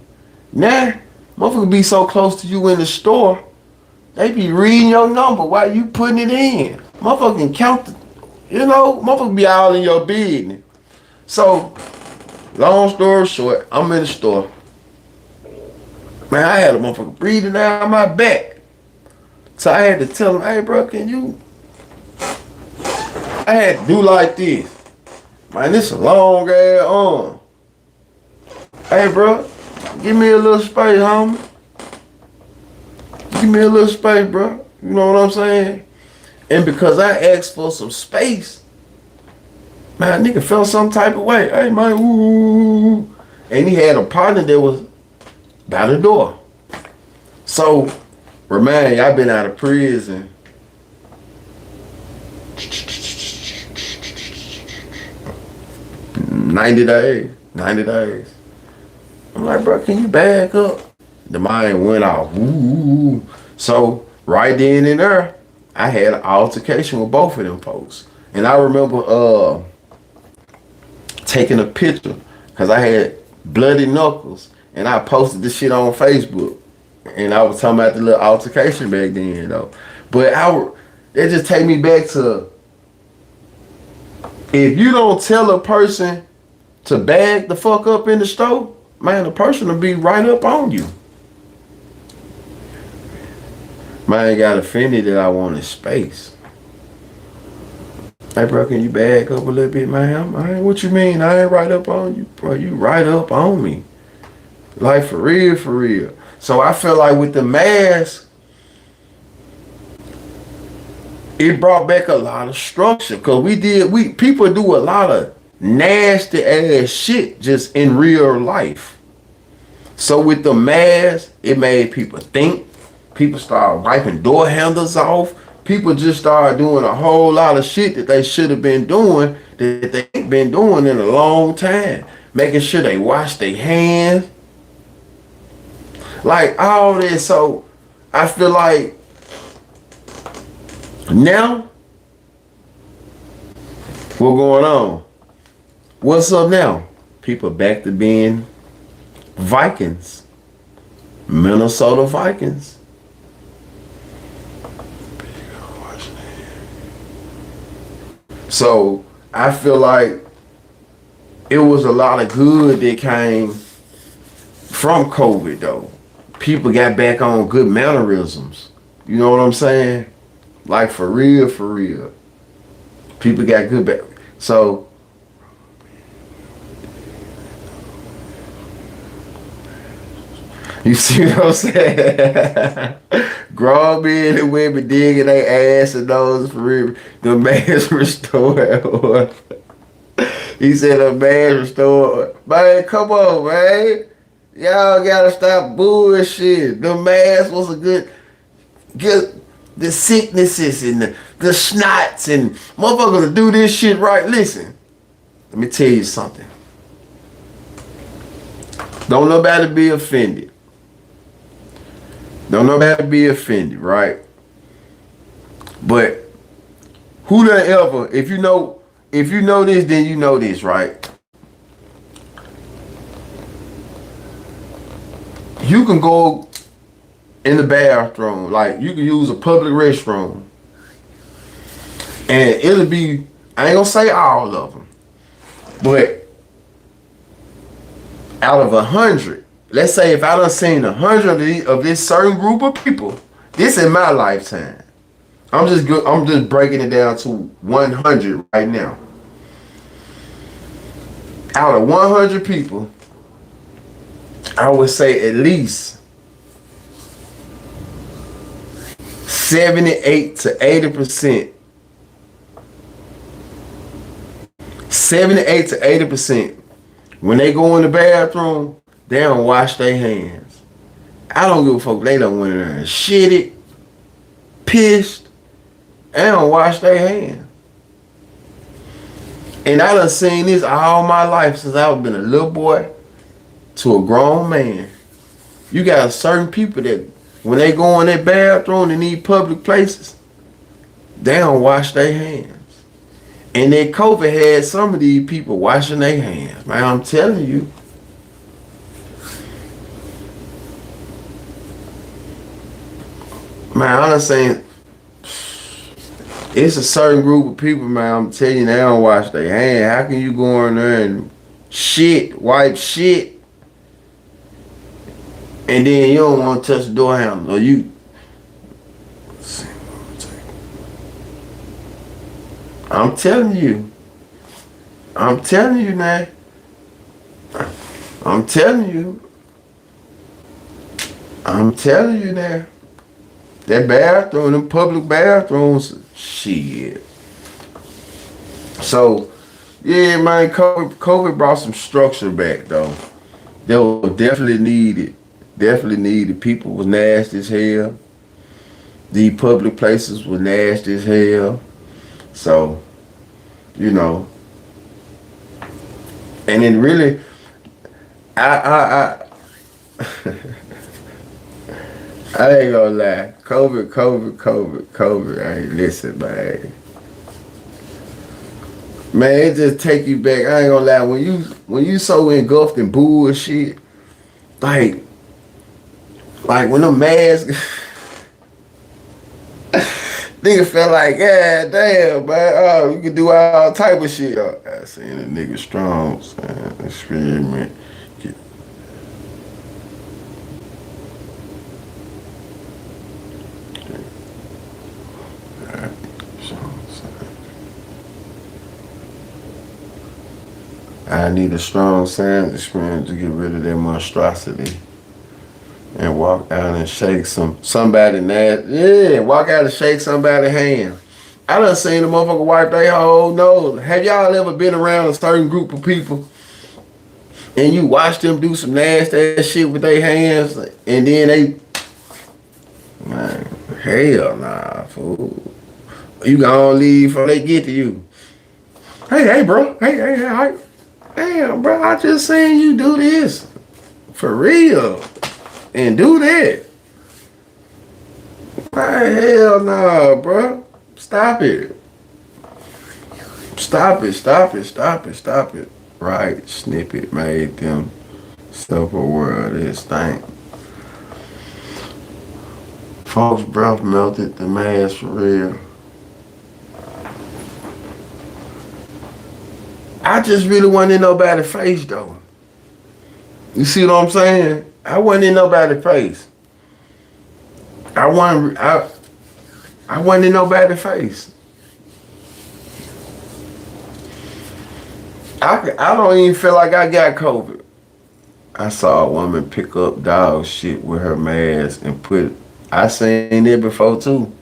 Now, motherfuckers be so close to you in the store, they be reading your number while you putting it in. Motherfucker can count the, you know, motherfucker be all in your business. So, long story short, I'm in the store. Man, I had a motherfucker breathing down my back. So I had to tell him, hey bro, can you? I had to do like this. Man, this is a long ass arm. Hey bro, give me a little space, homie. Give me a little space, bro. You know what I'm saying? And because I asked for some space, man, nigga felt some type of way. Hey man, ooh. And he had a partner that was by the door. So, remind you, I've been out of prison 90 days. I'm like, bro, can you back up? The mind went off. Ooh. So right then and there, I had an altercation with both of them folks. And I remember taking a picture because I had bloody knuckles and I posted this shit on Facebook. And I was talking about the little altercation back then, though. But it just take me back to, if you don't tell a person to bag the fuck up in the store, man, the person will be right up on you. Man got offended that I wanted space. Hey, bro, can you bag up a little bit, man? Man, what you mean? I ain't right up on you, bro. You right up on me. Like, for real, for real. So I feel like with the mask, it brought back a lot of structure. Cause people do a lot of nasty ass shit just in real life. So with the mask, it made people think. People started wiping door handles off. People just started doing a whole lot of shit that they should have been doing that they ain't been doing in a long time. Making sure they wash their hands. Like all this. So I feel like now, what's going on? What's up now? People back to being Vikings. Minnesota Vikings. So I feel like it was a lot of good that came from COVID though. People got back on good mannerisms. You know what I'm saying? Like for real, for real. People got good back. So you see what I'm saying? Grown men and women digging their ass and nose for real. The man's restored. He said the man's restored. Man, come on, man. Y'all gotta stop bullshit. The mask was a good the sicknesses and the snots and motherfuckers to do this shit right. Listen, let me tell you something. Don't nobody be offended. Don't nobody be offended, right? But who done ever, if you know this, then you know this, right? You can go in the bathroom, like you can use a public restroom, and it'll be, I ain't gonna say all of them, but out of 100, let's say if I done seen 100 of this certain group of people, this in my lifetime, I'm just breaking it down to 100 right now. Out of 100 people, I would say at least 78 to 80%. 78 to 80%. When they go in the bathroom, they don't wash their hands. I don't give a fuck. They don't went in there and shitted, pissed, and don't wash their hands. And I done seen this all my life since I've been a little boy to a grown man. You got certain people that when they go in that bathroom in these public places, they don't wash their hands. And then COVID had some of these people washing their hands. Man, I'm telling you. Man, I'm not saying it's a certain group of people, man. I'm telling you, they don't wash their hands. How can you go in there and wipe shit, and then you don't want to touch the door handle, or you? I'm telling you. I'm telling you now. I'm telling you. I'm telling you now. That bathroom, them public bathrooms, shit. So, yeah, man, COVID brought some structure back, though. That was definitely needed. Definitely needed. People was nasty as hell. The public places were nasty as hell. So, you know. And then really, I ain't gonna lie. COVID. Hey, listen, man. Man, it just take you back. I ain't gonna lie. When you so engulfed in bullshit, like when the masks, nigga felt like, yeah, damn, man. Oh, you can do all type of shit. I seen a nigga strong, man. Experiment. I need a strong sand experience to get rid of that monstrosity and walk out and shake somebody nasty. Yeah, walk out and shake somebody's hand. I done seen the motherfucker wipe their whole nose. Have y'all ever been around a certain group of people and you watch them do some nasty ass shit with their hands and then they, man, hell nah, fool. You gonna leave before they get to you. Hey, bro. Hey. Damn, bro, I just seen you do this. For real. And do that. Hey, hell no, bro. Stop it. Stop it. Right, snippet made them self-aware of this thing. Folks' breath melted the mask for real. I just really wasn't in nobody's face though. You see what I'm saying? I wasn't in nobody's face. I wasn't in nobody's face. I don't even feel like I got COVID. I saw a woman pick up dog shit with her mask and I seen it before too.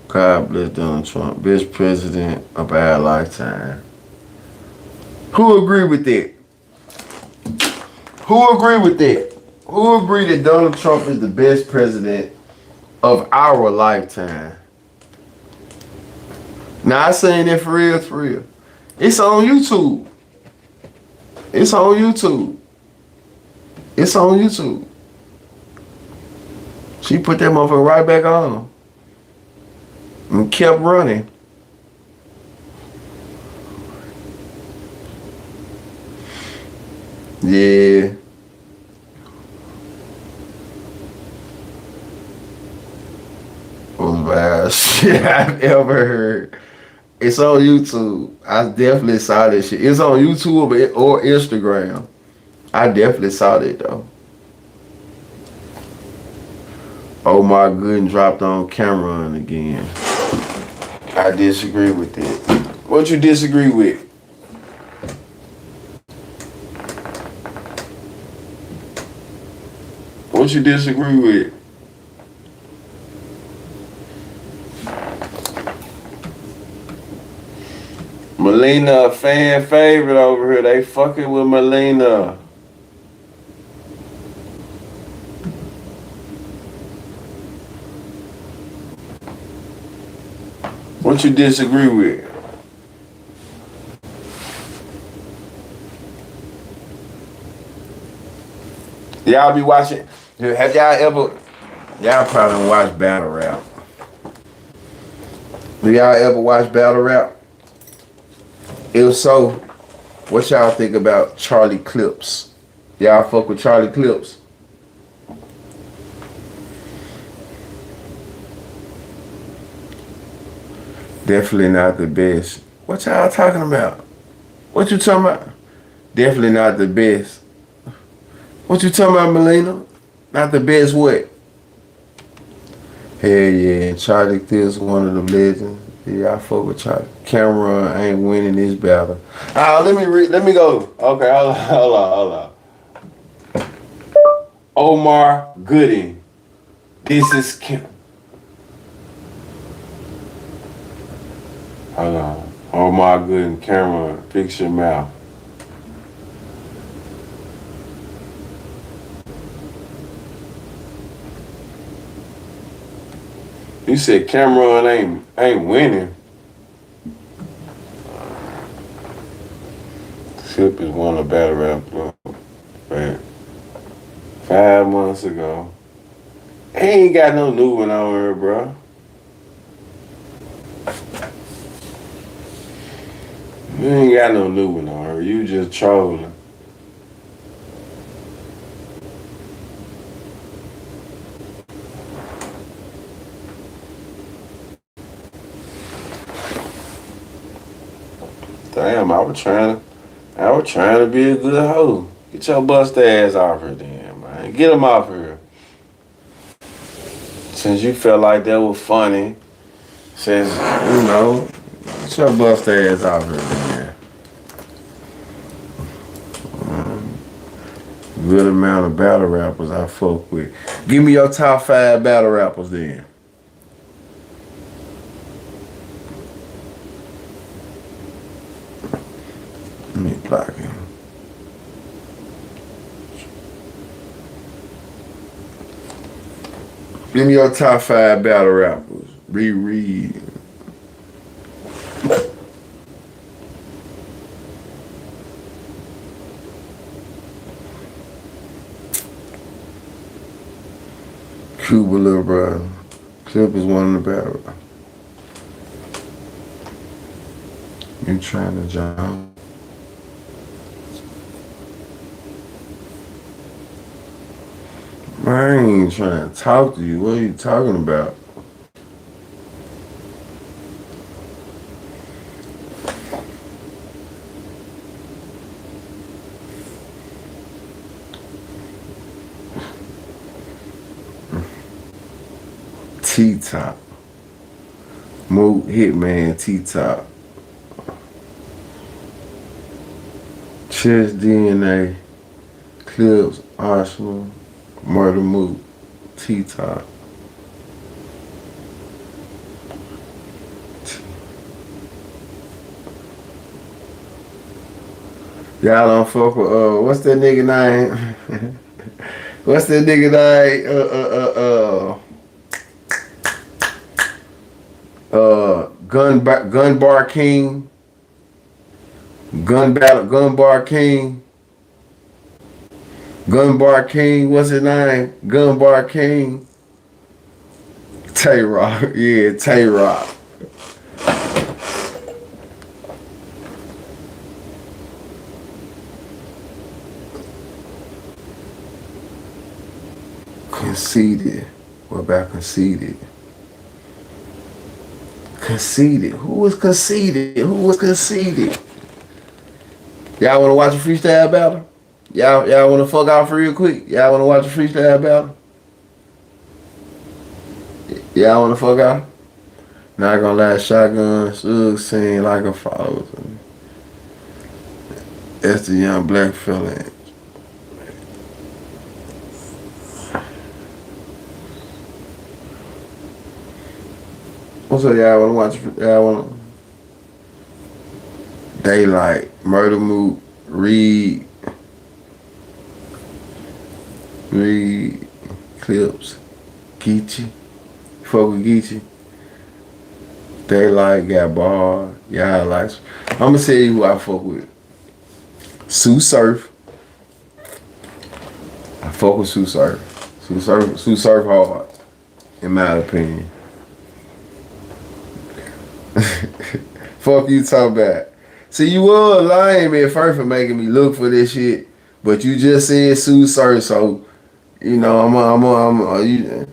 God bless Donald Trump, best president of our lifetime. Who agree with that? Who agree that Donald Trump is the best president of our lifetime? Now I saying that for real. It's on YouTube. She put that motherfucker right back on. And kept running. Yeah. Was bad shit I've ever heard. It's on YouTube. I definitely saw that shit. It's on YouTube or Instagram. I definitely saw that though. Omar Gooden dropped on Cameron again. I disagree with it. What you disagree with? What you disagree with? Melina, a fan favorite over here. They fucking with Melina. What you disagree with? Y'all be watching? Have y'all probably don't watch battle rap. Do y'all ever watch battle rap? If so, what y'all think about Charlie Clips? Y'all fuck with Charlie Clips? Definitely not the best. What y'all talking about? What you talking about? Definitely not the best. What you talking about, Melina? Not the best what? Hell yeah, Charlie Clips one of the legends. Yeah, I fuck with Charlie. Cameron ain't winning this battle. Let me go. Okay, hold on. Omar Gooden. This is hold on. Omar Gooden, Cameron, fix your mouth. You said Cameron ain't winning. Flip is one of the battle rap, bro. Man. 5 months ago. He ain't got no new one on her, bro. You ain't got no new one on her. You just trolling. Damn, I was trying to be a good hoe. Get your bust ass off her then, man. Get him off her. Since you felt like that was funny, since, get your bust ass off her then. Good amount of battle rappers I fuck with. Give me your top 5 battle rappers then. Let me block him. Give me your top 5 battle rappers. Reread. Cuba, little brother. Clip is one of the battle. You trying to jump? I ain't trying to talk to you. What are you talking about? T-Top. Moot Hitman T-Top. Chess DNA. Clips Arsenal. Murder Moot, T-Top. Y'all don't fuck with, what's that nigga name? What's that nigga name? Gun Bar King. Gun Bar King. Gun Bar King, what's his name? Gun Bar King. Tay-Rock, yeah, Tay-Rock. Conceited. What about Conceited? Conceited. Who was Conceited? Who was Conceited? Y'all wanna watch a freestyle battle? Y'all wanna fuck off real quick? Y'all wanna watch a freestyle battle? Y'all wanna fuck off? Not gonna lie, shotgun, Sug sing like a father. That's the young black fella. What's up, y'all wanna watch? Y'all wanna? Daylight, Murder Moot, Reed, Clips, Geechee, fuck with Geechee. Daylight got Bar, y'all like. I'ma tell you who I fuck with. Sue Surf. I fuck with Sue Surf. Sue Surf hard, in my opinion. Fuck you talking about. See, you were lying at first for making me look for this shit, but you just said Sue Surf, so you know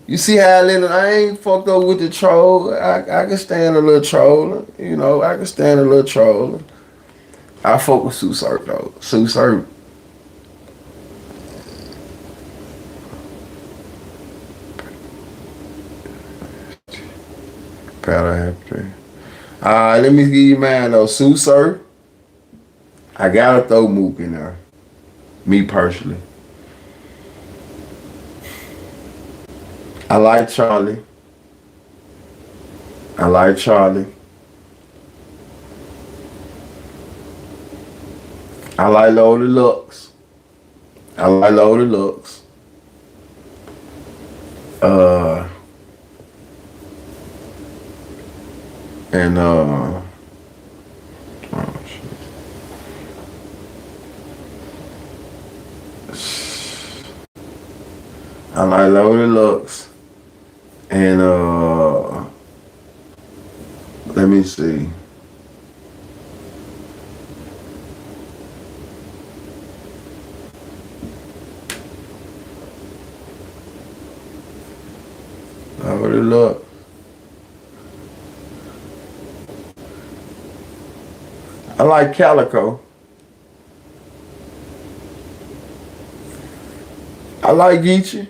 you see how I ain't fucked up with the troll. I can stand a little trolling, I can stand a little trolling. I fuck with Sue Surf though. Sue Surf. Battle happy. Let me give you mine though. Sue Surf. I gotta throw Mook in there. Me personally. I like Charlie. I like Charlie. I like Loaded Lux. I like Loaded Lux. And oh shit. I like Loaded Lux. And let me see. Loaded Lux. I like Calico. I like Geechee.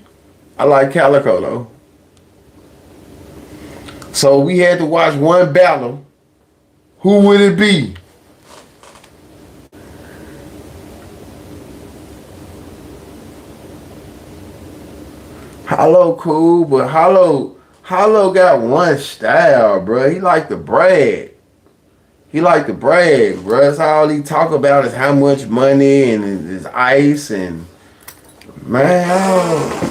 I like Calico though. So we had to watch one battle. Who would it be? Hollow cool, but Hollow got one style, bro. He like to brag. He like to brag, bro. That's all he talk about is how much money and his ice and man.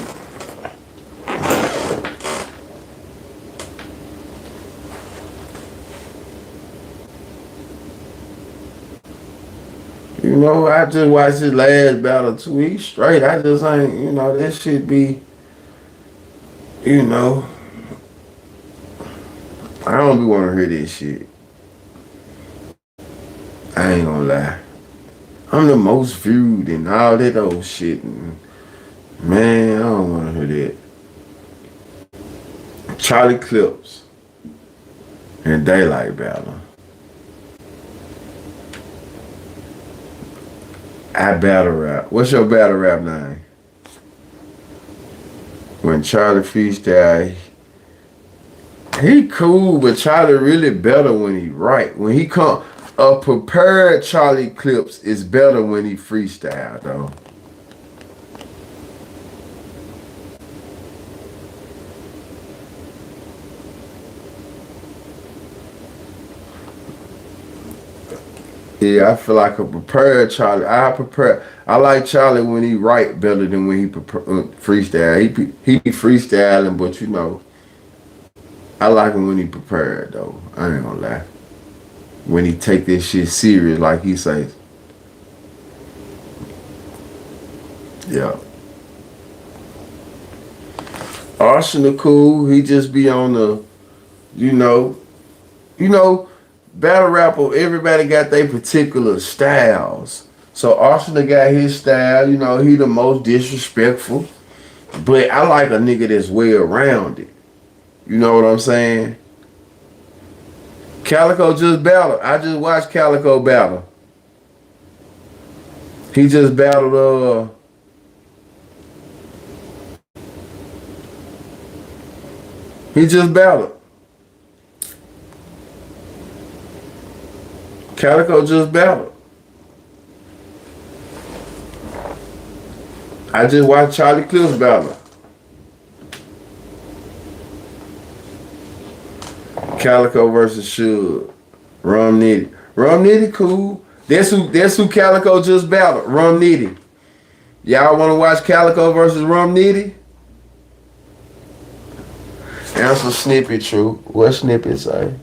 You know, I just watched his last battle 2 weeks straight. I just ain't, you know, this shit be, you know, I don't be want to hear this shit. I ain't gonna lie. I'm the most viewed and all that old shit. And man, I don't want to hear that. Charlie Clips and Daylight Battle. I battle rap. What's your battle rap name? When Charlie freestyle, he cool, but Charlie really better when he write. When he come, a prepared Charlie Clips is better when he freestyle though. Yeah, I feel like a prepared Charlie. I like Charlie when he write better than when he freestyle. He be freestyling, but you know, I like him when he prepared though. I ain't gonna lie. When he take this shit serious, like he says. Yeah. Arsenal cool. He just be on the, you know, battle rapper, everybody got their particular styles. So Arsenal got his style, you know, he the most disrespectful. But I like a nigga that's well-rounded. You know what I'm saying? Calico just battled. I just watched Calico battle. He just battled, he just battled. Calico just battled. I just watched Charlie Clips battle. Calico versus Suge. Rum Nitty. Rum Nitty cool. That's who Calico just battled. Rum Nitty. Y'all want to watch Calico versus Rum Nitty? Answer snippet true. What snippet say?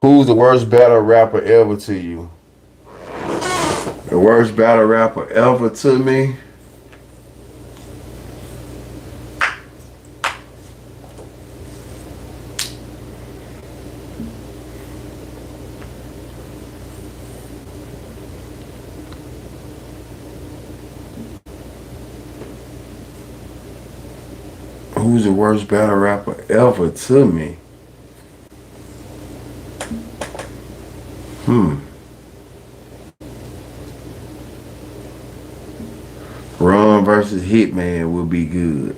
Who's the worst battle rapper ever to you? The worst battle rapper ever to me? Who's the worst battle rapper ever to me? Ron versus Hitman will be good.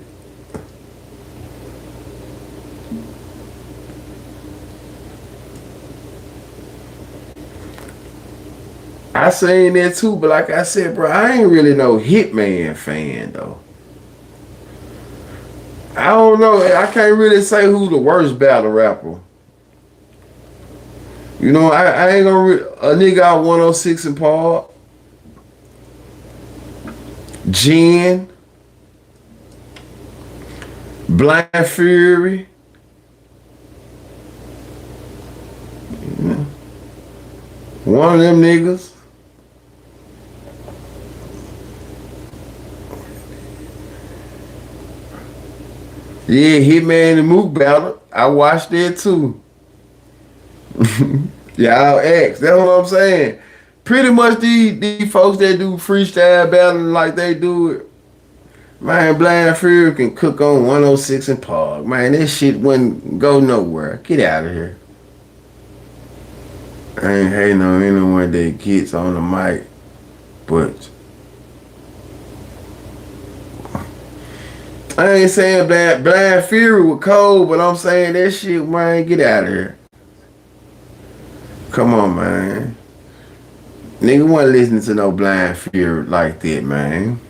I seen that too, but like I said, bro, I ain't really no Hitman fan though. I don't know. I can't really say who the worst battle rapper. You know, I ain't gonna a nigga out 106 and Paul. Jen. Blind Fury. One of them niggas. Yeah, Hitman and Mook battle. I watched it too. Y'all ask. That's what I'm saying. Pretty much these folks that do freestyle battling like they do it. Man, Blind Fury can cook on 106 and Park. Man, this shit wouldn't go nowhere. Get out of here. I ain't hating on anyone that gets on the mic, but I ain't saying Blind Fury was cold, but I'm saying that shit, man, get out of here. Come on, man. Nigga wasn't listening to no Blind Fury like that, man.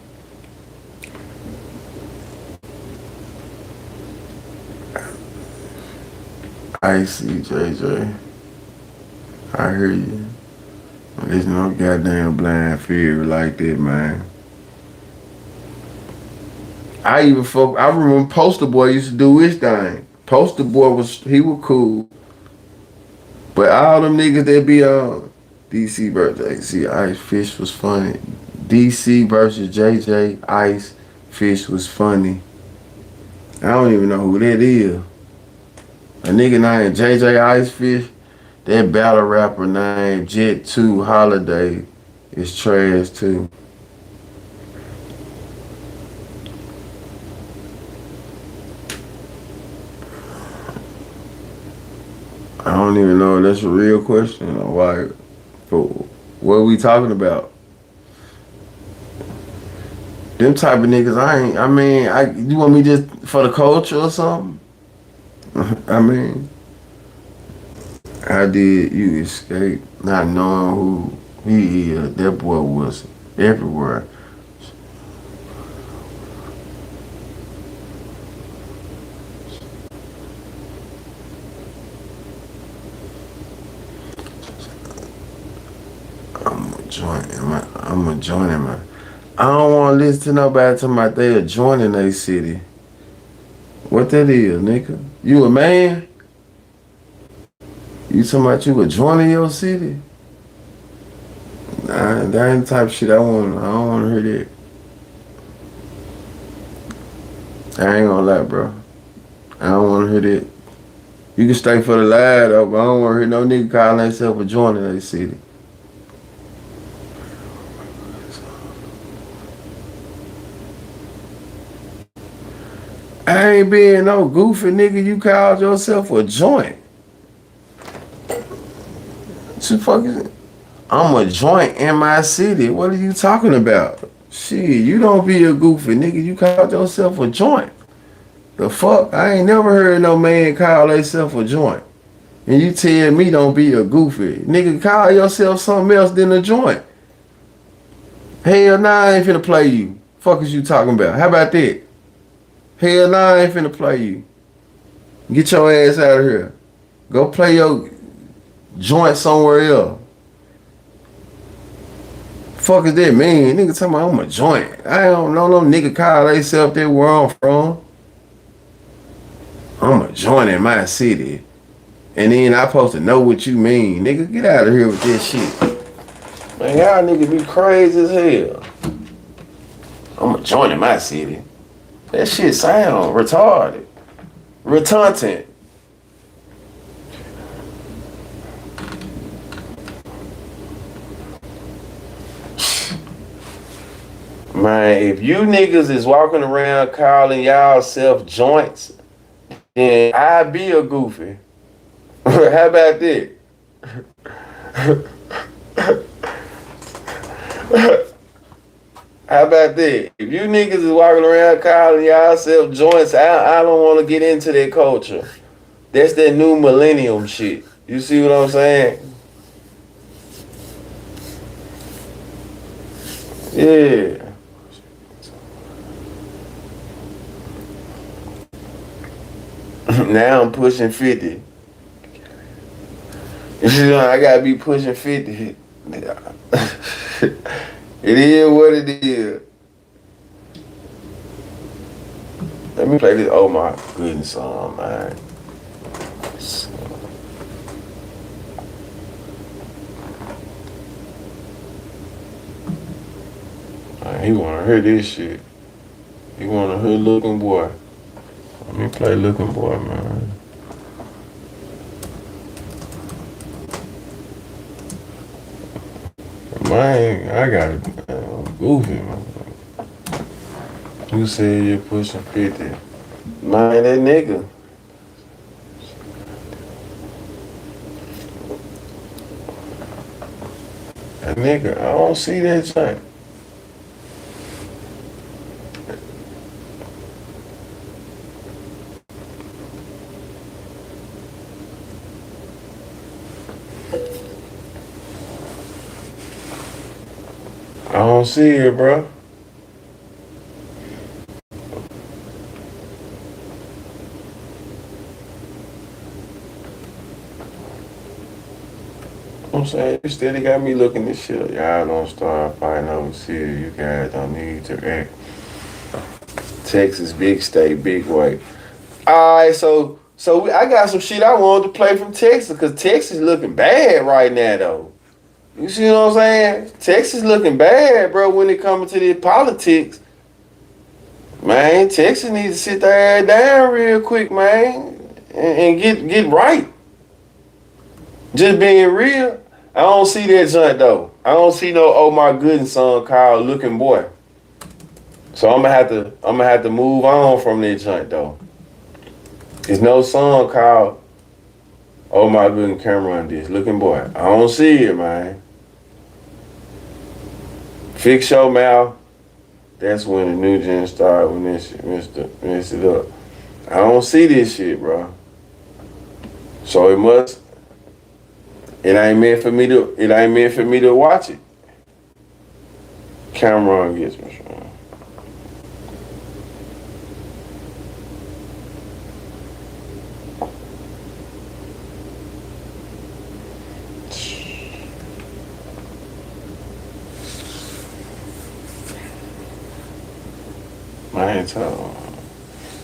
I see, JJ. I hear you. There's no goddamn Blind Fury like that, man. I remember Poster Boy used to do his thing. Poster Boy was cool. But all them niggas that be on DC versus Ice Fish was funny. DC versus JJ Ice Fish was funny. I don't even know who that is. A nigga named JJ Ice Fish, that battle rapper named Jet 2 Holiday is trash too. I don't even know if that's a real question or why. But what are we talking about? Them type of niggas, you want me just for the culture or something? I mean, how did you escape not knowing who he is? That boy was everywhere. I'm joining my. I don't want to listen to nobody talking about they are joining a city. What that is, nigga? You a man? You talking about you a joining your city? Nah, that ain't the type of shit I don't want to hear that. I ain't gonna lie, bro. I don't want to hear that. You can stay for the lie though, but I don't want to hear no nigga calling themselves a joining a city. I ain't being no goofy nigga. You called yourself a joint. What you fucking? I'm a joint in my city. What are you talking about? Shit, you don't be a goofy nigga. You called yourself a joint. The fuck? I ain't never heard no man call themself a joint. And you tell me don't be a goofy. Nigga, call yourself something else than a joint. Hell nah, I ain't finna play you. Fuck is you talking about? How about that? Hell nah, I ain't finna play you. Get your ass out of here. Go play your joint somewhere else. Fuck is that mean? Nigga talking about I'm a joint. I don't know no nigga call themselves that where I'm from. I'm a joint in my city. And then I supposed to know what you mean. Nigga, get out of here with this shit. Man, y'all niggas be crazy as hell. I'm a joint in my city. That shit sound retarded. Retuntant. Man, if you niggas is walking around calling y'all self joints, then I'd be a goofy. How about that? How about that? If you niggas is walking around calling y'all self joints, I don't want to get into that culture. That's that new millennium shit. You see what I'm saying? Yeah. Now I'm pushing 50. You know, I gotta be pushing 50. It is what it is. Let me play this. Oh my goodness song, man. Man, he wanna hear this shit. He wanna hear looking boy. Let me play Looking Boy, man. Man, I got it. Goofy, man. Who said you're pushing 50? Man, that nigga. That nigga, I don't see that thing. I don't see it, bro. I'm saying, you steady got me looking this shit up. Y'all don't start fighting over shit. You guys don't need to act. Texas, big state, big way. Alright, so I got some shit I wanted to play from Texas, because Texas looking bad right now, though. You see what I'm saying? Texas looking bad, bro, when it comes to this politics. Man, Texas needs to sit their ass down real quick, man, and get right. Just being real, I don't see that joint, though. I don't see no Oh My Goodness song called Looking Boy. So I'm gonna have to move on from that joint, though. There's no song called Oh My Goodness Cameron this Looking Boy. I don't see it, man. Fix Your Mouth. That's when the new gen started, when this shit messed it up. I don't see this shit, bro. So it ain't meant for me to watch it. Cameron gets me, man.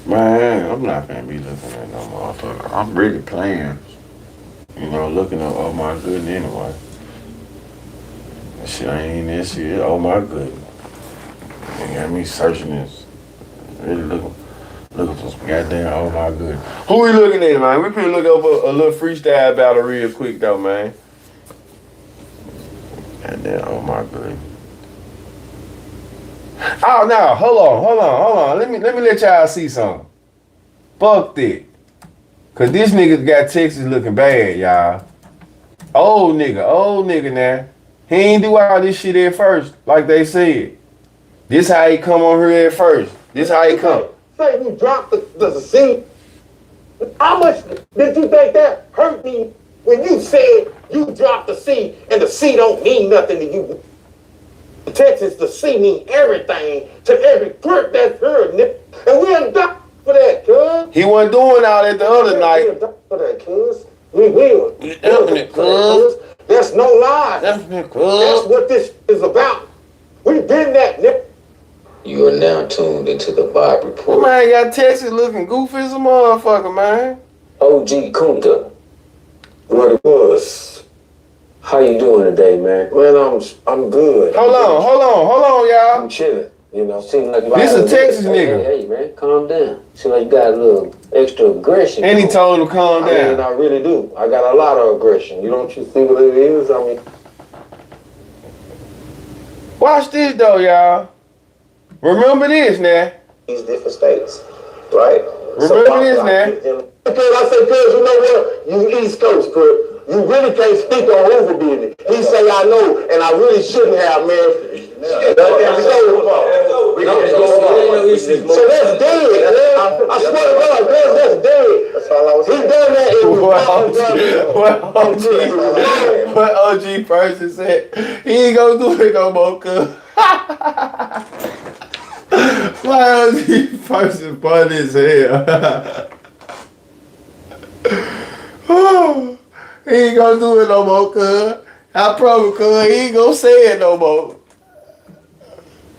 Man, I'm not gonna be looking at no motherfucker. I'm really playing. You know, looking at Oh My Goodness anyway. That shit ain't that shit. Oh My Goodness. They got me searching this. Really looking for some goddamn Oh My Goodness. Who we looking at, man? We finna look over a little freestyle battle real quick though, man. Goddamn Oh My Goodness. Oh no, hold on. Let me let y'all see something. Fuck that. Cause this nigga got Texas looking bad, y'all. Old nigga now. He ain't do all this shit at first, like they said. This how he come on here at first. This how he come. Say you dropped the C. How much did you think that hurt me when you said you dropped the C and the C don't mean nothing to you? Texas, the C mean everything to every clerk that's heard, nigga. And we ain't got for that, cuz. He wasn't doing all that the other night. We ain't got for that, cuz. We will. That's no lie. That's what this is about. We been that, nigga. You are now tuned into the Bob Report. Man, got Texas looking goofy as a motherfucker, man. OG Kunta. What it was. How you doing today, man? Man, I'm good. Hold on, y'all. I'm chilling. You know, seems like you this a Texas nigga. Hey, man, calm down. Seems like you got a little extra aggression. And he told him to calm down. I really do. I got a lot of aggression. You don't you see what it is? I mean, watch this though, y'all. Remember this now. These different states, right? Remember this now. Because I say, cuz you know what? You East Coast, cuz. You really can't speak on Hoover business. He say I know, and I really shouldn't have, man. So that's dead, man. I swear to God, man, that's dead. That's all I was saying. He done that. What OG person said? He ain't gonna do it no more, cuz. My OG person funny as hell. He ain't gonna do it no more, cuz. I promise, cuz. He ain't gonna say it no more.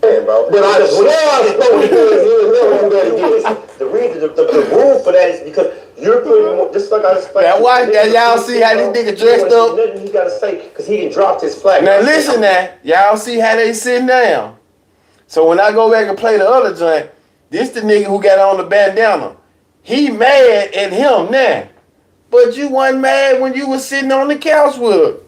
But I swear I spoke to you never do that again. The reason, the rule for that is because you're putting more, just like I explained. Now watch that. Y'all see how this nigga dressed up? Nothing he gotta say, because he done dropped his flag. Now listen now. Y'all see how they sitting down? So when I go back and play the other joint, this the nigga who got on the bandana. He mad at him now. But you wasn't mad when you was sitting on the couch with her.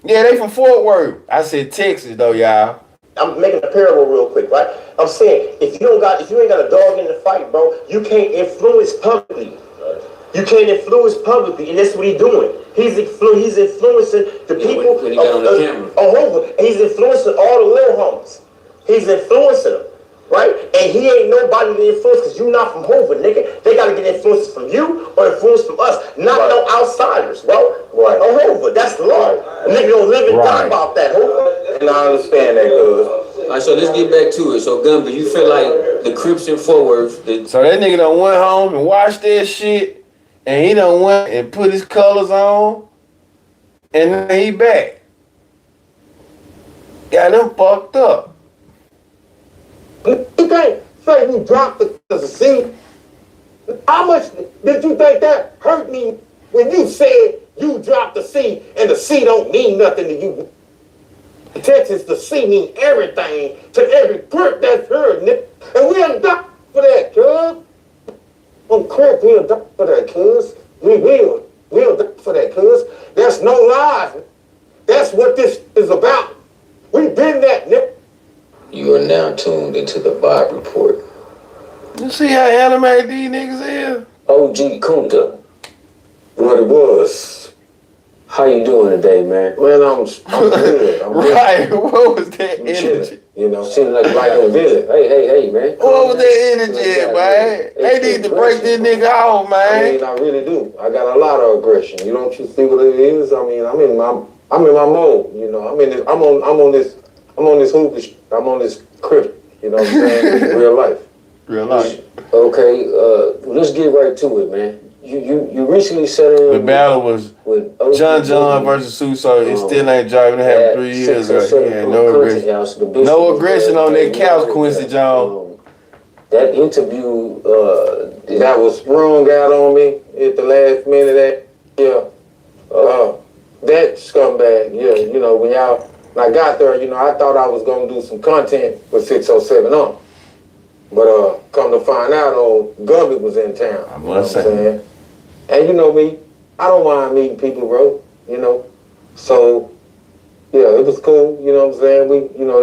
Yeah, they from Fort Worth. I said Texas though, y'all. I'm making a parable real quick, right? I'm saying if you ain't got a dog in the fight, bro, you can't influence publicly. You can't influence publicly, and that's what he's doing. He's influencing the people when he got on the camera. Over. He's influencing all the little homies. He's influencing them, right? And he ain't nobody to influence because you not from Hoover, nigga. They gotta get influence from you or influence from us, not no outsiders, bro. Right. Hoover, that's the law. Nigga don't live and die about that, Hoover. And I understand that, cuz. All right, so let's get back to it. So, Gumby, you feel like the Crips in Fort Worth... So that nigga done went home and watched that shit, and he done went and put his colors on, and then he back. Got him fucked up. You can't say you dropped the C. How much did you think that hurt me when you said you dropped the C and the C don't mean nothing to you? In Texas, the C mean everything to every Crip that's heard, nigga. And we ain't die for that, cuz. On Crip, we'll die for that, cuz. We will. We'll die for that, cuz. There's no lies. That's what this is about. We been that, nigga. You are now tuned into the Vibe Report. You see how animated these niggas is? OG Kunta, What it was. how you doing today, man? Man, I'm good. I'm good. Right, what was that I'm energy? chilling. You know, Seems like right on visit. Hey, man. What was that energy, man? They need to break this nigga off, I man. mean, I really do. I got a lot of aggression. You don't you see what it is? I mean, I'm in my mode. You know, I'm on this hoop. I'm on this Crip. You know what I'm saying? Real life. Real life. Okay, let's get right to it, man. You recently said The battle was with John versus Sue, so it still ain't driving. It happened 3 years ago. He had no aggression. No aggression on that couch, Quincy Jones. That interview, That was sprung out on me at the last minute. That scumbag. Yeah, you know, when I got there, you know, I thought I was gonna do some content with 607 on. But come to find out, old Gumby was in town. I You know what I'm must say. saying? And you know me, I don't mind meeting people, bro. You know, so yeah, it was cool. You know what I'm saying?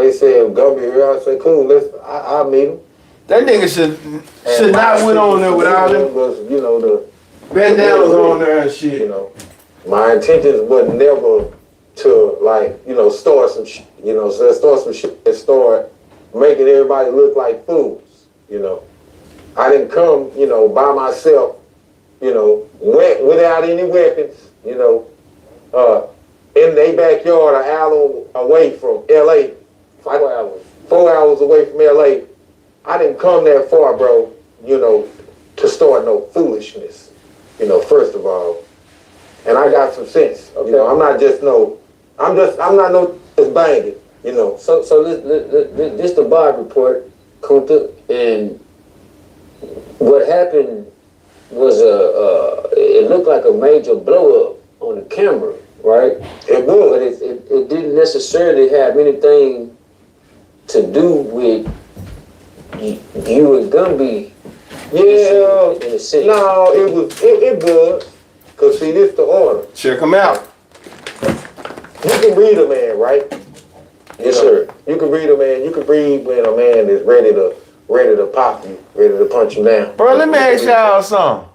They said Gumby here. I said, cool. I'll meet him. That nigga should not went on there without him. Was, you know, the bandanas on there and shit. You know, my intentions was never to, like, you know, start some shit. You know, so start some shit and start making everybody look like fools. You know, I didn't come, you know, by myself, you know, without any weapons, you know, in their backyard, an hour away from LA, 4 hours away from LA. I didn't come that far, bro, you know, to start no foolishness, you know, first of all. And I got some sense. Okay. You know, I'm not no just banging, you know. So this the Vibe Report, Kunta, and what happened was it looked like a major blow up on the camera, right? It was. But it didn't necessarily have anything to do with you and Gumby. Yeah, in the city. No, it was. Cause see, this the order. Check him out. You can read a man, right? Yes, sir. You can read a man. You can read when a man is ready to pop you, ready to punch you down. Bro, let me ask y'all something.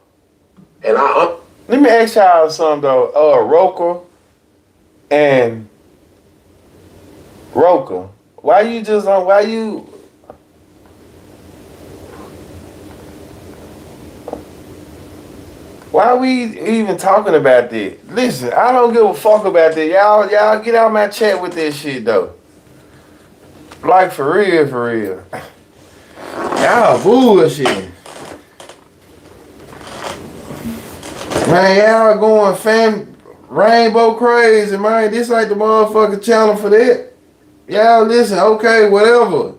And let me ask y'all something though. Roker and Roker. Why are we even talking about this? Listen, I don't give a fuck about that. Y'all get out my chat with this shit though. Like for real. Y'all bullshit. Man, y'all going rainbow crazy, man. This ain't the motherfucking channel for that. Y'all listen, okay, whatever.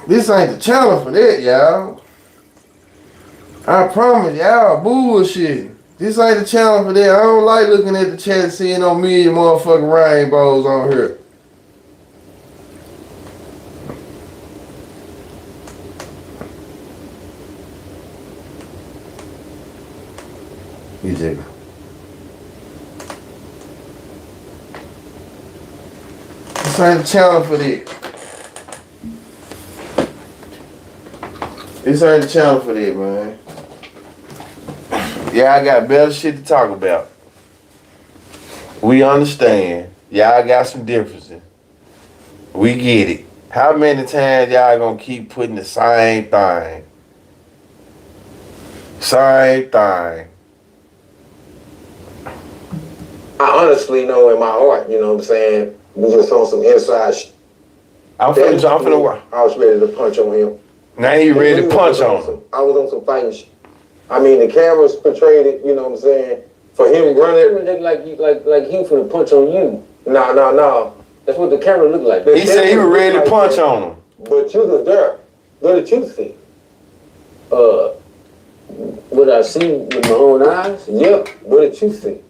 This ain't the channel for that, y'all. I promise y'all bullshit. This ain't the channel for that. I don't like looking at the chat and seeing no million motherfucking rainbows on here. You did. This ain't the channel for that. This ain't the channel for that, man. Yeah, I got better shit to talk about. We understand. Y'all got some differences. We get it. How many times y'all gonna keep putting the same thing? Same thing. I honestly know in my heart, you know what I'm saying, we just on some inside shit. I'm finna watch. I was ready to punch on him. Now you ready to punch on him. I was on some fighting shit. I mean, the cameras portrayed it, you know what I'm saying, for him running. Like he finna punch on you. No. That's what the camera looked like. He said he was ready to punch on him. But you was there. What did you see? What I seen with my own eyes? Yeah. What did you see?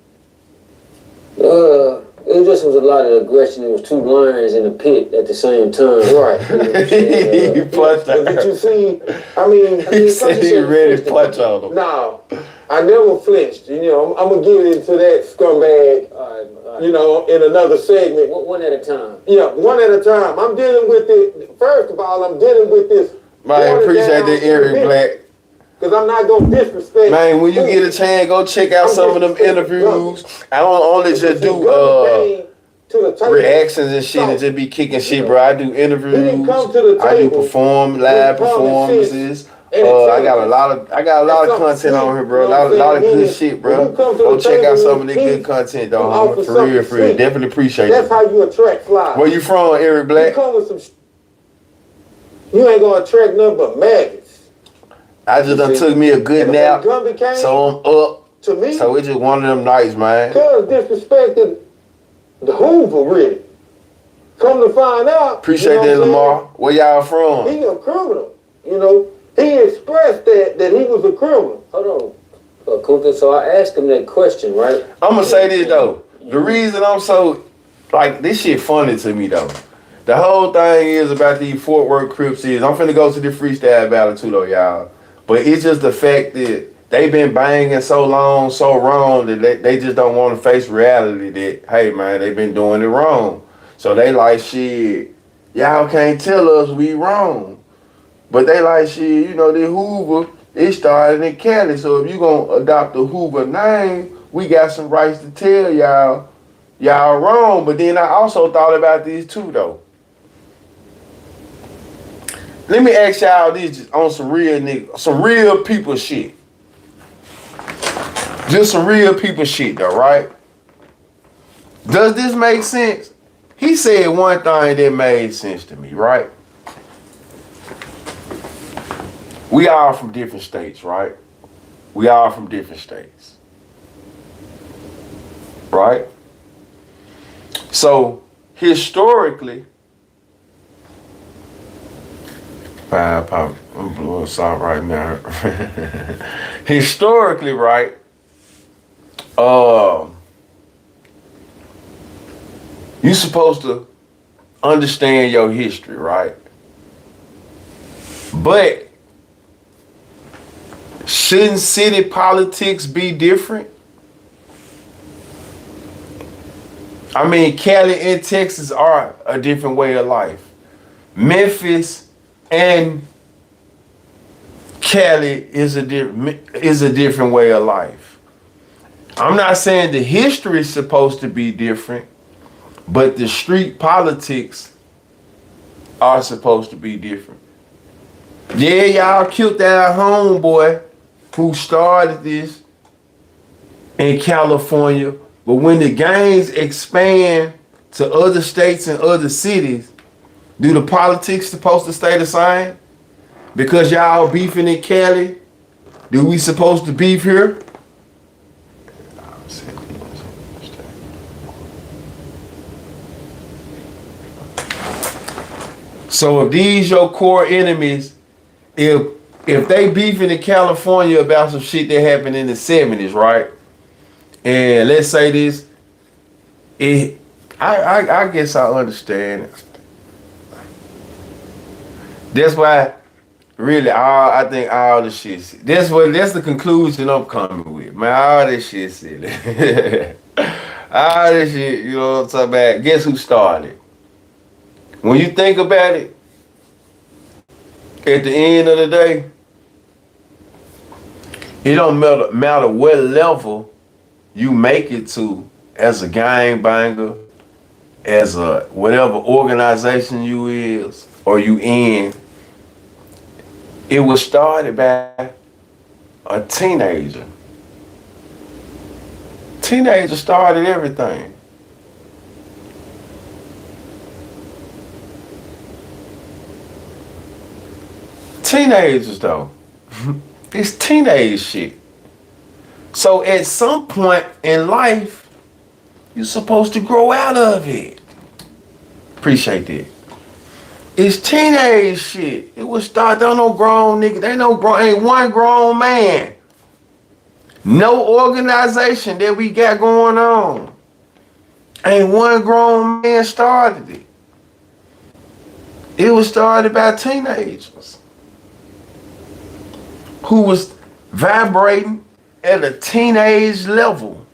It just was a lot of aggression. It was two lions in a pit at the same time. Right. He punched But did you see? I mean, he said he was ready to punch on him. No, I never flinched. You know, I'm gonna get into that scumbag. All right. You know, in another segment. One at a time. Yeah, one at a time. I'm dealing with it. First of all, I'm dealing with this. Man, appreciate that, Eric Black. Because I'm not gonna disrespect. Man, when you get a chance, go check out some of them interviews. I don't only just do reactions and shit and just be kicking shit, bro. I do interviews. I do live performances. I got a lot of content on here, bro. A lot of good shit, bro. Go check out some of the good content, though. For real. Definitely appreciate it. That's how you attract flies. Where you from, Eric Black? You come with some. You ain't gonna attract nothing but maggots. I just done took me a good nap, so I'm up. To me, so it's just one of them nights, man. Cuz disrespected the Hoover, really. Come to find out. Appreciate that, Lamar. Where y'all from? He a criminal, you know. He expressed that he was a criminal. Hold on, Kunta. So I asked him that question, right? I'm gonna say this though. The reason I'm so this shit funny to me though. The whole thing is about these Fort Worth Crips is I'm finna go to the freestyle battle too though, y'all. But it's just the fact that they've been banging so long, so wrong that they just don't want to face reality that, hey man, they've been doing it wrong. So they like, shit, y'all can't tell us we wrong. But they like, shit, you know, the Hoover, it started in Cali. So if you gonna adopt the Hoover name, we got some rights to tell y'all wrong. But then I also thought about these too though. Let me ask y'all this on some real people shit. Just some real people shit though, right? Does this make sense? He said one thing that made sense to me, right? We all from different states, right? We all from different states. Right? So, historically, I'm blowing salt right now. Historically, right? You supposed to understand your history, right? But shouldn't city politics be different? I mean, Cali and Texas are a different way of life. Memphis and Cali is a different way of life. I'm not saying the history is supposed to be different, but the street politics are supposed to be different. Yeah, y'all killed that homeboy who started this in California, but when the gangs expand to other states and other cities, do the politics supposed to stay the same? Because y'all beefing in Cali, do we supposed to beef here? So if these your core enemies, if they beefing in California about some shit that happened in the 70s, right? And let's say this, I guess I understand. That's why really, I think all the shit. That's the conclusion I'm coming with, man. All this shit silly. All this shit, you know what I'm talking about? Guess who started? When you think about it, at the end of the day, it don't matter what level you make it to as a gangbanger, as a whatever organization you is or you in. It was started by a teenager. Teenager started everything. Teenagers though. It's teenage shit. So at some point in life, you're supposed to grow out of it. Appreciate that. It's teenage shit. It was started on no grown nigga. Ain't one grown man. No organization that we got going on. Ain't one grown man started it. It was started by teenagers who was vibrating at a teenage level.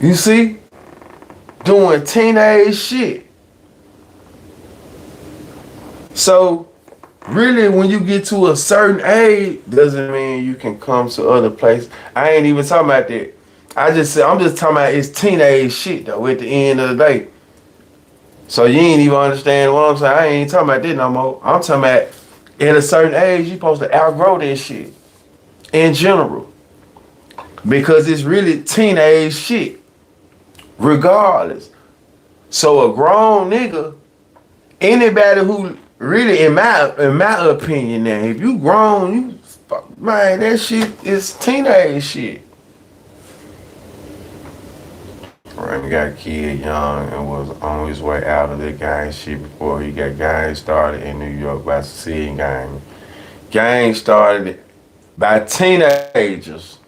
You see? Doing teenage shit. So, really, when you get to a certain age, doesn't mean you can come to other places. I ain't even talking about that. I'm just talking about it's teenage shit, though, at the end of the day. So you ain't even understand what I'm saying. I ain't talking about that no more. I'm talking about at a certain age, you're supposed to outgrow this shit in general. Because it's really teenage shit, regardless. So a grown nigga, anybody who really, in my opinion now, if you grown, man, that shit is teenage shit. Ray got kid young and was on his way out of the gang shit before he got gang started in New York by Sicilian gang. Gang started by teenagers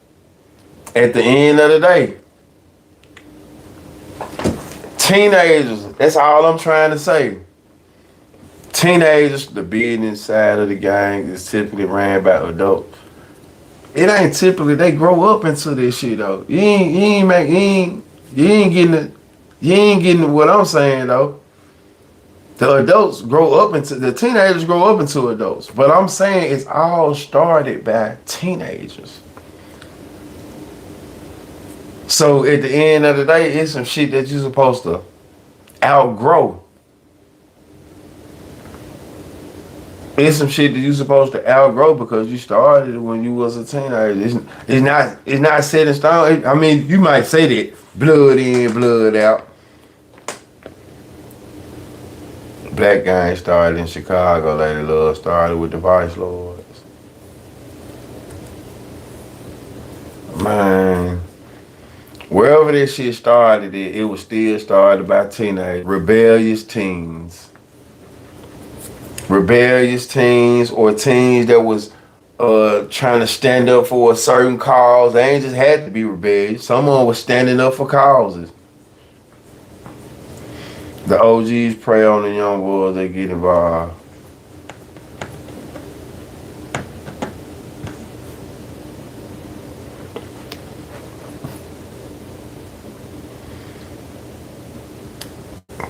at the end of the day. Teenagers, that's all I'm trying to say. Teenagers, the business side of the gang is typically ran by adults. It ain't typically, they grow up into this shit though. You ain't getting what I'm saying though. The teenagers grow up into adults. But I'm saying it's all started by teenagers. So at the end of the day, it's some shit that you're supposed to outgrow. It's some shit that you're supposed to outgrow because you started when you was a teenager. It's not set in stone. I mean, you might say that blood in, blood out. Black gang started in Chicago. Lady Love started with the Vice Lords. Man, wherever this shit started, it was still started by teenagers, rebellious teens. Rebellious teens or teens that was trying to stand up for a certain cause. They ain't just had to be rebellious. Someone was standing up for causes. The OGs prey on the young boys that get involved.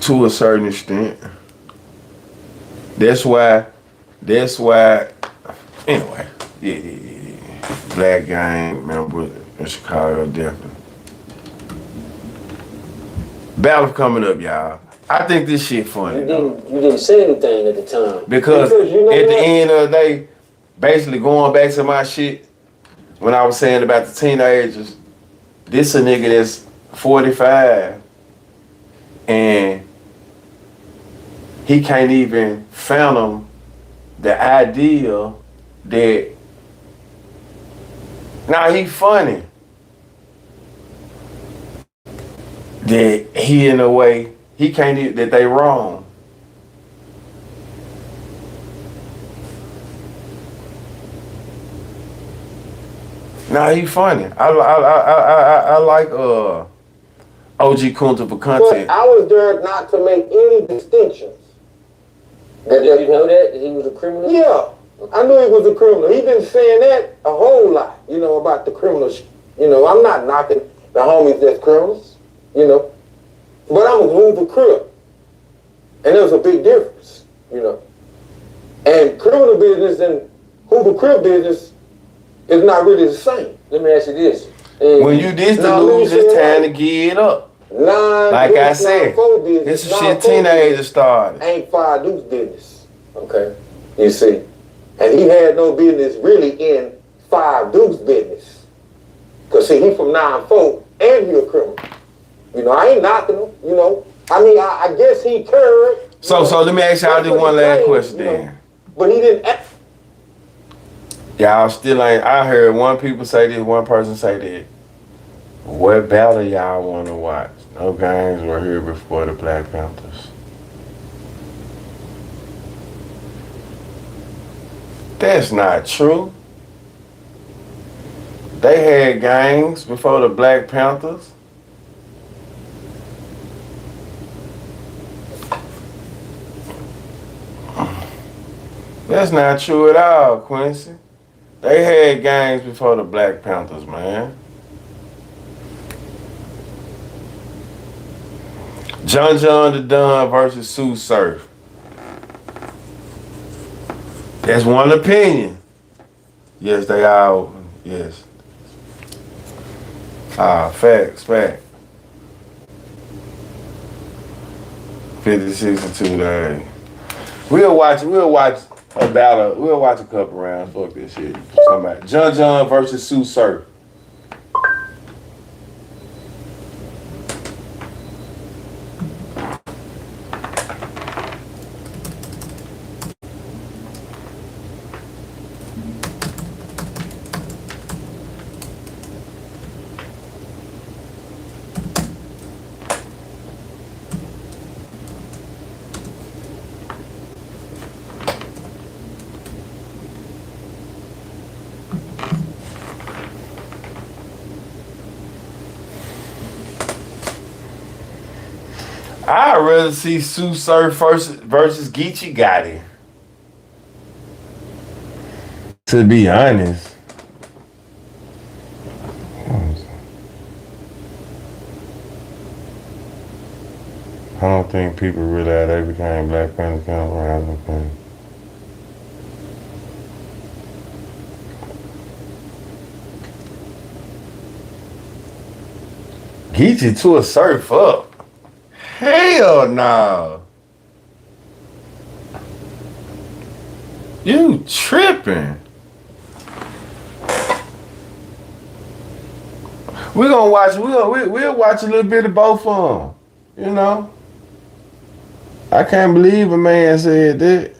To a certain extent. That's why, anyway, yeah. Black gang member in Chicago, definitely. Battle coming up, y'all. I think this shit funny. You didn't say anything at the time. Because you know at the end of the day, basically going back to my shit, when I was saying about the teenagers, this a nigga that's 45 and he can't even fathom the idea that, now he funny, that he in a way, he can't even, that they wrong. Now he funny. I like OG Kunta for content. But I was there not to make any distinctions. Did you know that he was a criminal? Yeah, I knew he was a criminal. He been saying that a whole lot, you know, about the criminals. You know, I'm not knocking the homies that's criminals, you know, but I'm a Hoover Crip, and there's a big difference, you know. And criminal business and Hoover Crip business is not really the same. Let me ask you this. When you this to lose, it's time to give it up. Like I said, this is shit teenagers started. Ain't five deuce business. Okay. You see. And he had no business really in five deuce business. Cause see, he from 9-4 and he a criminal. You know, I ain't knocking him, you know. I mean, I guess he cared. So let me ask y'all this one last question then. But he didn't act. Y'all still ain't, I heard one people say this, one person say that. What battle y'all want to watch? No games were here before the Black Panthers. That's not true. They had games before the Black Panthers. That's not true at all, Quincy. They had games before the Black Panthers, man. John the Don versus Sue Surf. That's one opinion. Yes, they are. Yes. Facts. 56-2 days. We'll watch a battle. We'll watch a couple rounds. Fuck this shit. Somebody. John versus Sue Surf. I'd rather see Sue Surf versus Geechee Gotti. To be honest. I don't think people realize they became Black Panther around. Geechee to a surf up. Hell no. You tripping. We'll watch a little bit of both of them. You know? I can't believe a man said that.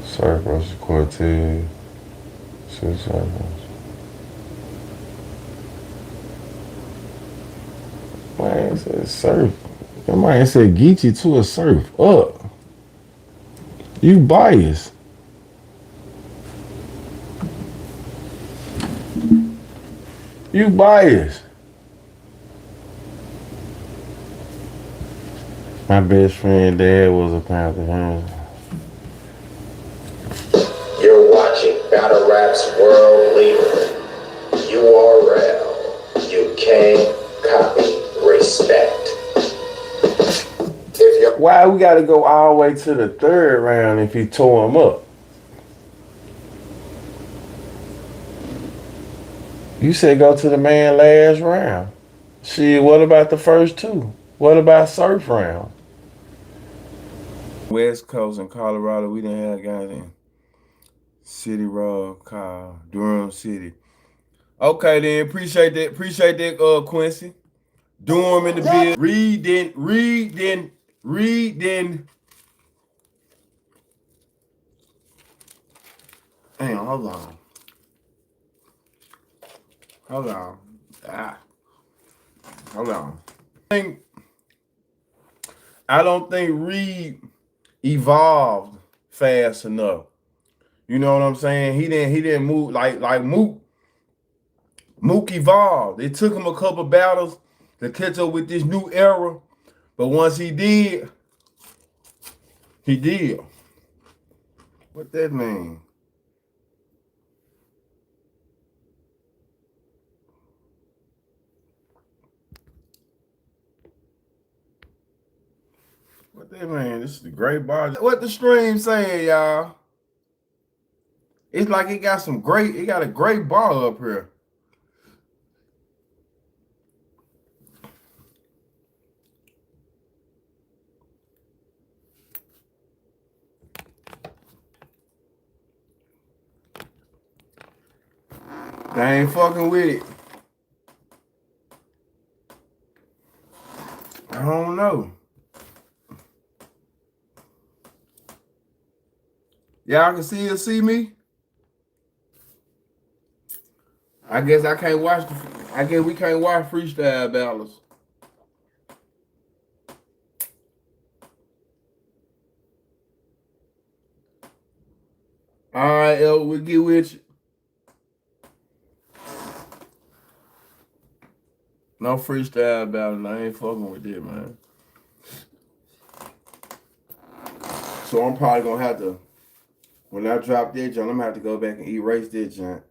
Surf versus Cortez. Man said surf. That man said Geechee to a surf up. You biased. You biased. My best friend dad was a Panther fan. You're watching Battle Rap's world leader. URL. You can't copy respect. Why we gotta go all the way to the third round if he tore him up? You said go to the man last round. Shit, what about the first two? What about surf round? West Coast and Colorado, we didn't have guys in City Road, Durham City. Okay then, appreciate that, Quincy. Durham in the bill. Read then. Hang on, hold on. Hold on. I don't think Reed evolved fast enough. You know what I'm saying? He didn't move like Mook. Mook evolved. It took him a couple battles to catch up with this new era. But once he did, he did. What that mean? What that mean? This is the great bar. What the stream saying, y'all? It's like it got a great bar up here. They ain't fucking with it. I don't know. Y'all can see me? I guess I can't watch I guess we can't watch freestyle battles. All right, El, we'll get with you. No freestyle battle. I ain't fucking with it, man. So I'm probably gonna have to, when I drop that joint, I'm gonna have to go back and erase that joint.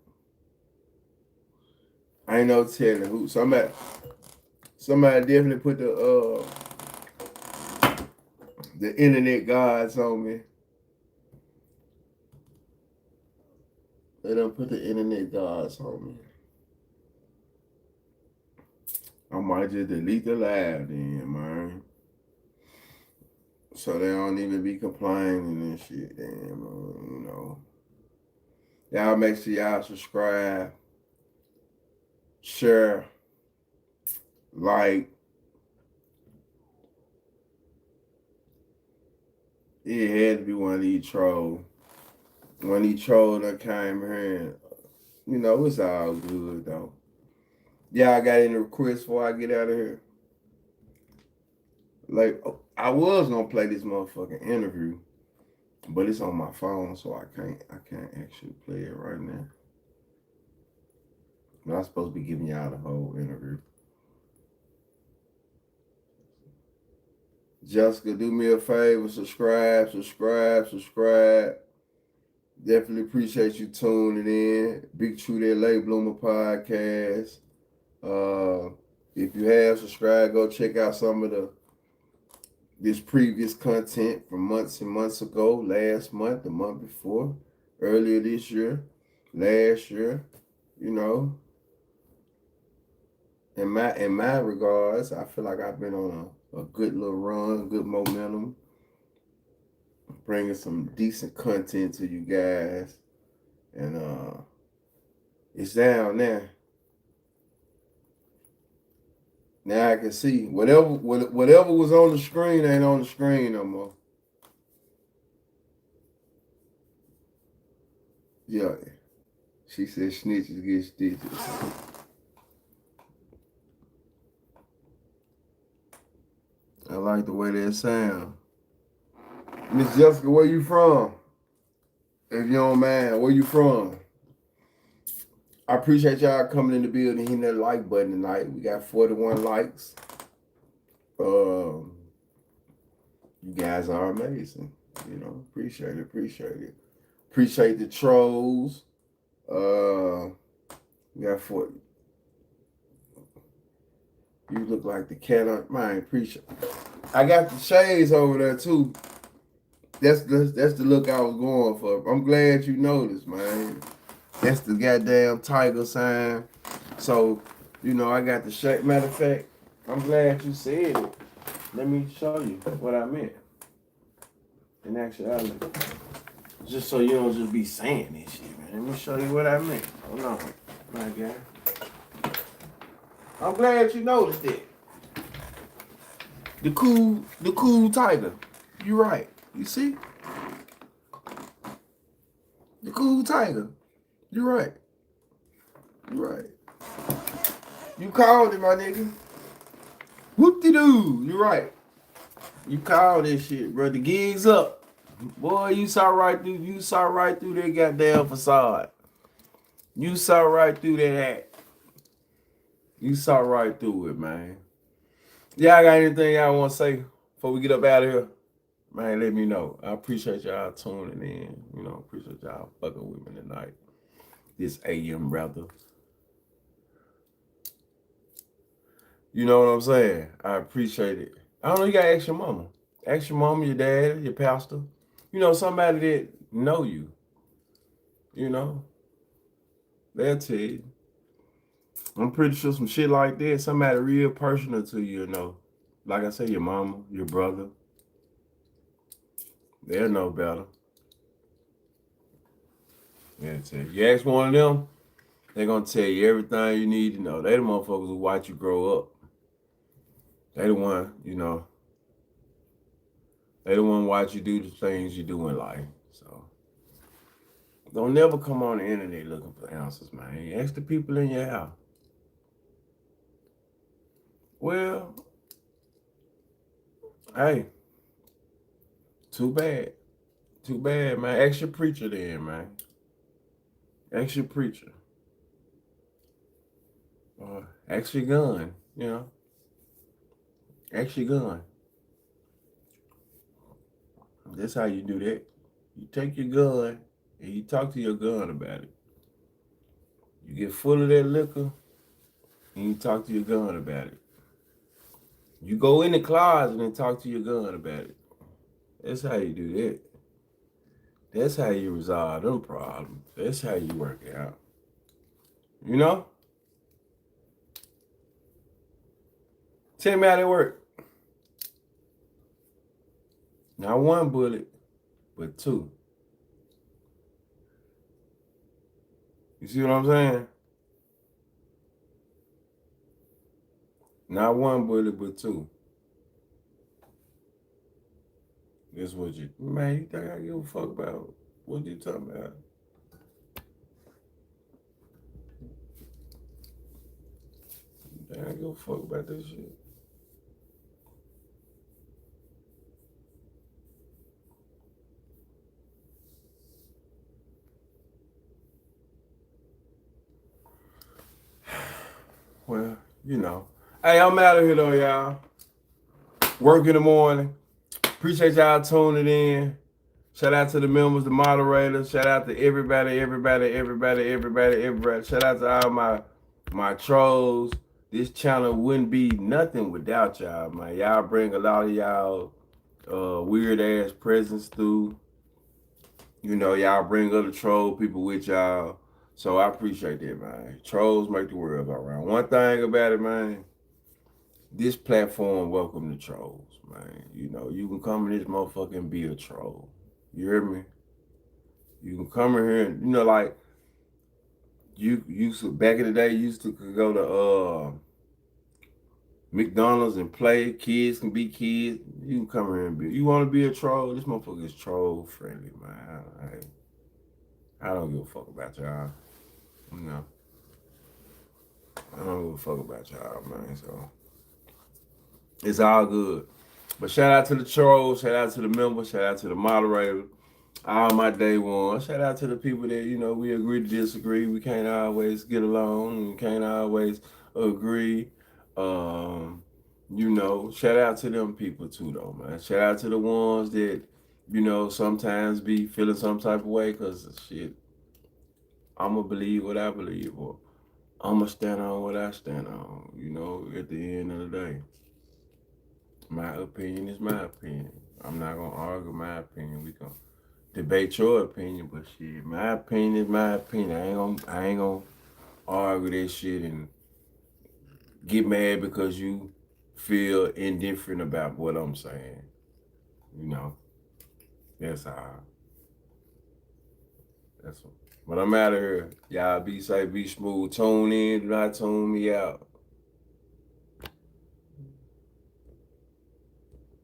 I ain't no telling who. Somebody definitely put the internet gods on me. They done put the internet gods on me. I might just delete the live then, man. So they don't even be complaining and shit, damn, you know. Y'all make sure y'all subscribe, share, like. It had to be one of these trolls. One of these trolls that came here and, you know, it's all good, though. Y'all got any requests before I get out of here? Like, I was gonna play this motherfucking interview, but it's on my phone, so I can't actually play it right now. But I'm supposed to be giving y'all the whole interview. Jessica, do me a favor, subscribe. Definitely appreciate you tuning in. BigTruDat Late Bloomer podcast. If you have subscribed, go check out some of this previous content from months and months ago, last month, the month before, earlier this year, last year, you know. In my regards, I feel like I've been on a good little run, good momentum, bringing some decent content to you guys. And it's down there. Now I can see whatever was on the screen ain't on the screen no more. Yeah. She said snitches get stitches. I like the way that sound. Miss Jessica, where you from? If you don't mind, where you from? I appreciate y'all coming in the building, hitting that like button tonight. We got 41 likes. You guys are amazing. You know, appreciate it. Appreciate the trolls. We got 40. You look like the cat on mine. Appreciate it. I got the shades over there too. That's the look I was going for. I'm glad you noticed, man. That's the goddamn tiger sign. So, you know, I got the shade. Matter of fact, I'm glad you said it. Let me show you what I meant. In actuality. Just so you don't just be saying this shit, man. Let me show you what I meant. Hold on, my guy. I'm glad you noticed it. The cool tiger. You right. You see? The cool tiger. You right. You right. You called it, my nigga. Whoop-de-doo. You right. You called this shit, bro. The gig's up. Boy, you saw right through that goddamn facade. You saw right through that act. You saw right through it, man. Y'all got anything y'all want to say before we get up out of here? Man, let me know. I appreciate y'all tuning in. You know, appreciate y'all fucking with me tonight. This AM brother. You know what I'm saying? I appreciate it. I don't know, you gotta ask your mama. Ask your mama, your dad, your pastor. You know, somebody that know you. You know, they'll tell you. I'm pretty sure some shit like that, somebody real personal to you, you know. Like I say, your mama, your brother. They'll know better. Yeah, tell you. You ask one of them, they're gonna tell you everything you need to know. They the motherfuckers who watch you grow up. They the one, you know. They the one watch you do the things you do in life. So don't never come on the internet looking for answers, man. Ask the people in your house. Well, hey, too bad. Too bad, man. Ask your preacher then, man. Ask your preacher. Ask your gun, you know. Ask your gun. That's how you do that. You take your gun and you talk to your gun about it. You get full of that liquor and you talk to your gun about it. You go in the closet and talk to your gun about it. That's how you do that. That's how you resolve them problems. That's how you work it out. You know? Tell me how they work. Not one bullet, but two. You see what I'm saying? Not one bullet, but two. That's what you, man, you think I give a fuck about what you talking about? You think I give a fuck about this shit? Well, you know. Hey, I'm out of here though, y'all. Work in the morning. Appreciate y'all tuning in. Shout out to the members, the moderators. Shout out to everybody. Shout out to all my trolls. This channel wouldn't be nothing without y'all, man. Y'all bring a lot of y'all weird ass presence through. You know, y'all bring other troll people with y'all. So I appreciate that, man. Trolls make the world go round. One thing about it, man, this platform welcome the trolls, man. You know, you can come in this motherfucker and be a troll. You hear me? You can come in here and, you know, like, you used to, back in the day, you used to go to McDonald's and play. Kids can be kids. You can come here and be, you want to be a troll? This motherfucker is troll friendly, man. I don't give a fuck about y'all. You know, I don't give a fuck about y'all, man. So it's all good. But shout out to the trolls, shout out to the members, shout out to the moderator, all my day one. Shout out to the people that, you know, we agree to disagree. We can't always get along. We can't always agree. You know, shout out to them people too, though, man. Shout out to the ones that, you know, sometimes be feeling some type of way because shit, I'm going to believe what I believe, or I'm going to stand on what I stand on, you know, at the end of the day. My opinion is my opinion. I'm not going to argue my opinion. We can debate your opinion, but shit, my opinion is my opinion. I ain't gonna argue that shit and get mad because you feel indifferent about what I'm saying. You know, that's how. That's what. But I'm out of here. Y'all be safe, be smooth. Tune in, do not tune me out.